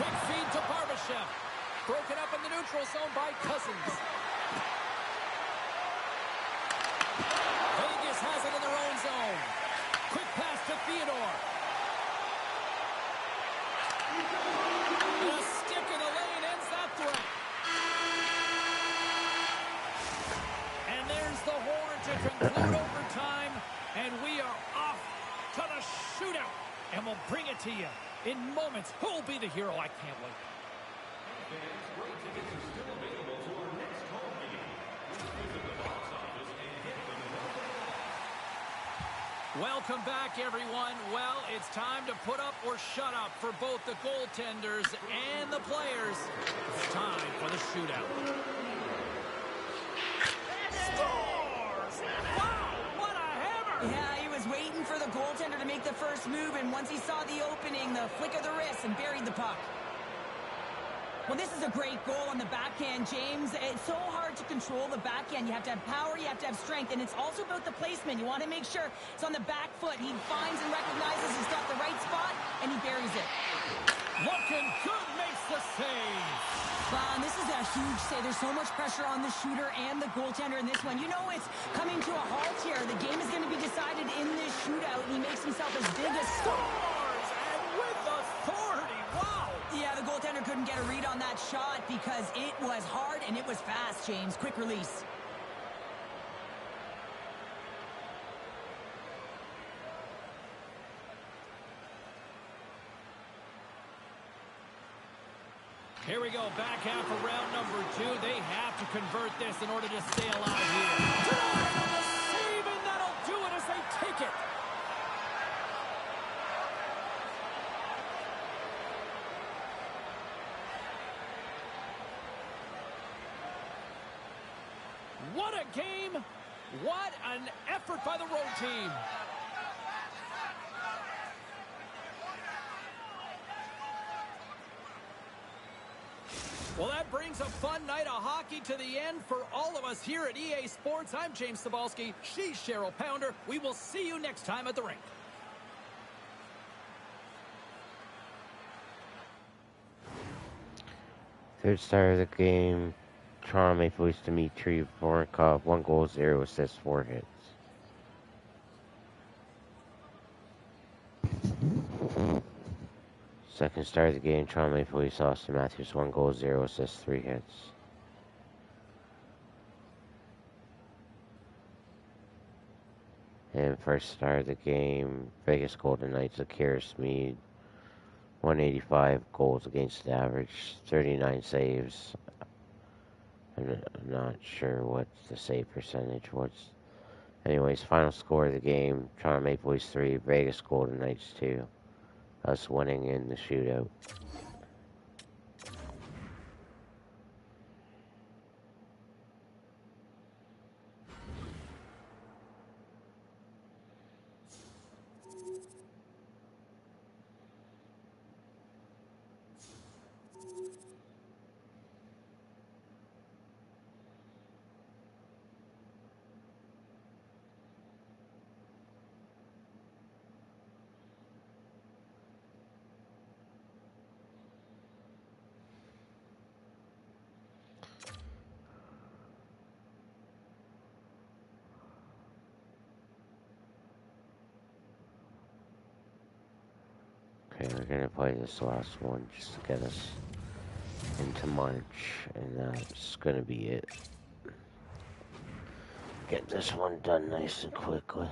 Quick feed to Barbashev. Broken up in the neutral zone by Cousins. Vegas has it in their own zone. Quick pass to Theodore. And a stick in the lane ends that threat. And there's the horn to conclude overtime. And we are off to the shootout. And we'll bring it to you in moments. Who'll be the hero? I can't wait. Fans, great tickets are still available to our next home game. Please visit the box office and hit the Welcome back, everyone. Well, it's time to put up or shut up for both the goaltenders and the players. It's time for the shootout. Scores! Wow, what a hammer! Yeah, he was waiting for the goaltender to make the first move, and once he saw the opening, the flick of the wrist and buried the puck. Well, this is a great goal on the backhand, James. It's so hard to control the backhand. You have to have power, you have to have strength, and it's also about the placement. You want to make sure it's on the back foot. He finds and recognizes he's got the right spot, and he buries it. Looking good makes the save. Wow, and this is a huge save. There's so much pressure on the shooter and the goaltender in this one. You know it's coming to a halt here. The game is going to be decided in this shootout, and he makes himself as big as... Scores! And with authority. Wow! Yeah, the goaltender couldn't get a read on that shot because it was hard and it was fast, James. Quick release. Here we go, back half of round number 2. They have to convert this in order to stay alive here. Denied on the save, and that'll do it as they take it. What a game! What an effort by the road team! Well, that brings a fun night of hockey to the end for all of us here at EA Sports. I'm James Cebulski. She's Cheryl Pounder. We will see you next time at the rink. Third star of the game, Toronto Maple Leafs Dmitry Vornikov, 1 goal, 0 assists, 4 hits. Second star of the game, Toronto Maple Leafs Austin Matthews, 1 goal, 0 assists, 3 hits. And first star of the game, Vegas Golden Knights Akira Smeed, 185 goals against the average, 39 saves. I'm not sure what the save percentage was. Anyways, final score of the game, Toronto Maple Leafs 3, Vegas Golden Knights 2. Us winning in the shootout. Okay, we're gonna play this last one just to get us into March, and that's gonna be it. Get this one done nice and quickly.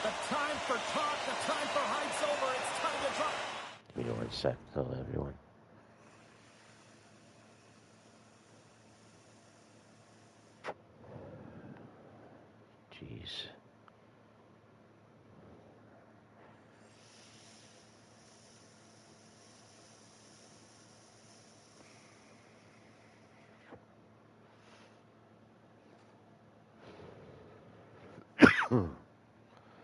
The time for talk, the time for hype's over. It's time to drop. Give me 1 sec, though, everyone. Jeez. The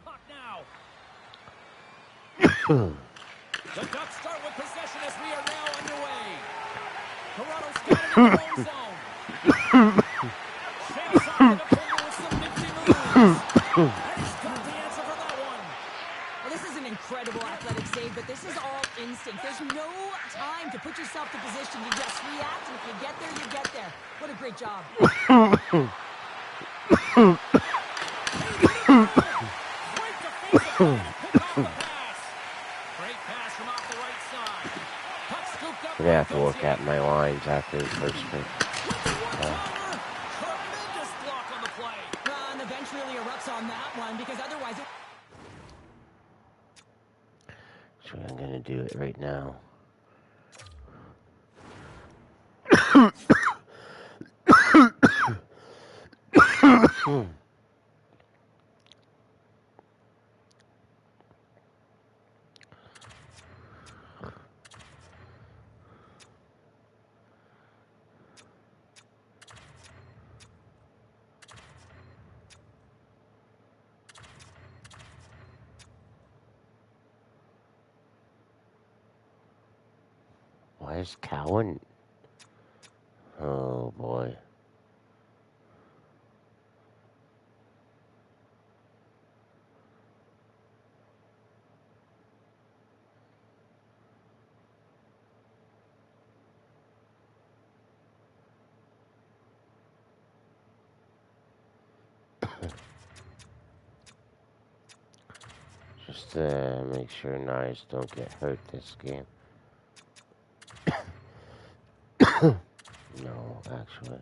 puck now. The Ducks start with possession as we are now underway. Toronto's got it in their own zone. Chance on the defender with some nifty moves. And he's got the answer for that one. Well, this is an incredible athletic save, but this is all instinct. There's no time to put yourself in position. You just react, and if you get there, you get there. What a great job. Great defensive play to pick off the pass. Great pass from off the right side. Puck scooped up. I'm gonna have to look at my lines after the first pick. Tremendous block on the play. And the bench really erupts on that one, because otherwise it... So I'm gonna do it right now. Where's Cowan? Oh boy. Just to make sure knives don't get hurt this game. No, actually.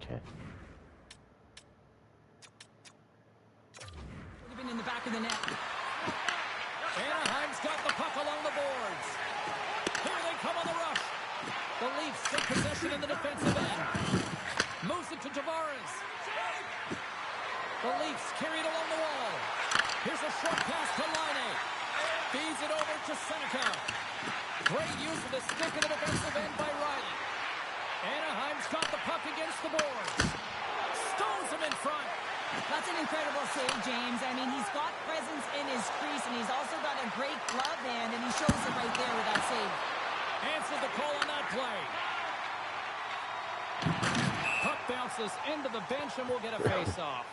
Okay. Even in the back of the net. Anaheim's got the puck along the boards. Here they come on the rush. The Leafs take possession in the defensive end. Moves it to Tavares. The Leafs carry it along the wall. Here's a short pass to Laine. Feeds it over to Seneca. Great use of the stick in the defensive end by Riley. Anaheim's got the puck against the boards. Stones him in front. That's an incredible save, James. I mean, he's got presence in his crease, and he's also got a great glove hand, and he shows it right there with that save. Answered the call on that play. Puck bounces into the bench, and we'll get a face-off.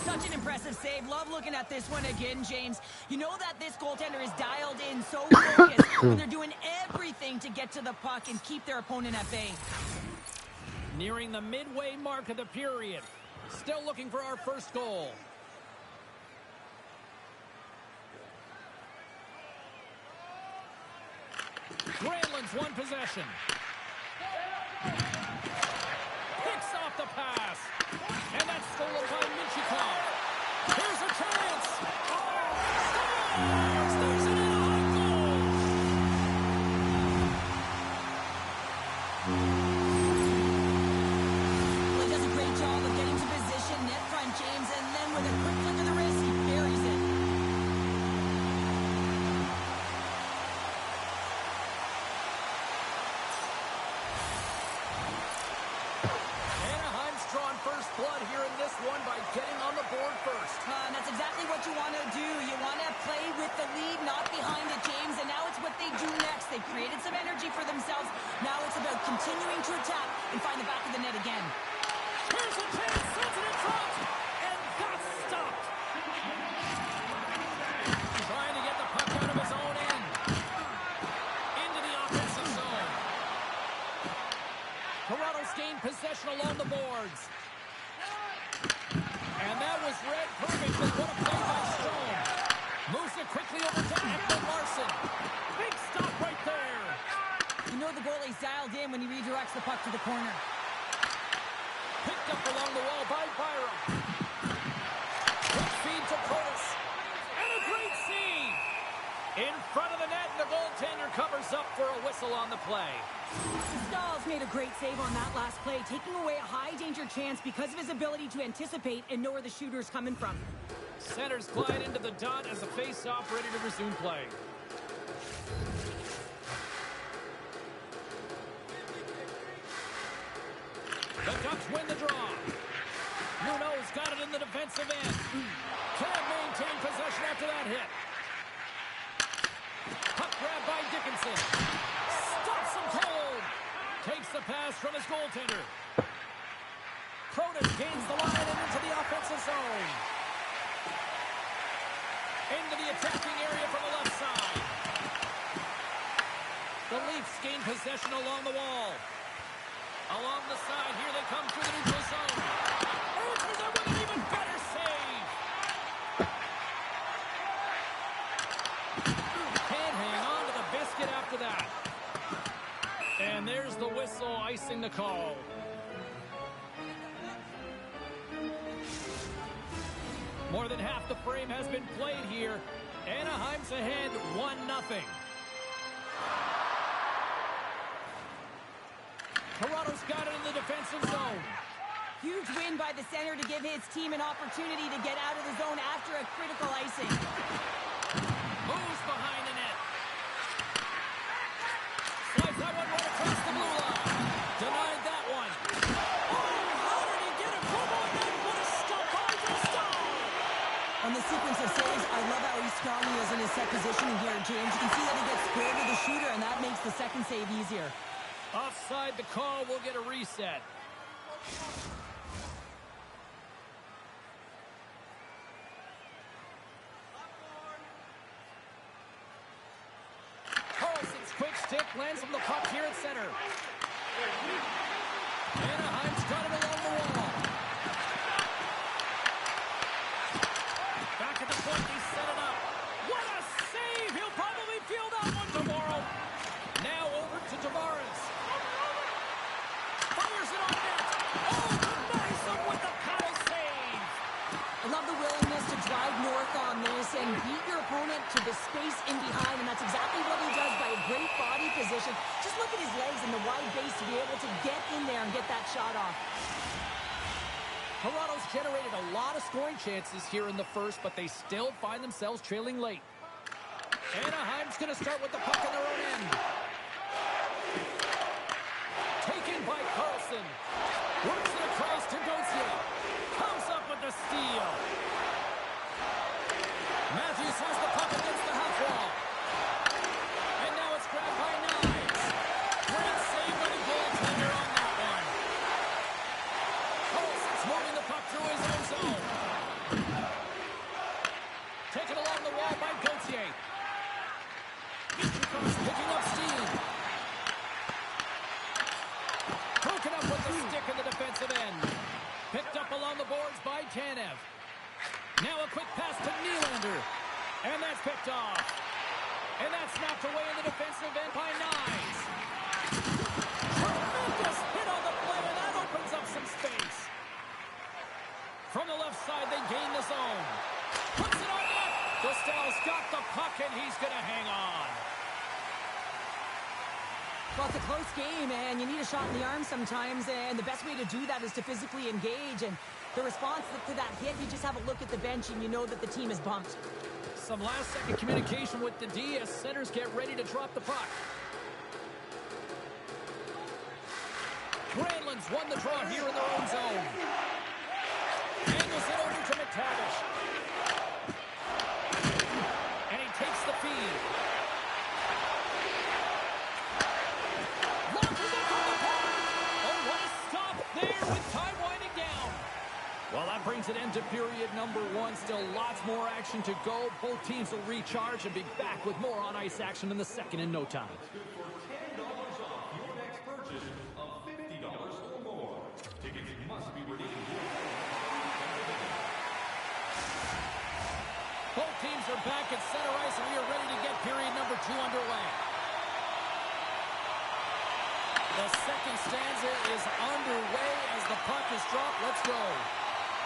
Such an impressive save. Love looking at this one again, James. You know that this goaltender is dialed in, so focused, when they're doing everything to get to the puck and keep their opponent at bay. Nearing the midway mark of the period. Still looking for our first goal. Granlund's won possession. Picks off the pass. And that's stolen by Michikov. Here's a chance. Scores! There's an Anaheim goal. Well, he does a great job of getting to position, net front, James, and then with a quick flick of the wrist, he buries it. Anaheim's drawn first blood here in this one by getting on the board first. And that's exactly what you want to do. You want to play with the lead, not behind it, James. And now it's what they do next. They created some energy for themselves. Now it's about continuing to attack and find the back of the net again. Here's a chance, sends it in front, and that's stopped. Trying to get the puck out of his own end. Into the offensive zone. Toronto's gained possession along the boards. And that was read perfectly. What a play by Stone. Moves it quickly over to Ekman Larson. Big stop right there. You know the goalie's dialed in when he redirects the puck to the corner. Picked up along the wall by Byram. Quick feed to Protas. And a great save. In front of the net, and the goaltender covers up for a whistle on the play. Stahl's made a great save on that last play, taking away a high-danger chance because of his ability to anticipate and know where the shooter's coming from. Centers glide into the dot as the face-off ready to resume play. The Ducks win the draw. Nuno's got it in the defensive end. Can't maintain possession after that hit. Puck grab by Dickinson. Stops him cold. Takes the pass from his goaltender. Protas gains the line and into the offensive zone. Into the attacking area from the left side. The Leafs gain possession along the wall. Along the side, here they come through the neutral zone. Answers it with an even better save. Can't hang on to the biscuit after that. And there's the whistle icing the call. More than half the frame has been played here. Anaheim's ahead 1-0. Toronto's got it in the defensive zone. Huge win by the center to give his team an opportunity to get out of the zone after a critical icing. Moves behind the net. Slides that one right across the blue line. Denied that one. Oh, how did he get it? Come on, man. What a stop by Dostal. On the sequence of saves, I love how strong he is in his set positioning here, James. You can see that he gets square to the shooter, and that makes the second save easier. Offside the call. We'll get a reset. Carlson's quick stick lands from the puck here at center. Anaheim's got it along the wall. Back at the point, they set it up. What a save! He'll probably feel that one tomorrow. Now over to Tavares. Fires it on net. Oh, nice one with the paddle save. I love the willingness to drive north on this and beat your opponent to the space in behind, and that's exactly what he does by a great body position. Just look at his legs and the wide base to be able to get in there and get that shot off. Toronto's generated a lot of scoring chances here in the first, but they still find themselves trailing late. Anaheim's going to start with the puck in their own end. Taken by Carlson. Works it across to Gauthier. Comes up with the steal. Matthews has the puck against the half wall. And now it's grabbed by Knives. Great save by the goaltender on that one. Carlson's moving the puck through his own zone. Taken along the wall by Gauthier. Michikoff's picking up steam. Broken up with the stick in the defensive end. Picked up along the boards by Tanev. Now a quick pass to Nylander. And that's picked off. And that's knocked away in the defensive end by Knives. Tremendous hit on the play, and that opens up some space. From the left side, they gain the zone. Puts it on net. Dostal's got the puck, and he's going to hang on. Well, it's a close game, and you need a shot in the arm sometimes, and the best way to do that is to physically engage. And the response to that hit, you just have a look at the bench, and you know that the team is bumped. Some last-second communication with the D as centers get ready to drop the puck. Granlund's won the draw here in their own zone. Angles it over to McTavish. And he takes the feed. Launches it from the puck. Oh, what a stop there with time winding down. Well, that brings an end to period number one. Still lots more action to go. Both teams will recharge and be back with more on-ice action in the second in no time. Good for $10 off your next purchase of $50 or more. Tickets must be redeemed. Both teams are back at center ice, and we are ready to get period number two underway. The second stanza is underway as the puck is dropped. Let's go.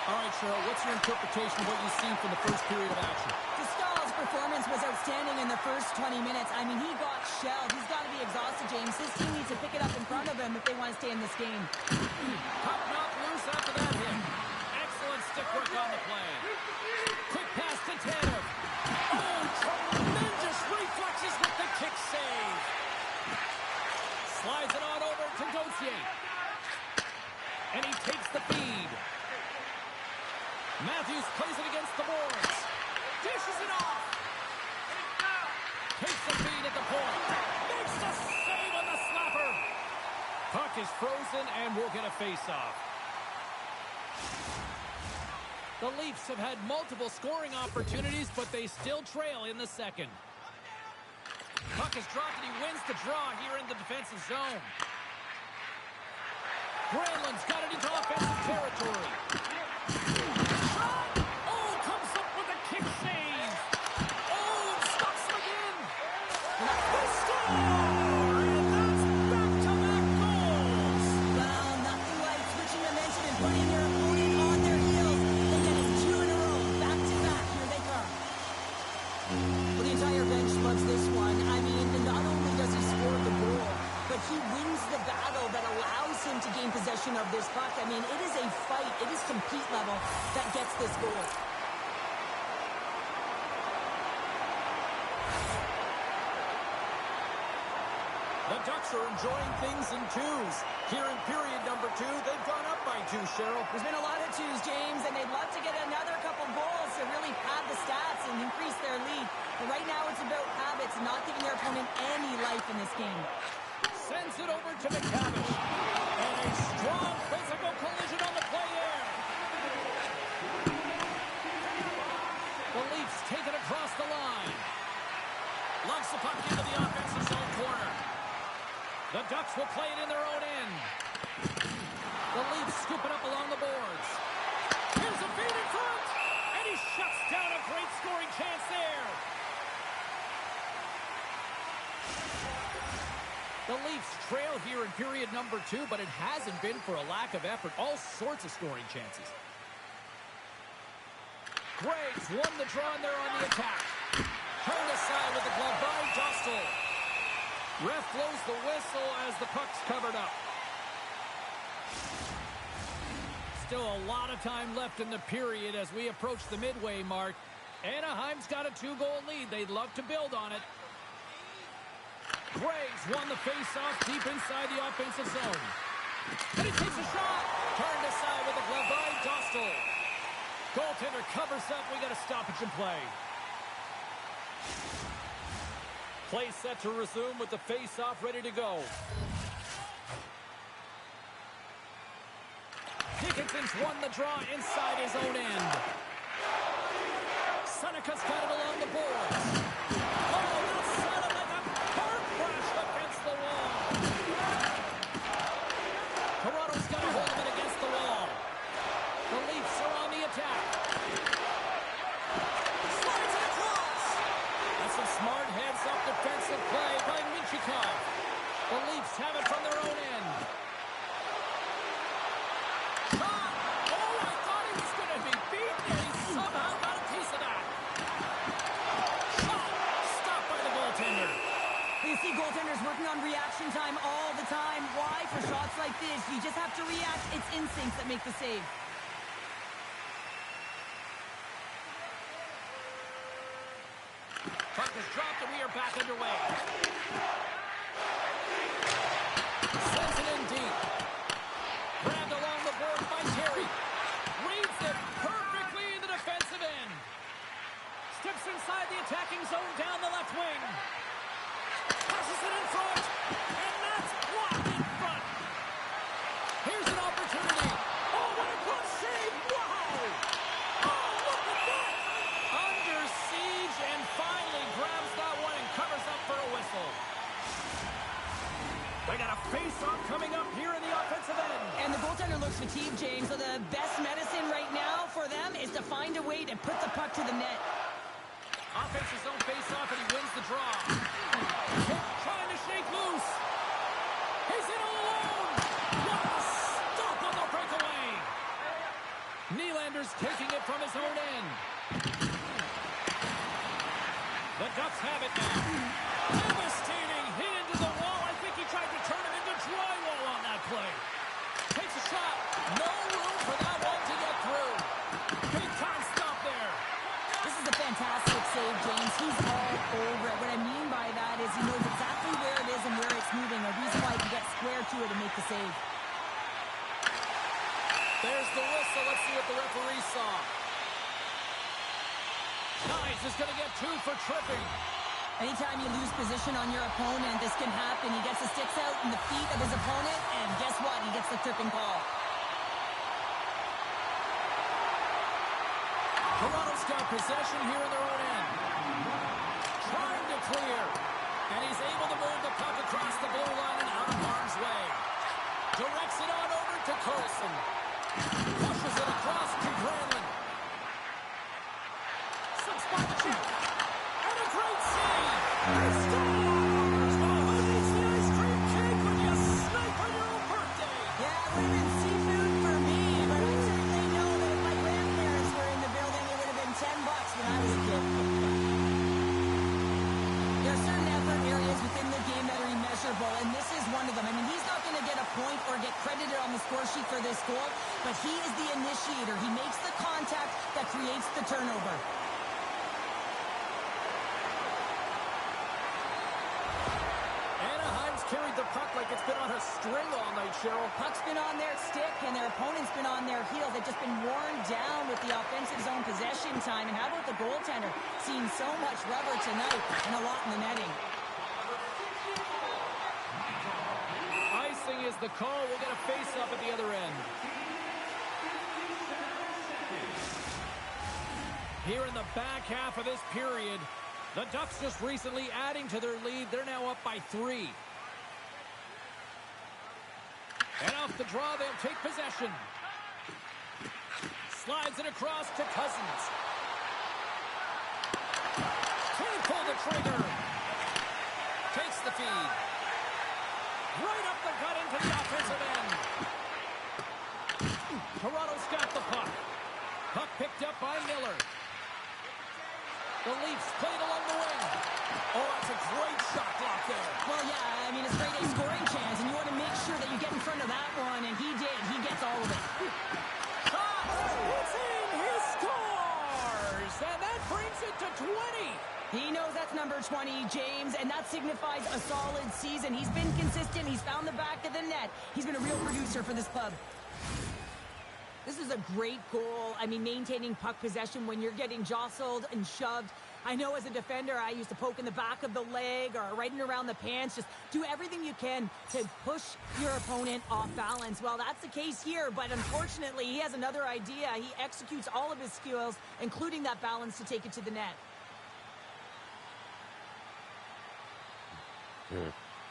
All right, Cheryl, what's your interpretation of what you've seen from the first period of action? Dostal's performance was outstanding in the first 20 minutes. I mean, he got shelled. He's got to be exhausted, James. His team needs to pick it up in front of him if they want to stay in this game. Puck knocked loose after that hit. Excellent stick work on the play. Quick pass to Tanev. Oh, tremendous reflexes with the kick save. Slides it on over to Gauthier. And he takes the feed. Matthews plays it against the boards. Dishes it off. Takes the feed at the point. Makes the save on the slapper. Puck is frozen, and we'll get a face-off. The Leafs have had multiple scoring opportunities, but they still trail in the second. Puck is dropped, and he wins the draw here in the defensive zone. Granlund's got it into offensive territory. Shot! Oh, comes up with a kick save. Oh, stops him again. They score! And that's back-to-back goals. Well, nothing like switching momentum and putting your opponent on their heels. They get it 2 in a row, back-to-back. Here they come. Well, the entire bench loves this one. I mean, not only does he score the goal, but he wins the battle that allows him to gain possession of this puck. I mean, it is a fight. It is compete level that gets this goal. The Ducks are enjoying things in twos. Here in period number 2, they've gone up by 2, Cheryl. There's been a lot of twos, James, and they'd love to get another couple goals to really pad the stats and increase their lead. But right now it's about habits, not giving their opponent any life in this game. Sends it over to McTavish. And a strong physical collision on the play there. The Leafs take it across the line. Loves the puck into the offensive zone corner. The Ducks will play it in their own end. The Leafs scoop it up along the boards. Here's a feed in front. And he shuts down a great scoring chance there. The Leafs trail here in period number 2, but it hasn't been for a lack of effort. All sorts of scoring chances. Graves won the draw, and they're on the attack. Turned aside with the glove by Dostal. Ref blows the whistle as the puck's covered up. Still a lot of time left in the period as we approach the midway mark. Anaheim's got a 2-goal lead. They'd love to build on it. Graves won the face-off deep inside the offensive zone. And he takes a shot. Turned aside with a glove by Dostal. Goaltender covers up. We got a stoppage in play. Play set to resume with the face-off ready to go. Dickinson's won the draw inside his own end. Seneca's got it along the boards. Oh, that sounded like a car crash against the wall. Toronto's got a hold of it against the wall. The Leafs are on the attack. Slides it across. That's some smart heads-up defensive play by Minchikov. The Leafs have it from their own end. You see goaltenders working on reaction time all the time. Why? For shots like this, you just have to react. It's instincts that make the save. Puck is dropped and we are back underway. Sends it in deep. Grabbed along the board by Terry. Reads it perfectly in the defensive end. Steps inside the attacking zone down the left wing. Passes it in front, and that's blocked in front. Here's an opportunity. Oh, what a good save. Wow. Oh, look at that. Under siege and finally grabs that one and covers up for a whistle. They got a face-off coming up here in the offensive end. And the goaltender looks fatigued, James, so the best medicine right now for them is to find a way to put the puck to the net. Offensive zone face-off, and he wins the draw. Trying to shake loose. He's in all alone. What a stop on the breakaway. Nylander's taking it from his own end. The Ducks have it now. Devastating hit into the wall. I think he tried to turn him into drywall on that play. Takes a shot. No room for that one to get through. Big time stop there. This is a fantastic save, James. He's all over it. What I mean by that is he knows exactly where it is and where it's moving. A reason why he can get square to it and make the save. There's the whistle. Let's see what the referee saw. Nice is going to get 2 for tripping. Anytime you lose position on your opponent, this can happen. He gets the sticks out in the feet of his opponent, and guess what? He gets the tripping call. Toronto's got possession here in their own end. Trying to clear. And he's able to move the puck across the blue line and out of harm's way. Directs it on over to Carlson. Pushes it across to Granlund. Slips by the check. And a great save. He scores! Oh, who needs the ice cream cake when you snipe on your own birthday? Yeah, it would have been seafood for me, but I certainly know that if my grandparents were in the building, it would have been $10 when I was a kid. There are certain effort areas within the game that are immeasurable, and this is one of them. I mean, he's not going to get a point or get credited on the score sheet for this goal, but he is the initiator. He makes the contact that creates the turnover. Anaheim's carried the puck like it's been on a string all night, Cheryl. Puck's been on their stick, and their opponent's been on their heels. They've just been worn down with the offensive zone possession time. And how about the goaltender? Seeing so much rubber tonight and a lot in the netting. Icing is the call. We'll get a face-up at the other end. Here in the back half of this period, the Ducks just recently adding to their lead. They're now up by 3. And off the draw, they'll take possession. Slides it across to Cousins. Can't pull the trigger. Takes the feed. Right up the gut into the offensive end. Toronto's got the puck. Puck picked up by Miller. The Leafs played along the wing. Oh, that's a great shot block there. Well, yeah, I mean, it's grade A scoring chance, and you want to make sure that you get in front of that one, and he did. He gets all of it. Shot! It's in! He scores! And that brings it to 20. He knows that's number 20, James, and that signifies a solid season. He's been consistent. He's found the back of the net. He's been a real producer for this club. This is a great goal. I mean, maintaining puck possession when you're getting jostled and shoved. I know as a defender, I used to poke in the back of the leg or right in around the pants. Just do everything you can to push your opponent off balance. Well, that's the case here, but unfortunately, he has another idea. He executes all of his skills, including that balance, to take it to the net.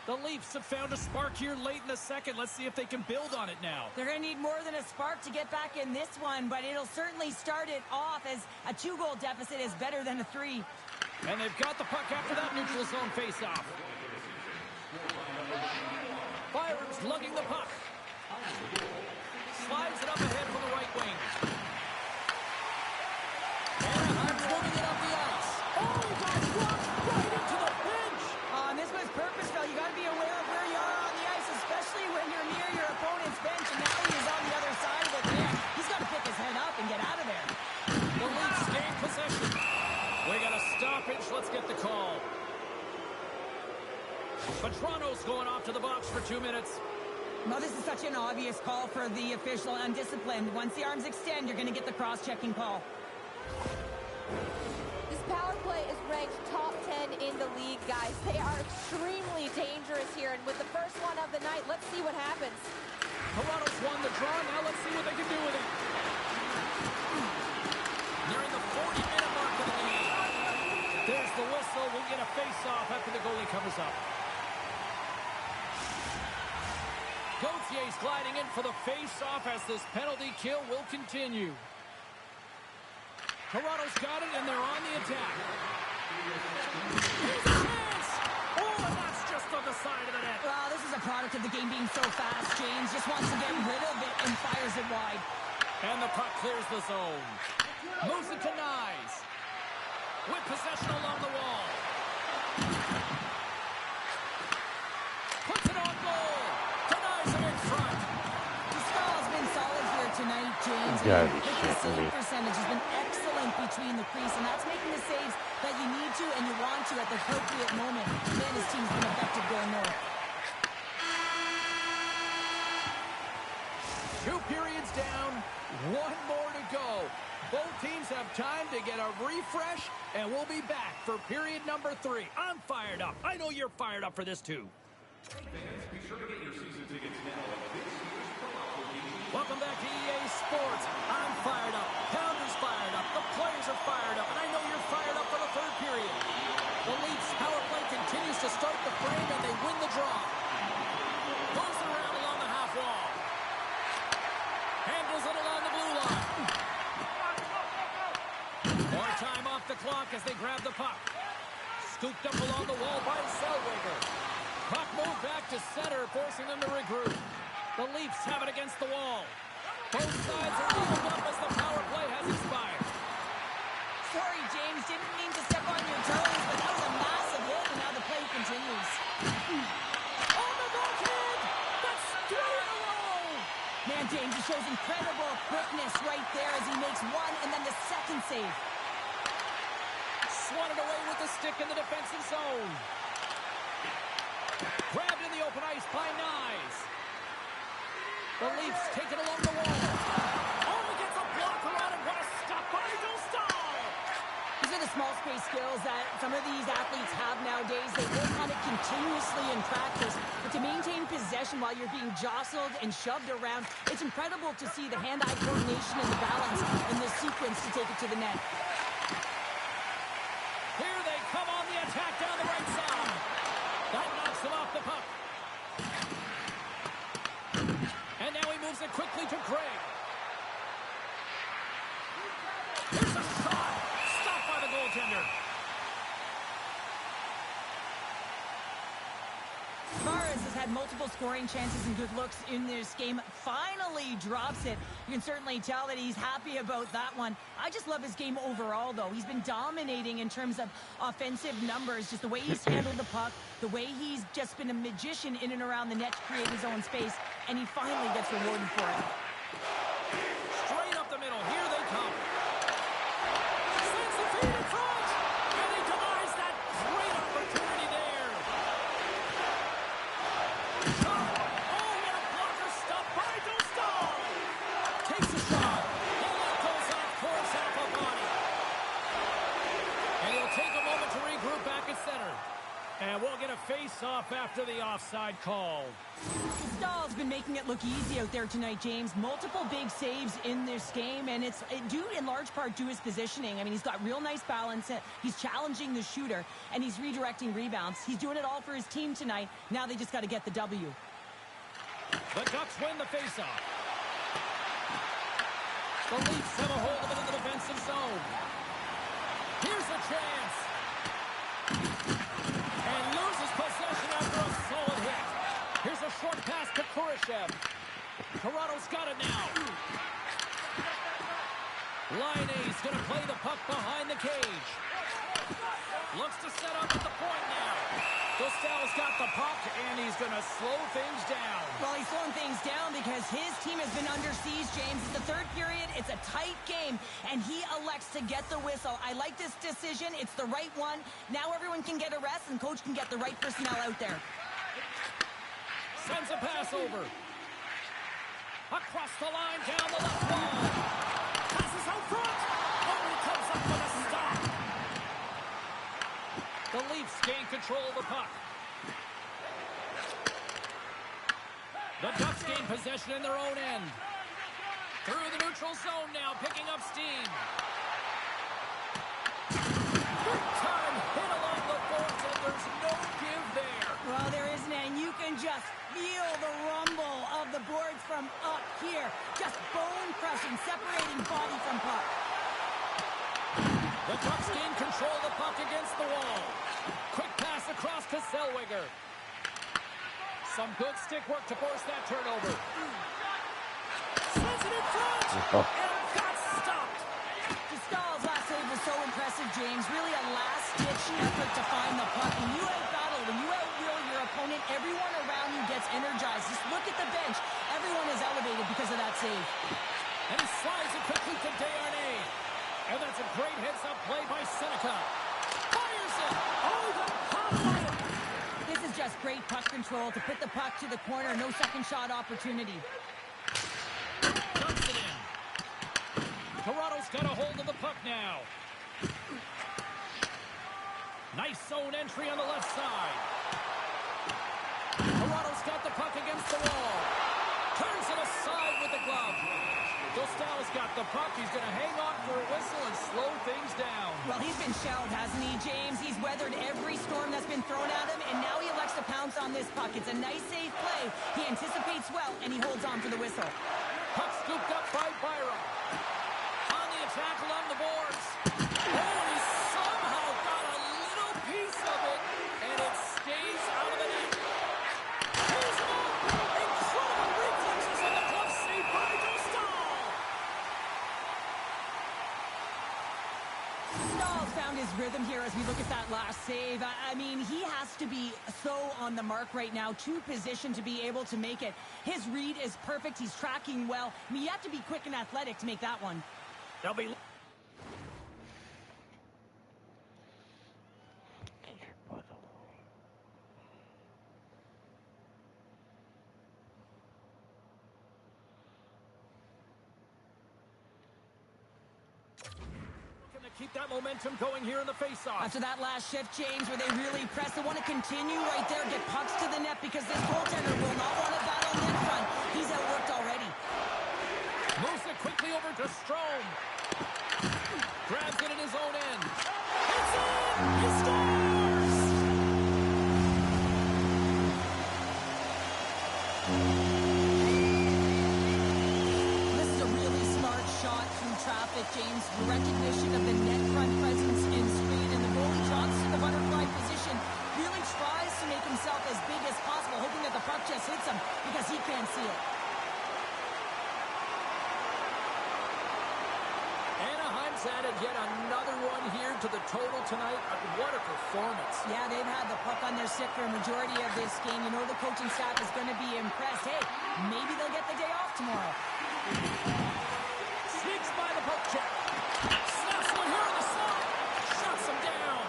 The Leafs have found a spark here late in the second. Let's see if they can build on it now. They're going to need more than a spark to get back in this one, but it'll certainly start it off, as a 2-goal deficit is better than a 3. And they've got the puck after that neutral zone faceoff. Byron's lugging the puck. Slides it up ahead from the right wing. Anaheim's moving it up the ice. Oh, got blocked right into the bench. This was purposeful. You got to be aware of where you are on the ice, especially when you're near your opponent's bench, and now he's on the other side of it. Man, he's got to pick his head up and get out of there. The Leafs gain possession. We got a stoppage. Let's get the call. But Toronto's going off to the box for 2 minutes. Well, this is such an obvious call for the official, undisciplined. Once the arms extend, you're going to get the cross-checking call. This power play is ranked top 10 in the league, guys. They are extremely dangerous here, and with the first one of the night, let's see what happens. Toronto's won the draw. Now let's see what they can do with it. Nearing the 40-minute mark of the lead. There's the whistle. We'll get a face-off after the goalie covers up. Gautier's gliding in for the face-off as this penalty kill will continue. Toronto's got it, and they're on the attack. Here's a chance! Oh, and that's just on the side of the net. Well, this is a product of the game being so fast. James just wants to get rid of it and fires it wide. And the puck clears the zone. Moves it to Nyes. With possession along the wall. Puts it on goal. Denies him in front. The stall's been solid here tonight, James. gotta be The shitting save me. percentage has been excellent between the crease, and that's making the saves that you need to and you want to at the appropriate moment. Man, his team's been effective going north. 2 periods down, 1 more to go. Both teams have time to get a refresh, and we'll be back for period number 3. I'm fired up. I know you're fired up for this too. Fans, be sure to get your season tickets now at this year's playoff location. Welcome back to EA Sports. I'm fired up. Pounder's fired up. The players are to start the frame, and they win the draw. Moves it around along the half wall. Handles it along the blue line. More time off the clock as they grab the puck. Scooped up along the wall by Zellweger. Puck moved back to center, forcing them to regroup. The Leafs have it against the wall. Both sides are evened up as the power play has expired. Sorry, James, didn't mean to step on your toes, but that was a massive hit, and now the play continues. On the backhand! That's three in a row! Man, James, he shows incredible quickness right there as he makes one and then the second save. Swatted away with the stick in the defensive zone. Grabbed in the open ice by Nyes. The Leafs take it along the wall. Oh, he gets a blocker on it. What a stop by Dostal! These are the small space skills that some of these athletes have nowadays. They work on it continuously in practice. But to maintain possession while you're being jostled and shoved around, it's incredible to see the hand-eye coordination and the balance in this sequence to take it to the net. Here they come on the attack down the right side. That knocks him off the puck. And now he moves it quickly to Craig. Here's a shot. Stopped by the goaltender. Suarez has had multiple scoring chances and good looks in this game. Finally drops it. You can certainly tell that he's happy about that one. I just love his game overall, though. He's been dominating in terms of offensive numbers, just the way he's handled the puck, the way he's just been a magician in and around the net to create his own space, and he finally gets rewarded for it. Straight up the middle. Here they come. Sends the feed in front. And he denies that great opportunity there. Shot. Oh, what a blocker stop by Dostal. Takes a shot. The lock goes off towards half a body. And he'll take a moment to regroup back at center. And we'll get a face-off after the offside call. Stahl's been making it look easy out there tonight, James. Multiple big saves in this game, and it's due in large part to his positioning. I mean, he's got real nice balance. He's challenging the shooter, and he's redirecting rebounds. He's doing it all for his team tonight. Now they just got to get the W. The Ducks win the faceoff. The Leafs have a hold of it in the defensive zone. Here's a chance. And loses possession after a solid hit. Here's a short pass to Kurashev. Toronto's got it now. Line A's going to play the puck behind the cage. Looks to set up at the point now. Dostal's got the puck, and he's going to slow things down. Well, he's slowing things down because his team has been under siege, James. It's the third period. It's a tight game, and he elects to get the whistle. I like this decision. It's the right one. Now everyone can get a rest, and coach can get the right personnel out there. Sends a pass over. Across the line, down the left wall. Passes out front. Oh, he comes up with a stop. The Leafs gain control of the puck. The Ducks gain possession in their own end. Through the neutral zone now, picking up steam. Big time hit along the boards, and there's no give there. Well, there isn't, and you can just feel the rumble of the boards from up here. Just bone-crushing, separating body from puck. The Ducks gain control of the puck against the wall. Quick pass across to Zellweger. Some good stick work to force that turnover. Sends it in front, and got stopped. Stahl's last save was so impressive, James. Really a last-ditch effort to find the puck. When you out-battle, when you out-will your opponent, everyone around you gets energized. Just look at the bench. Everyone is elevated because of that save. And he slides it quickly to Desharnais. And that's a great heads-up play by Seneca. Fires it! Oh, the highlight! This is just great puck control to put the puck to the corner. No second shot opportunity. Dumps it in. Toronto's got a hold of the puck now. Nice zone entry on the left side. Toronto's got the puck against the wall. Turns it aside with the glove. Dostal's got the puck. He's going to hang on for a whistle and slow things down. Well, he's been shelled, hasn't he, James? He's weathered every storm that's been thrown at him, and now he elects to pounce on this puck. It's a nice, safe play. He anticipates well, and he holds on for the whistle. Puck scooped up by Byram. On the attack along the boards. Oh, he somehow got a little piece of it, and it stays out of the net. Here's one. Incredible reflexes on the glove save by Dostal. Stahl found his rhythm here as we look at that last save. I mean, he has to be so on the mark right now, to position to be able to make it. His read is perfect. He's tracking well. I mean, you have to be quick and athletic to make that one. They'll be... keep that momentum going here in the faceoff. After that last shift, James, where they really press, they want to continue right there, get pucks to the net, because this goaltender will not want to battle net front. He's outworked already. Moves it quickly over to Strome. Grabs it in his own end. It's in! He scores! This is a really smart shot through traffic, James. Recognition of the net front presence in screen, and the goalie drops to the butterfly position. Really tries to make himself as big as possible, hoping that the puck just hits him because he can't see it. Anaheim's added yet another one here to the total tonight. What a performance. Yeah, they've had the puck on their stick for a majority of this game. You know the coaching staff is going to be impressed. Hey, maybe they'll get the day off tomorrow. Sneaks by the poke check. Snaps one here in the slot. Shuts him down.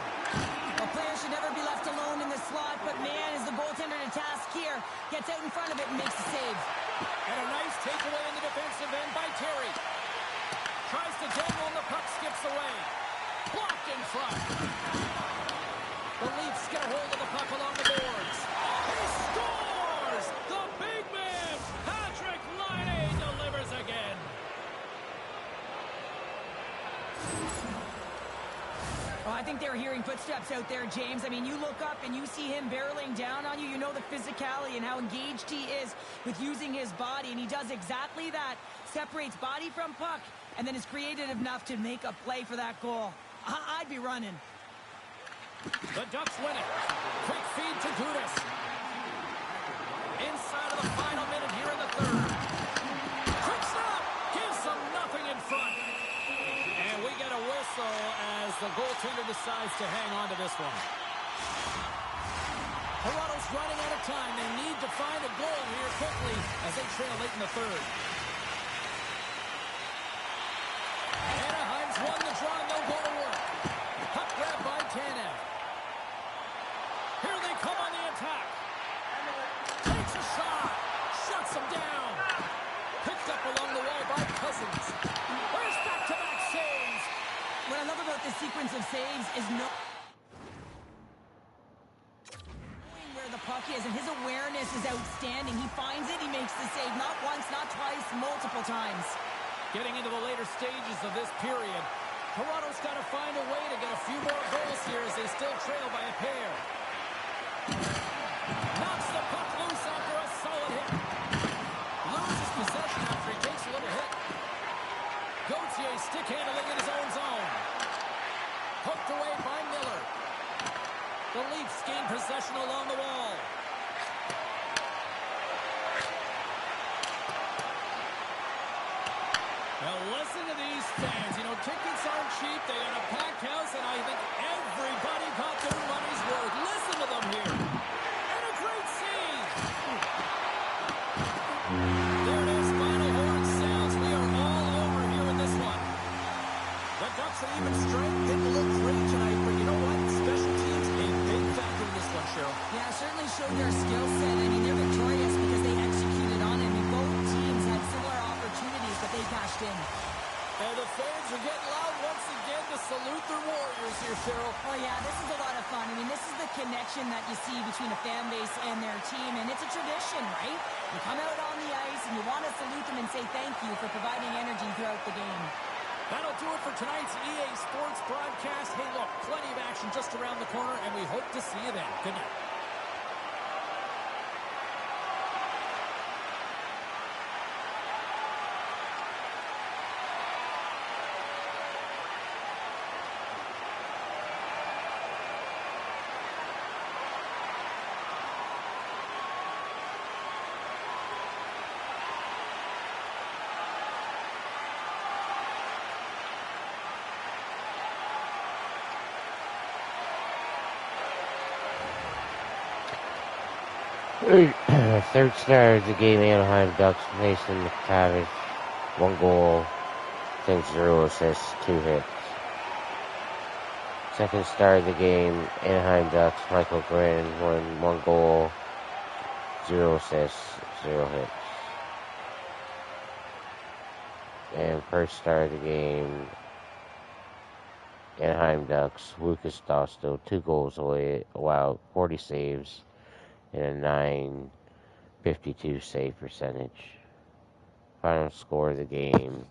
A player should never be left alone in the slot, but man, is the goaltender to task here. Gets out in front of it and makes the save. And a nice takeaway in the defensive end by Terry. Tries to dangle and the puck skips away. Blocked in front. The Leafs get a hold of the puck along the boards. He scores! The big man, Patrick Laine, delivers again. Well, I think they were hearing footsteps out there, James. I mean, you look up and you see him barreling down on you. You know the physicality and how engaged he is with using his body, and he does exactly that. Separates body from puck, and then is creative enough to make a play for that goal. I'd be running. The Ducks win it. Quick feed to Gudas. Inside of the final minute here in the third. Quick stop. Gives them nothing in front. And we get a whistle as the goaltender decides to hang on to this one. Toronto's running out of time. They need to find a goal here quickly as they trail late in the third. Anaheim's won the draw, no go to work. Puck grab by Tanev. Here they come on the attack. Takes a shot. Shuts him down. Picked up along the wall by Cousins. There's back-to-back saves. What I love about this sequence of saves is knowing where the puck is, and his awareness is outstanding. He finds it, he makes the save, not once, not twice, multiple times. Getting into the later stages of this period, Toronto's got to find a way to get a few more goals here as they still trail by a pair. Knocks the puck loose after a solid hit. Loses possession after he takes a little hit. Gauthier stick handling in his own zone. Hooked away by Miller. The Leafs gain possession along the wall. Now listen to these fans. You know, tickets aren't cheap. They got a packed house, and I think everybody got their money's worth. Listen to them here. And a great save. There it is. Final horn sounds. We are all over here in this one. The Ducks at even strength didn't look great tonight, but you know what? Special teams a big factor in this one, Cheryl. Yeah, certainly showed their skill set. I mean, they're victorious because they executed on it. I mean, both teams had similar opportunities, but they cashed in. And the fans are getting loud once again to salute their Warriors here, Cheryl. Oh, yeah, this is a lot of fun. I mean, this is the connection that you see between a fan base and their team, and it's a tradition, right? You come out on the ice, and you want to salute them and say thank you for providing energy throughout the game. That'll do it for tonight's EA Sports broadcast. Hey, look, plenty of action just around the corner, and we hope to see you then. Good night. Third star of the game, Anaheim Ducks, Mason McTavish, 1 goal, 0 assists, 2 hits. Second star of the game, Anaheim Ducks, Michael Green, 1 goal, 0 assists, 0 hits. And first star of the game, Anaheim Ducks, Lucas Dosto, 2 goals allowed, 40 saves, and a 952 save percentage. Final score of the game,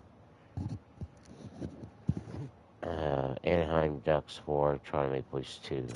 Anaheim Ducks 4, Toronto Maple Leafs 2.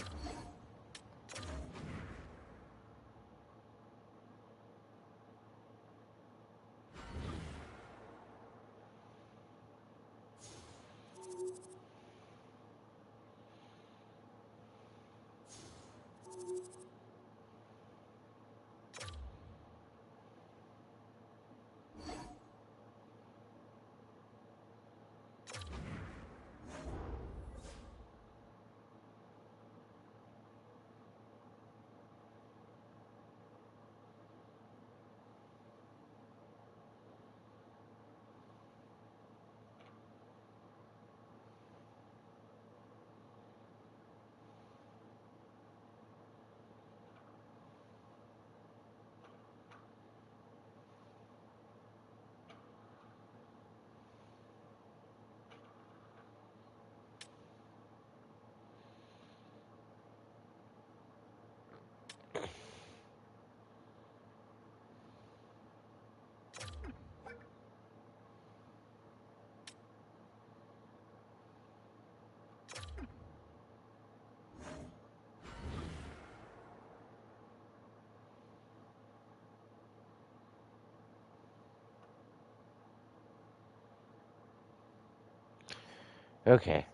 Okay,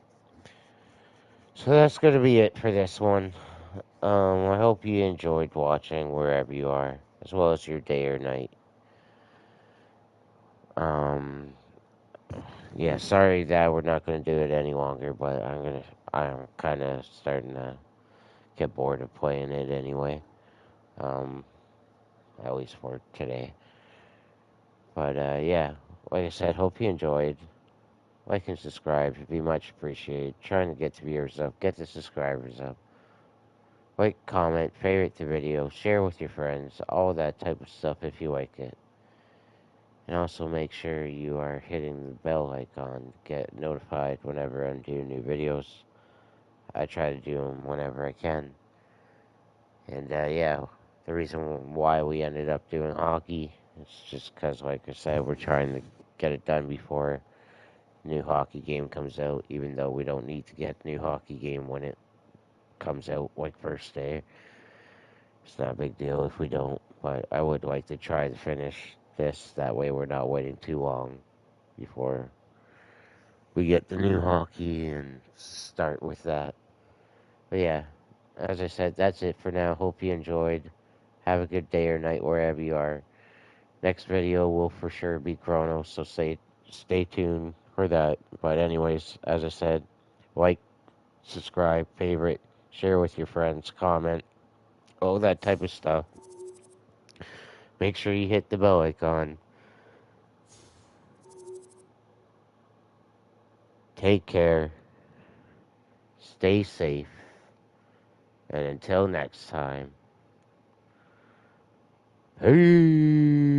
so that's going to be it for this one. I hope you enjoyed watching wherever you are, as well as your day or night. Yeah, sorry that we're not going to do it any longer, but I'm kind of starting to get bored of playing it anyway. At least for today. But, yeah, like I said, hope you enjoyed. Like and subscribe, it'd be much appreciated. Trying to get the viewers up, get the subscribers up. Like, comment, favorite the video, share with your friends, all that type of stuff if you like it. And also make sure you are hitting the bell icon to get notified whenever I'm doing new videos. I try to do them whenever I can. And yeah, the reason why we ended up doing hockey is just because, like I said, we're trying to get it done before the new hockey game comes out, even though we don't need to get the new hockey game when it comes out, like first day. It's not a big deal if we don't, but I would like to try to finish this. That way we're not waiting too long before we get the new hockey and start with that. But yeah, as I said, that's it for now. Hope you enjoyed. Have a good day or night wherever you are. Next video will for sure be Chrono, so stay tuned for that. But anyways, as I said, like, subscribe, favorite, share with your friends, comment, all that type of stuff. Make sure you hit the bell icon. Take care. Stay safe. And until next time, peace.